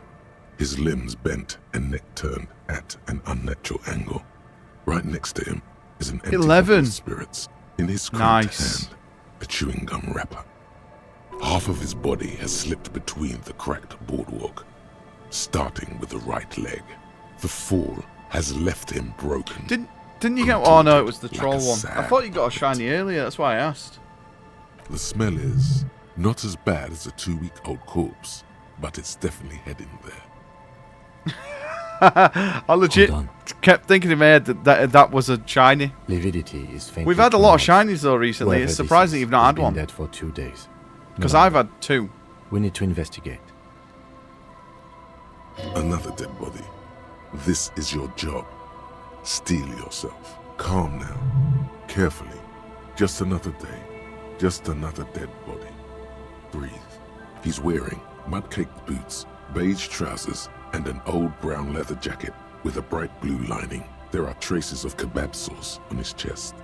his limbs bent and neck turned at an unnatural angle. Right next to him is an empty 11 bottle of spirits. In his cramped hand, a chewing gum wrapper. Half of his body has slipped between the cracked boardwalk, starting with the right leg. The fall has left him broken. Didn't you get? Oh no, it was the troll like a one. sad I thought you got a shiny earlier. That's why I asked. The smell is not as bad as a 2-week-old corpse, but it's definitely heading there. I legit kept thinking in my head that was a shiny. Lividity is faintly We've had a lot of pronounced. shinies though recently. Whoever It's this surprising is you've not has had been one. dead for 2 days. Because No I've matter. had 2. We need to investigate. Another dead body. This is your job. Steel yourself. Calm now. Carefully. Just another day. Just another dead body. Breathe. He's wearing mud-caked boots, beige trousers, and an old brown leather jacket with a bright blue lining. There are traces of kebab sauce on his chest.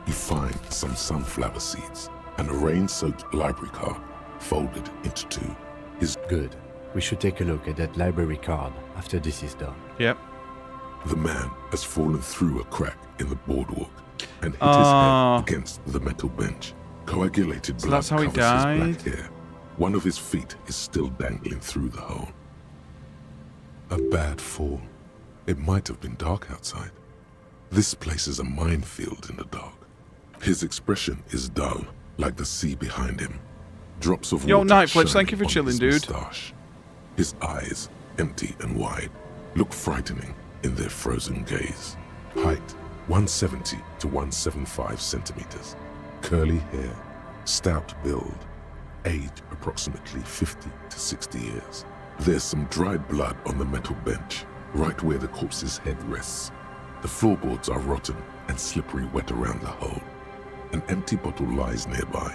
You find some sunflower seeds and a rain-soaked library card folded into 2. His Good. We should take a look at that library card after this is done. Yep. The man has fallen through a crack in the boardwalk and hit his head against the metal bench. Coagulated So blood that's how he covers his black died? hair. One of his feet is still dangling through the hole. A bad fall. It might have been dark outside. This place is a minefield in the dark. His expression is dull, like the sea behind him. Drops of Yo, water Nightflips, thank shining you for on chilling, his dude. moustache. His eyes, empty and wide, look frightening in their frozen gaze. Height, 170 to 175 centimeters. Curly hair, stout build. Age, approximately 50 to 60 years. There's some dried blood on the metal bench, right where the corpse's head rests. The floorboards are rotten and slippery wet around the hole. An empty bottle lies nearby.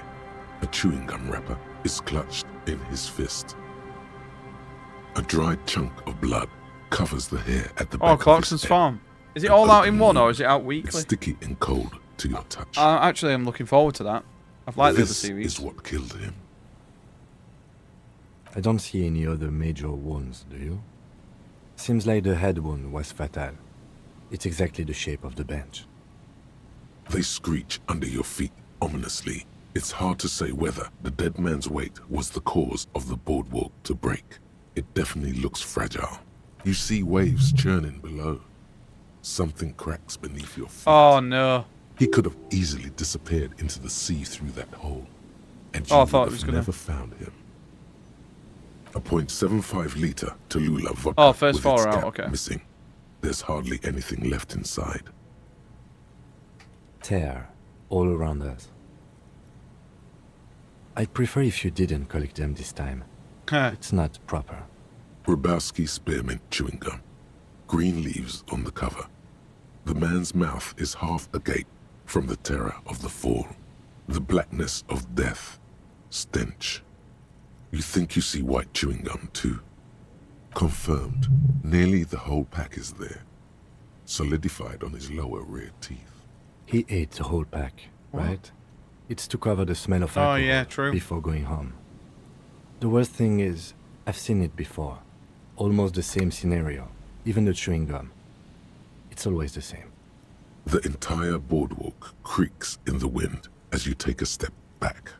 A chewing gum wrapper is clutched in his fist. A dried chunk of blood covers the hair at the back Oh, of his Clarkson's head. Farm. Is it An all out in open one or wound. is it out It's weekly? sticky and cold to your touch. Actually, I'm looking forward to that. I've liked the other This series. is what killed him. I don't see any other major wounds, do you? Seems like the head wound was fatal. It's exactly the shape of the bench. They screech under your feet ominously. It's hard to say whether the dead man's weight was the cause of the boardwalk to break. It definitely looks fragile. You see waves churning below. Something cracks beneath your feet. Oh no. He could have easily disappeared into the sea through that hole, and you Oh, I would thought it have was gonna- never found him. A .75 liter Tallulah vodka Oh, first with four its out, cap okay. missing. There's hardly anything left inside. Tear all around us. I'd prefer if you didn't collect them this time. It's not proper. Grabowski spearmint chewing gum. Green leaves on the cover. The man's mouth is half agape from the terror of the fall. The blackness of death. Stench. You think you see white chewing gum too. Confirmed. Nearly the whole pack is there. Solidified on his lower rear teeth. He ate the whole pack, right? It's to cover the smell of Oh, alcohol yeah, true. before going home. The worst thing is, I've seen it before. Almost the same scenario. Even the chewing gum. It's always the same. The entire boardwalk creaks in the wind as you take a step back.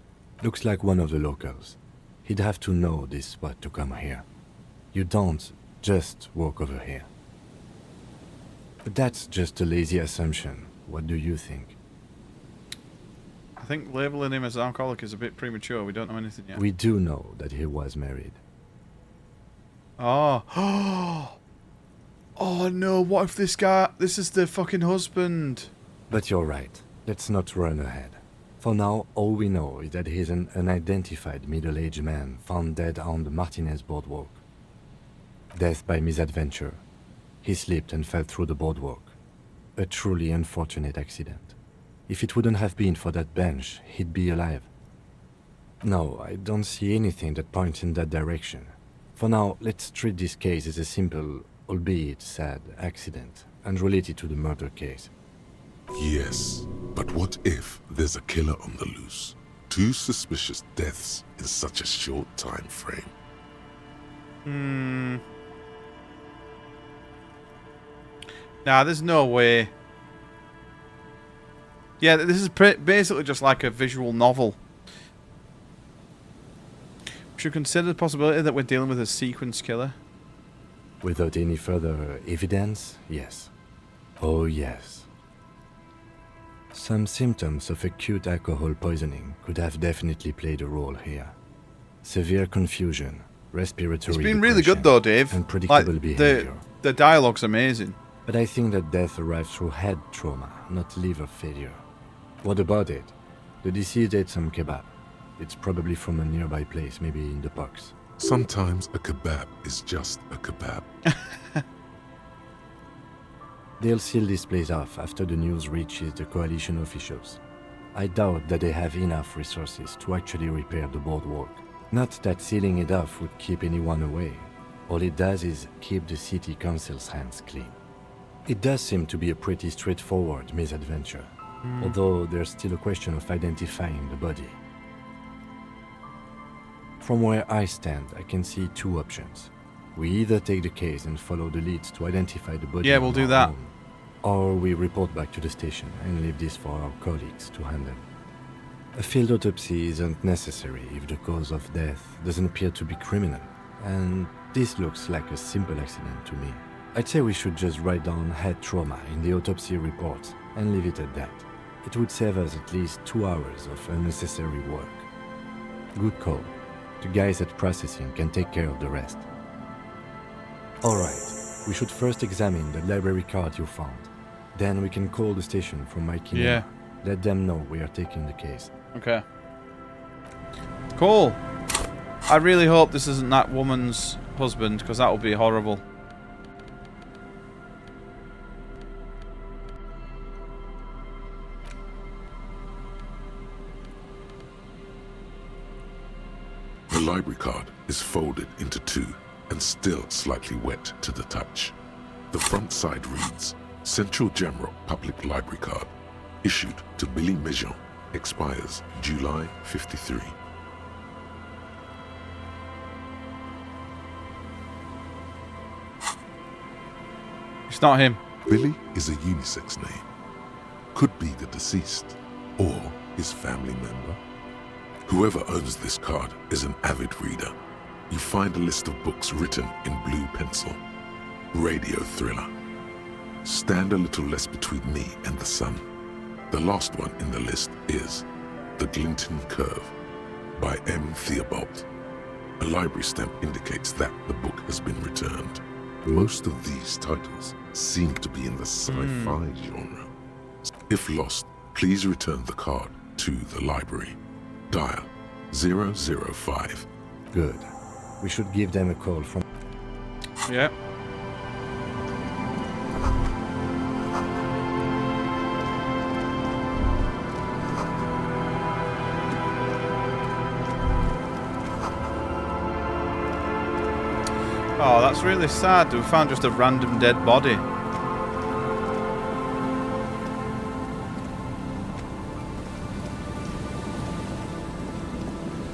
Looks like one of the locals. He'd have to know this spot to come here. You don't just walk over here. But that's just a lazy assumption. What do you think? I think labeling him as an alcoholic is a bit premature. We don't know anything yet. We do know that he was married. Oh. Oh no, what if this is the fucking husband? But you're right. Let's not run ahead. For now, all we know is that he's an unidentified middle-aged man found dead on the Martinez boardwalk. Death by misadventure. He slipped and fell through the boardwalk. A truly unfortunate accident. If it wouldn't have been for that bench, he'd be alive. No, I don't see anything that points in that direction. For now, let's treat this case as a simple, albeit sad, accident, unrelated to the murder case. Yes, but what if there's a killer on the loose? 2 suspicious deaths in such a short time frame. Nah, there's no way. Yeah, this is basically just like a visual novel. We should consider the possibility that we're dealing with a sequence killer. Without any further evidence, yes. Oh, yes. Some symptoms of acute alcohol poisoning could have definitely played a role here. Severe confusion, respiratory It's been really good though, Dave. Unpredictable behavior. The dialogue's amazing. But I think that death arrived through head trauma, not liver failure. What about it? The deceased ate some kebab. It's probably from a nearby place, maybe in the box. Sometimes a kebab is just a kebab. They'll seal this place off after the news reaches the coalition officials. I doubt that they have enough resources to actually repair the boardwalk. Not that sealing it off would keep anyone away. All it does is keep the city council's hands clean. It does seem to be a pretty straightforward misadventure, although there's still a question of identifying the body. From where I stand, I can see 2 options. We either take the case and follow the leads to identify the body. Yeah, we'll do that. Or we report back to the station and leave this for our colleagues to handle. A field autopsy isn't necessary if the cause of death doesn't appear to be criminal, and this looks like a simple accident to me. I'd say we should just write down head trauma in the autopsy report and leave it at that. It would save us at least 2 hours of unnecessary work. Good call. The guys at processing can take care of the rest. Alright, we should first examine the library card you found. Then we can call the station from my kinema. Yeah. Let them know we are taking the case. Okay. Cool. I really hope this isn't that woman's husband, because that would be horrible. The library card is folded into 2 and still slightly wet to the touch. The front side reads, Central Jamrock Public Library Card, issued to Billy Mejean, expires July 53. It's not him. Billy is a unisex name. Could be the deceased, or his family member. Whoever owns this card is an avid reader. You find a list of books written in blue pencil. Radio thriller. Stand a little less between me and the sun. The last one in the list is The Glinton Curve by M. Theobald. A library stamp indicates that the book has been returned. Most of these titles seem to be in the sci-fi genre. If lost, please return the card to the library. Dial 005. Good. We should give them a call from... Yeah. Oh, that's really sad. We found just a random dead body.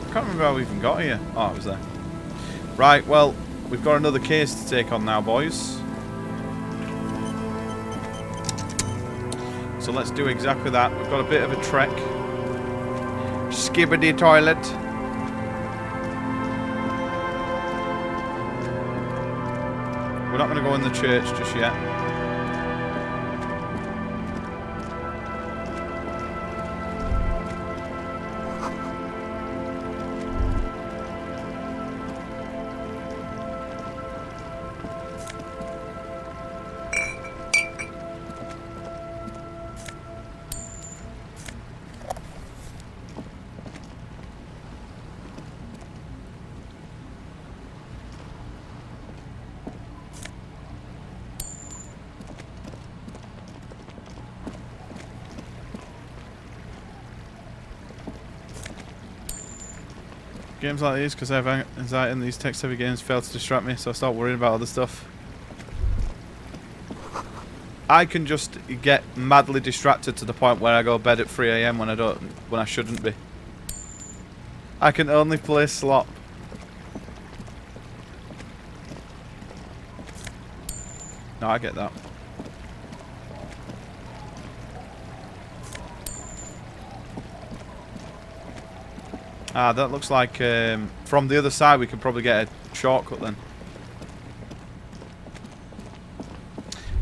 I can't remember how we even got here. Oh, it was there. Right, well, we've got another case to take on now, boys. So let's do exactly that. We've got a bit of a trek. Skibbity toilet. We're not going to go in the church just yet. Games like these, because I have anxiety and these text-heavy games fail to distract me, so I start worrying about other stuff. I can just get madly distracted to the point where I go to bed at 3 AM when I shouldn't be. I can only play slot. No, I get that. Ah, that looks like from the other side we could probably get a shortcut then.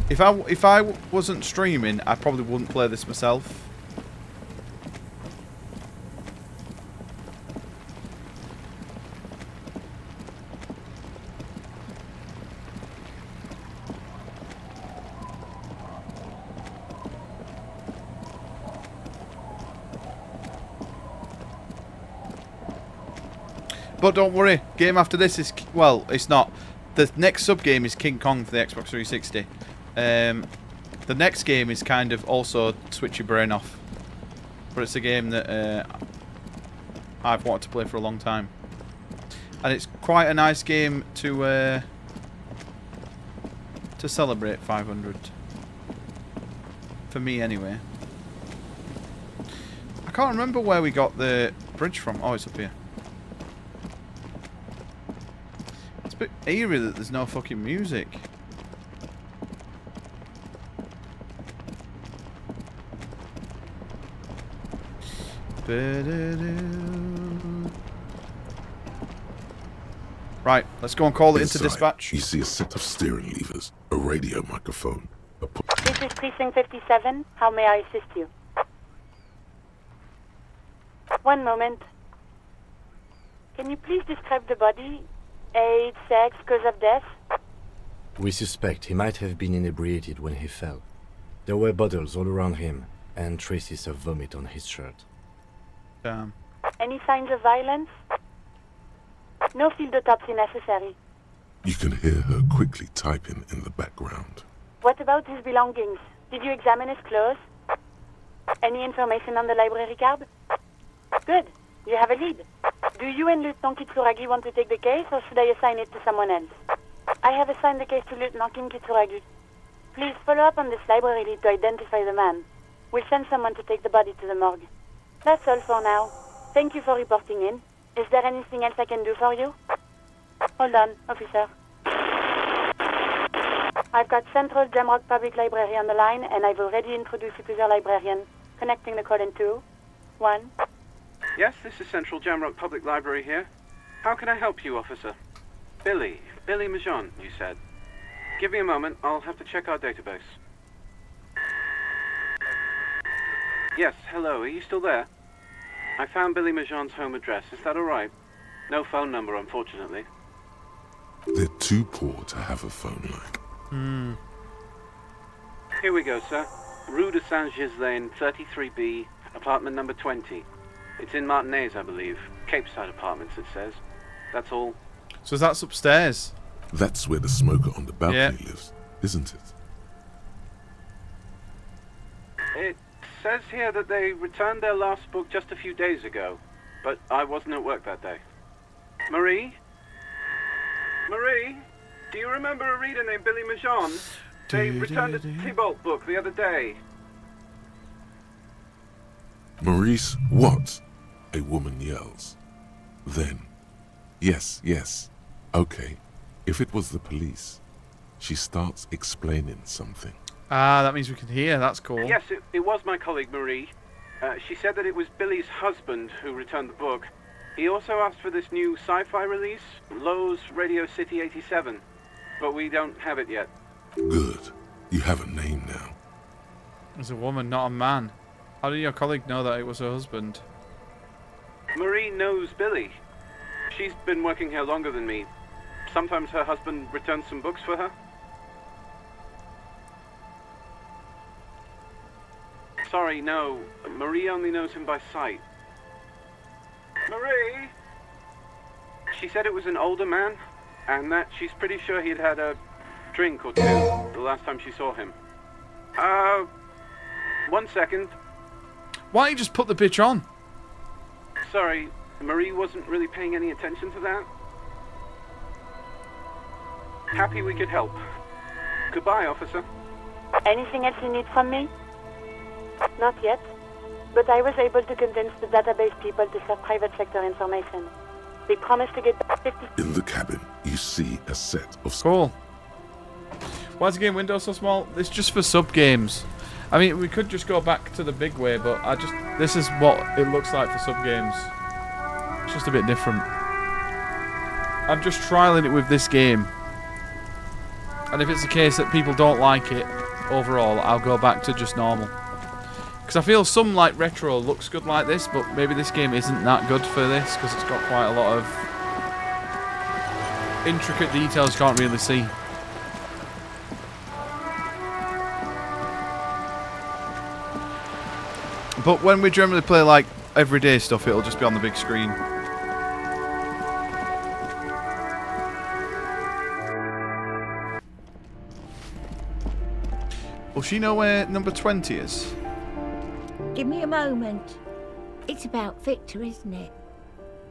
If I wasn't streaming, I probably wouldn't play this myself. But don't worry, game after this is... Well, it's not. The next sub-game is King Kong for the Xbox 360. The next game is kind of also switch your brain off. But it's a game that I've wanted to play for a long time. And it's quite a nice game to celebrate 500. For me, anyway. I can't remember where we got the bridge from. Oh, it's up here. It's a bit eerie that there's no fucking music. Right, let's go and call it into dispatch. You see a set of steering levers, a radio microphone, This is Precinct 57. How may I assist you? One moment. Can you please describe the body? Age, sex, cause of death? We suspect he might have been inebriated when he fell. There were bottles all around him, and traces of vomit on his shirt. Damn. Any signs of violence? No field autopsy necessary. You can hear her quickly typing in the background. What about his belongings? Did you examine his clothes? Any information on the library card? Good. You have a lead. Do you and Lieutenant Kitsuragi want to take the case, or should I assign it to someone else? I have assigned the case to Lieutenant Kim Kitsuragi. Please follow up on this library lead to identify the man. We'll send someone to take the body to the morgue. That's all for now. Thank you for reporting in. Is there anything else I can do for you? Hold on, officer. I've got Central Jamrock Public Library on the line, and I've already introduced you to their librarian. Connecting the call in 2, 1. Yes, this is Central Jamrock Public Library here. How can I help you, officer? Billy Majon, you said. Give me a moment, I'll have to check our database. Yes, hello, are you still there? I found Billy Majon's home address, is that alright? No phone number, unfortunately. They're too poor to have a phone line. Here we go, sir. Rue de Saint-Ghislain, 33B, apartment number 20. It's in Martinez, I believe. Capeside Apartments, it says. That's all. So that's upstairs. That's where the smoker on the balcony lives, isn't it? It says here that they returned their last book just a few days ago, but I wasn't at work that day. Marie? Marie? Do you remember a reader named Billy Majon? They returned a Tybalt book the other day. Maurice, what? A woman yells. Then, yes, okay. If it was the police, she starts explaining something. Ah, that means we can hear. That's cool. Yes, it was my colleague Marie. She said that it was Billy's husband who returned the book. He also asked for this new sci-fi release, Lowe's Radio City 87, but we don't have it yet. Good. You have a name now. It's a woman, not a man. How did your colleague know that it was her husband? Marie knows Billy. She's been working here longer than me. Sometimes her husband returns some books for her. Sorry, no. Marie only knows him by sight. Marie! She said it was an older man, and that she's pretty sure he'd had a drink or two the last time she saw him. 1 second. Why don't you just put the bitch on? Sorry, Marie wasn't really paying any attention to that. Happy we could help. Goodbye, officer. Anything else you need from me? Not yet. But I was able to convince the database people to share private sector information. They promised to get 50... In the cabin, you see a set of... Cool. Why is the game window so small? It's just for sub-games. I mean, we could just go back to the big way, but this is what it looks like for sub-games. It's just a bit different. I'm just trialing it with this game. And if it's the case that people don't like it overall, I'll go back to just normal. Because I feel some like retro looks good like this, but maybe this game isn't that good for this because it's got quite a lot of intricate details you can't really see. But when we generally play like everyday stuff, it'll just be on the big screen. Will she know where number 20 is? Give me a moment. It's about Victor, isn't it?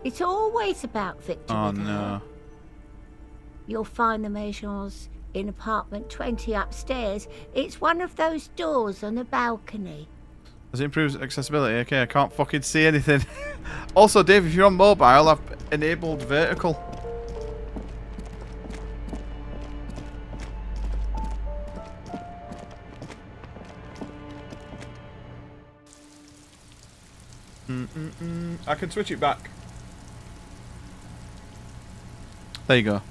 It's always about Victor. Oh, with her. no. You'll find the Maisons in apartment 20 upstairs. It's one of those doors on the balcony. Does it improve accessibility? Okay, I can't fucking see anything. Also, Dave, if you're on mobile, I've enabled vertical. I can switch it back. There you go.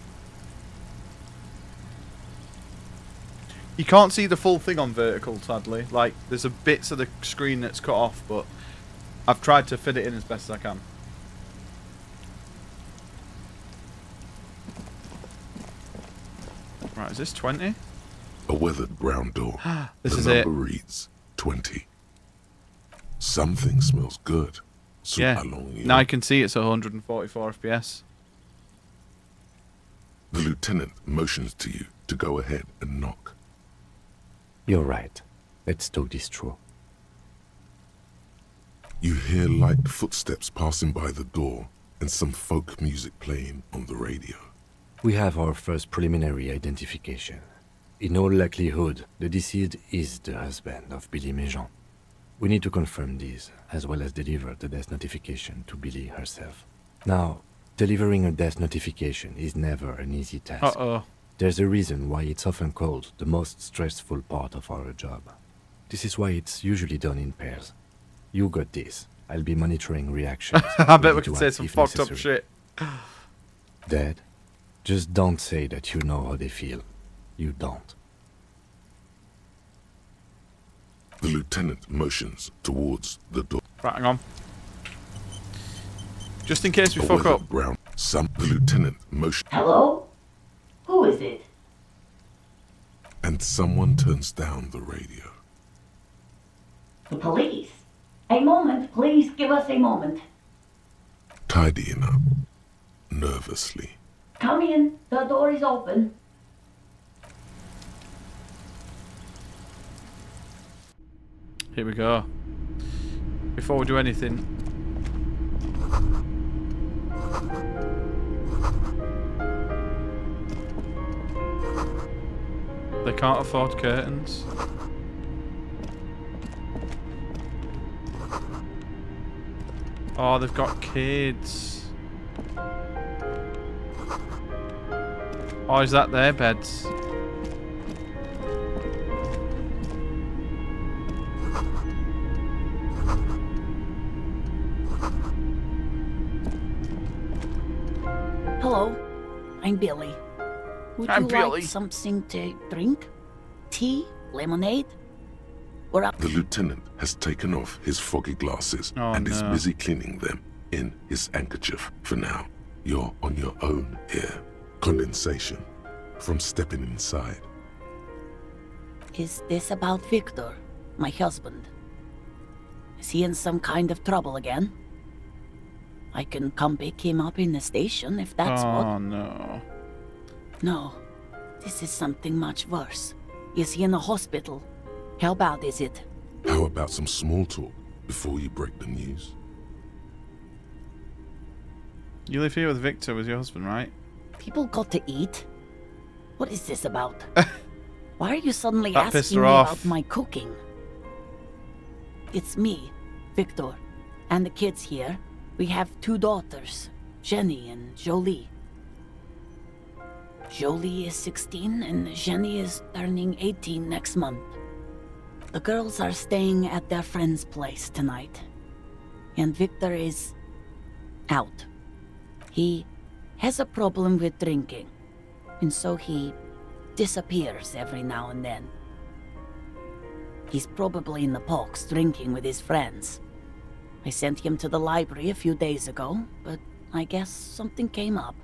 You can't see the full thing on vertical, sadly. Like, there's a bits of the screen that's cut off, but I've tried to fit it in as best as I can. Right, is this 20? A weathered brown door. This the is it. number reads 20. Something smells good. So Yeah. Now I can see it's 144 FPS. The lieutenant motions to you to go ahead and knock. You're right. Let's talk this through. You hear light footsteps passing by the door and some folk music playing on the radio. We have our first preliminary identification. In all likelihood, the deceased is the husband of Billy Maison. We need to confirm this, as well as deliver the death notification to Billy herself. Now, delivering a death notification is never an easy task. Uh-oh. There's a reason why it's often called the most stressful part of our job. This is why it's usually done in pairs. You got this. I'll be monitoring reactions. I bet we ready can to say act some if fucked up necessary. shit. Dad, just don't say that you know how they feel. You don't. The lieutenant motions towards the door. Right, hang on. Just in case we A fuck weathered up. brown. The lieutenant motions. Hello? Who is it? And someone turns down the radio. The police. A moment, please give us a moment. Tidying up. Nervously. Come in, the door is open. Here we go. Before we do anything. They can't afford curtains. Oh, they've got kids. Oh, is that their beds? Hello, I'm Billy. Would I'm you Billy. like something to drink? Tea? Lemonade? Or a The lieutenant has taken off his foggy glasses Oh, and is no. busy cleaning them in his handkerchief. For now, you're on your own here. Condensation from stepping inside. Is this about Victor, my husband? Is he in some kind of trouble again? I can come pick him up in the station if that's what. Oh no. No, this is something much worse. Is he in the hospital? How bad is it? How about some small talk before you break the news? You live here with Victor, with your husband, right? People got to eat. What is this about? Why are you suddenly That pissed asking her me off. about my cooking? It's me, Victor, and the kids here. We have 2 daughters, Jenny and Jolie. Jolie is 16 and Jenny is turning 18 next month. The girls are staying at their friend's place tonight. And Victor is out. He has a problem with drinking, and so he disappears every now and then. He's probably in the parks drinking with his friends. I sent him to the library a few days ago, but I guess something came up.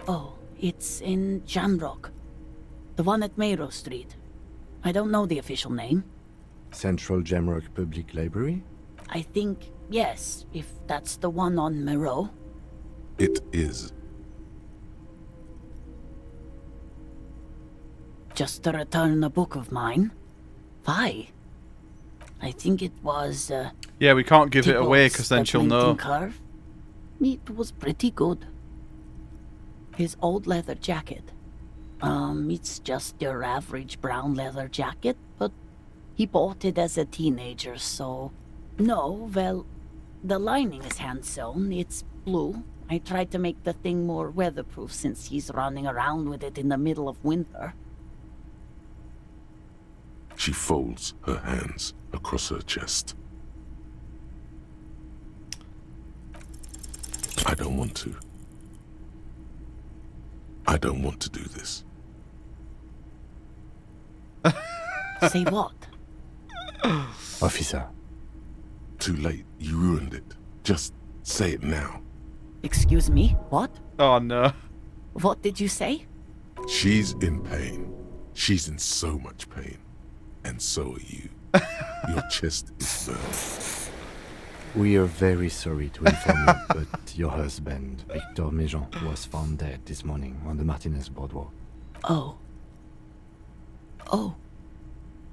Oh, it's in Jamrock. The one at Mayrow Street. I don't know the official name. Central Jamrock Public Library? I think, yes, if that's the one on Mayrow. It is. Just to return a book of mine. Why? I think it was, Yeah, we can't give it away Tipples because then that she'll went in know. Curve. It was pretty good. His old leather jacket. It's just your average brown leather jacket, but he bought it as a teenager, so... No, well, the lining is hand-sewn. It's blue. I tried to make the thing more weatherproof since he's running around with it in the middle of winter. She folds her hands across her chest. I don't want to. I don't want to do this. Say what? Officer. Too late. You ruined it. Just say it now. Excuse me? What? Oh, no. What did you say? She's in pain. She's in so much pain. And so are you. Your chest is burned. We are very sorry to inform you, but your husband, Victor Méjean, was found dead this morning on the Martinez boardwalk. Oh. Oh.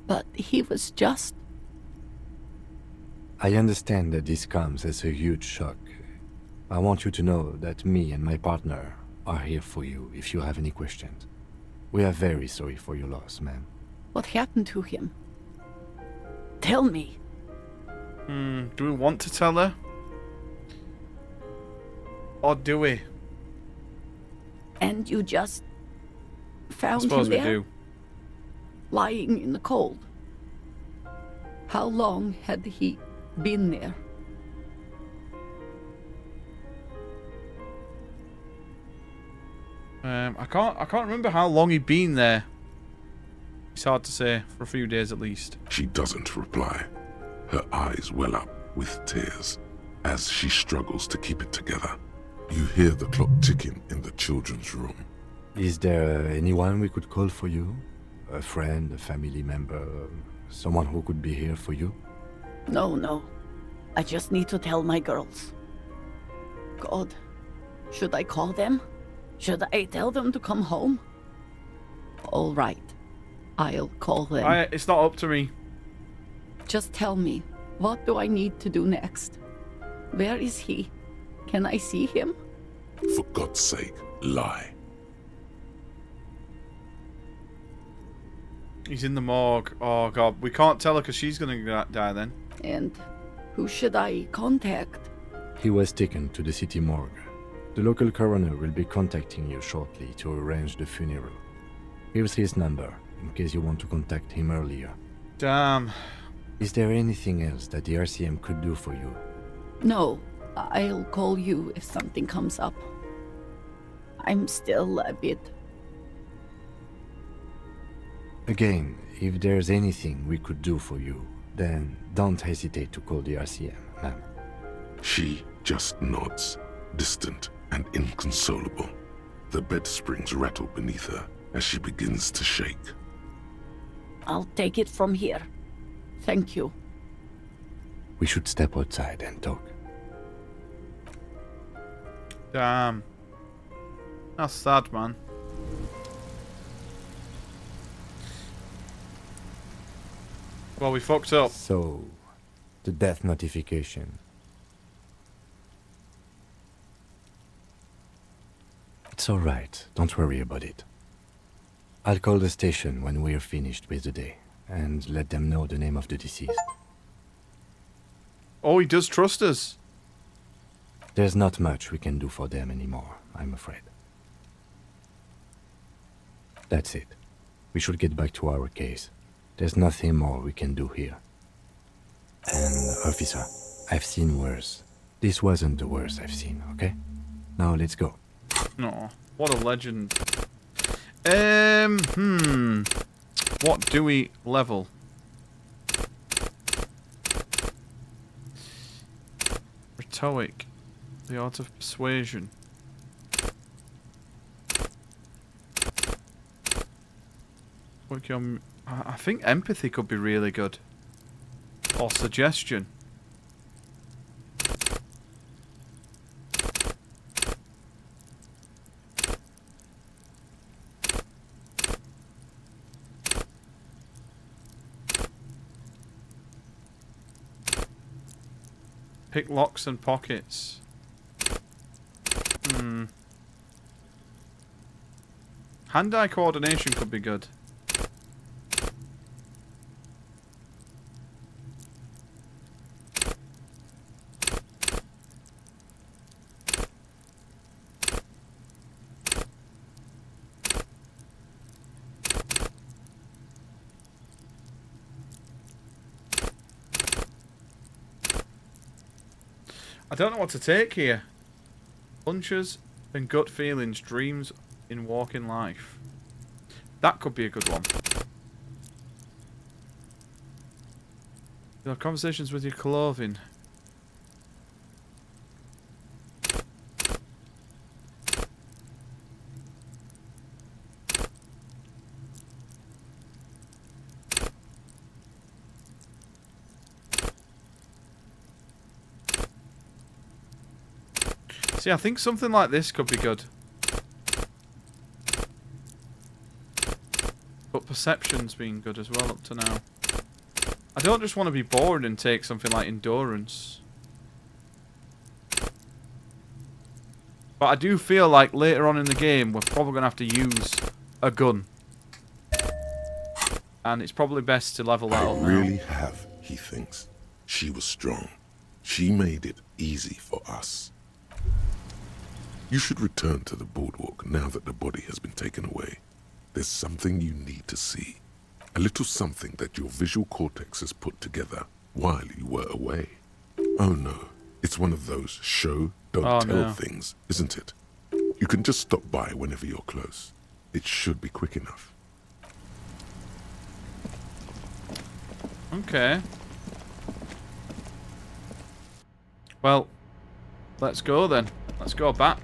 But he was just... I understand that this comes as a huge shock. I want you to know that me and my partner are here for you if you have any questions. We are very sorry for your loss, ma'am. What happened to him? Tell me. Do we want to tell her? Or do we? And you just I found him suppose we there? do. Lying in the cold. How long had he been there? I can't remember how long he'd been there. It's hard to say. For a few days at least. She doesn't reply. Her eyes well up with tears as she struggles to keep it together. You hear the clock ticking in the children's room. Is there anyone we could call for you? A friend, a family member, someone who could be here for you? No. I just need to tell my girls. God, should I call them? Should I tell them to come home? All right. I'll call them. It's not up to me. Just tell me, what do I need to do next? Where is he? Can I see him? For God's sake, lie. He's in the morgue. Oh, God. We can't tell her because she's going to die then. And who should I contact? He was taken to the city morgue. The local coroner will be contacting you shortly to arrange the funeral. Here's his number, in case you want to contact him earlier. Damn. Is there anything else that the RCM could do for you? No, I'll call you if something comes up. I'm still a bit... Again, if there's anything we could do for you, then don't hesitate to call the RCM, ma'am. She just nods, distant and inconsolable. The bed springs rattle beneath her as she begins to shake. I'll take it from here. Thank you. We should step outside and talk. Damn. That's sad, man. Well, we fucked up. So, the death notification. It's alright, don't worry about it. I'll call the station when we're finished with the day, and let them know the name of the deceased. Oh, he does trust us. There's not much we can do for them anymore, I'm afraid. That's it. We should get back to our case. There's nothing more we can do here. And, officer, I've seen worse. This wasn't the worst I've seen, okay? Now let's go. No, what a legend. What do we level? Rhetoric. The art of persuasion. Work your... I think empathy could be really good. Or suggestion. Pick locks and pockets. Hand-eye coordination could be good. I don't know what to take here. Hunches and gut feelings, dreams in walking life. That could be a good one. Your conversations with your clothing. See, I think something like this could be good. But perception's been good as well up to now. I don't just want to be bored and take something like endurance. But I do feel like later on in the game we're probably going to have to use a gun. And it's probably best to level that up now. I really have, he thinks. She was strong. She made it easy for us. You should return to the boardwalk now that the body has been taken away. There's something you need to see. A little something that your visual cortex has put together while you were away. Oh no, it's one of those show, don't tell things, isn't it? You can just stop by whenever you're close. It should be quick enough. Okay. Well, let's go then. Let's go back.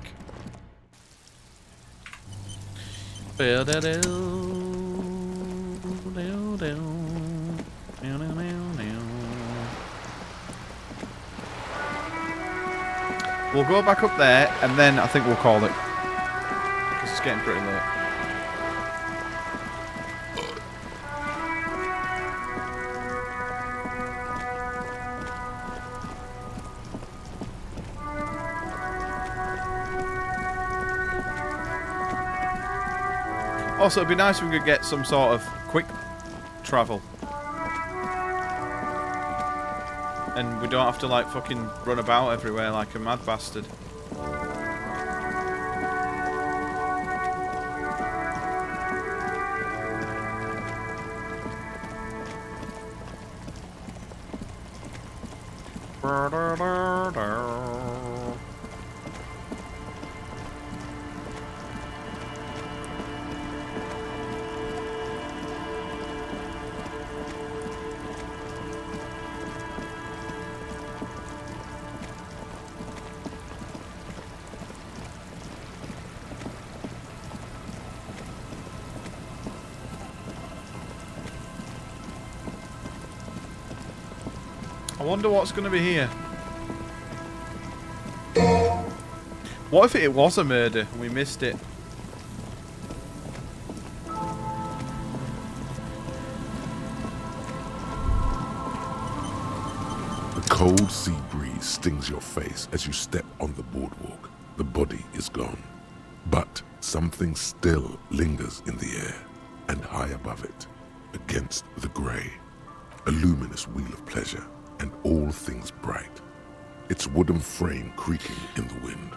We'll go back up there, and then I think we'll call it. Because it's getting pretty late. Also, it'd be nice if we could get some sort of quick travel. And we don't have to, like, fucking run about everywhere like a mad bastard. I wonder what's going to be here. What if it was a murder and we missed it? cold sea breeze stings your face as you step on the boardwalk. The body is gone, but something still lingers in the air, and high above it, against the grey, a luminous wheel of pleasure, and all things bright. Its wooden frame creaking in the wind.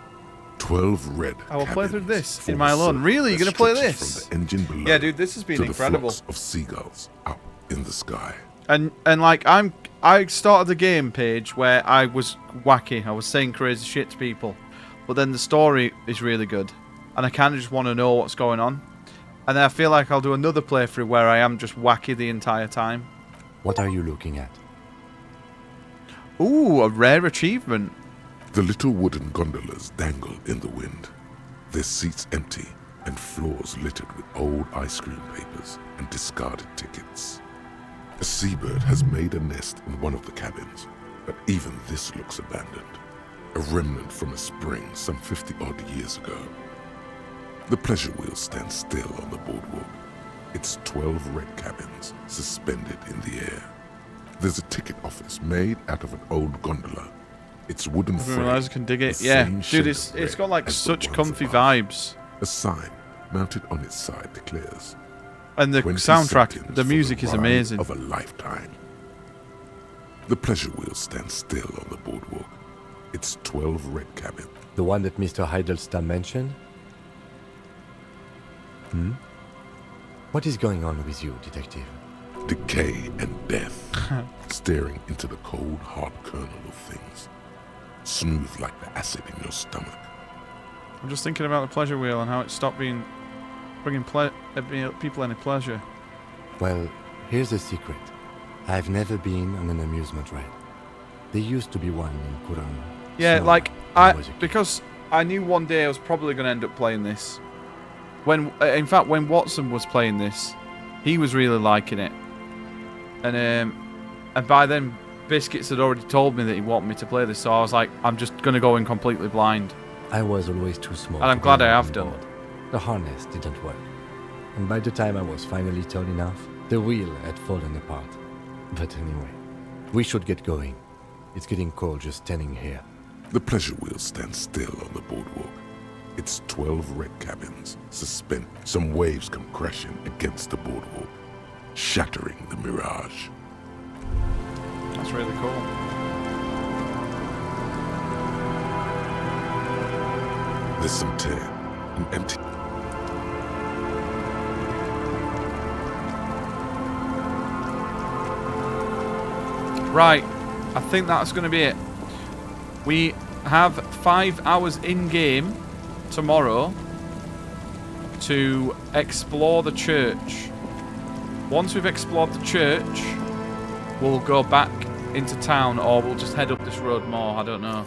12 red I will play through cabins this in form my a alone. circle Really? that You're gonna play stretches this? From the engine below Yeah, dude, this has been to incredible. The flocks of seagulls up in the sky. And like I started the game page where I was wacky. I was saying crazy shit to people, but then the story is really good, and I kind of just want to know what's going on. And then I feel like I'll do another playthrough where I am just wacky the entire time. What are you looking at? Ooh, a rare achievement. The little wooden gondolas dangle in the wind, their seats empty and floors littered with old ice cream papers and discarded tickets. A seabird has made a nest in one of the cabins, but even this looks abandoned, a remnant from a spring some 50-odd years ago. The pleasure wheel stands still on the boardwalk, its 12 red cabins suspended in the air. There's a ticket office made out of an old gondola. Its wooden I didn't frame, realize I can dig it. the Yeah, same dude, shade it's of red got like as the such ones comfy above. vibes. A sign mounted on its side declares, And the 20 soundtrack, seconds the for music is ride amazing. Of a lifetime. The pleasure wheel stands still on the boardwalk. Its 12 red cabins. The one that Mr. Heidelstein mentioned? What is going on with you, detective? Decay and death, staring into the cold, hard kernel of things, smooth like the acid in your stomach. I'm just thinking about the pleasure wheel and how it stopped bringing people any pleasure. Well, here's the secret. I've never been on an amusement ride. There used to be one in Kuran. Yeah, Sonoma like when I was a kid. because I knew one day I was probably going to end up playing this. In fact, when Watson was playing this, he was really liking it, and by then Biscuits had already told me that he wanted me to play this, so I was like, I'm just going to go in completely blind. I was always too small. And I'm to glad be I on have done. board. The harness didn't work. And by the time I was finally tall enough, the wheel had fallen apart. But anyway, we should get going. It's getting cold just standing here. The pleasure wheel stands still on the boardwalk. Its 12 red cabins suspend. Some waves come crashing against the boardwalk, shattering the mirage. That's really cool. There's some tear, an empty... Right, I think that's going to be it. We have 5 hours in-game tomorrow to explore the church. Once we've explored the church, we'll go back into town, or we'll just head up this road more, I don't know.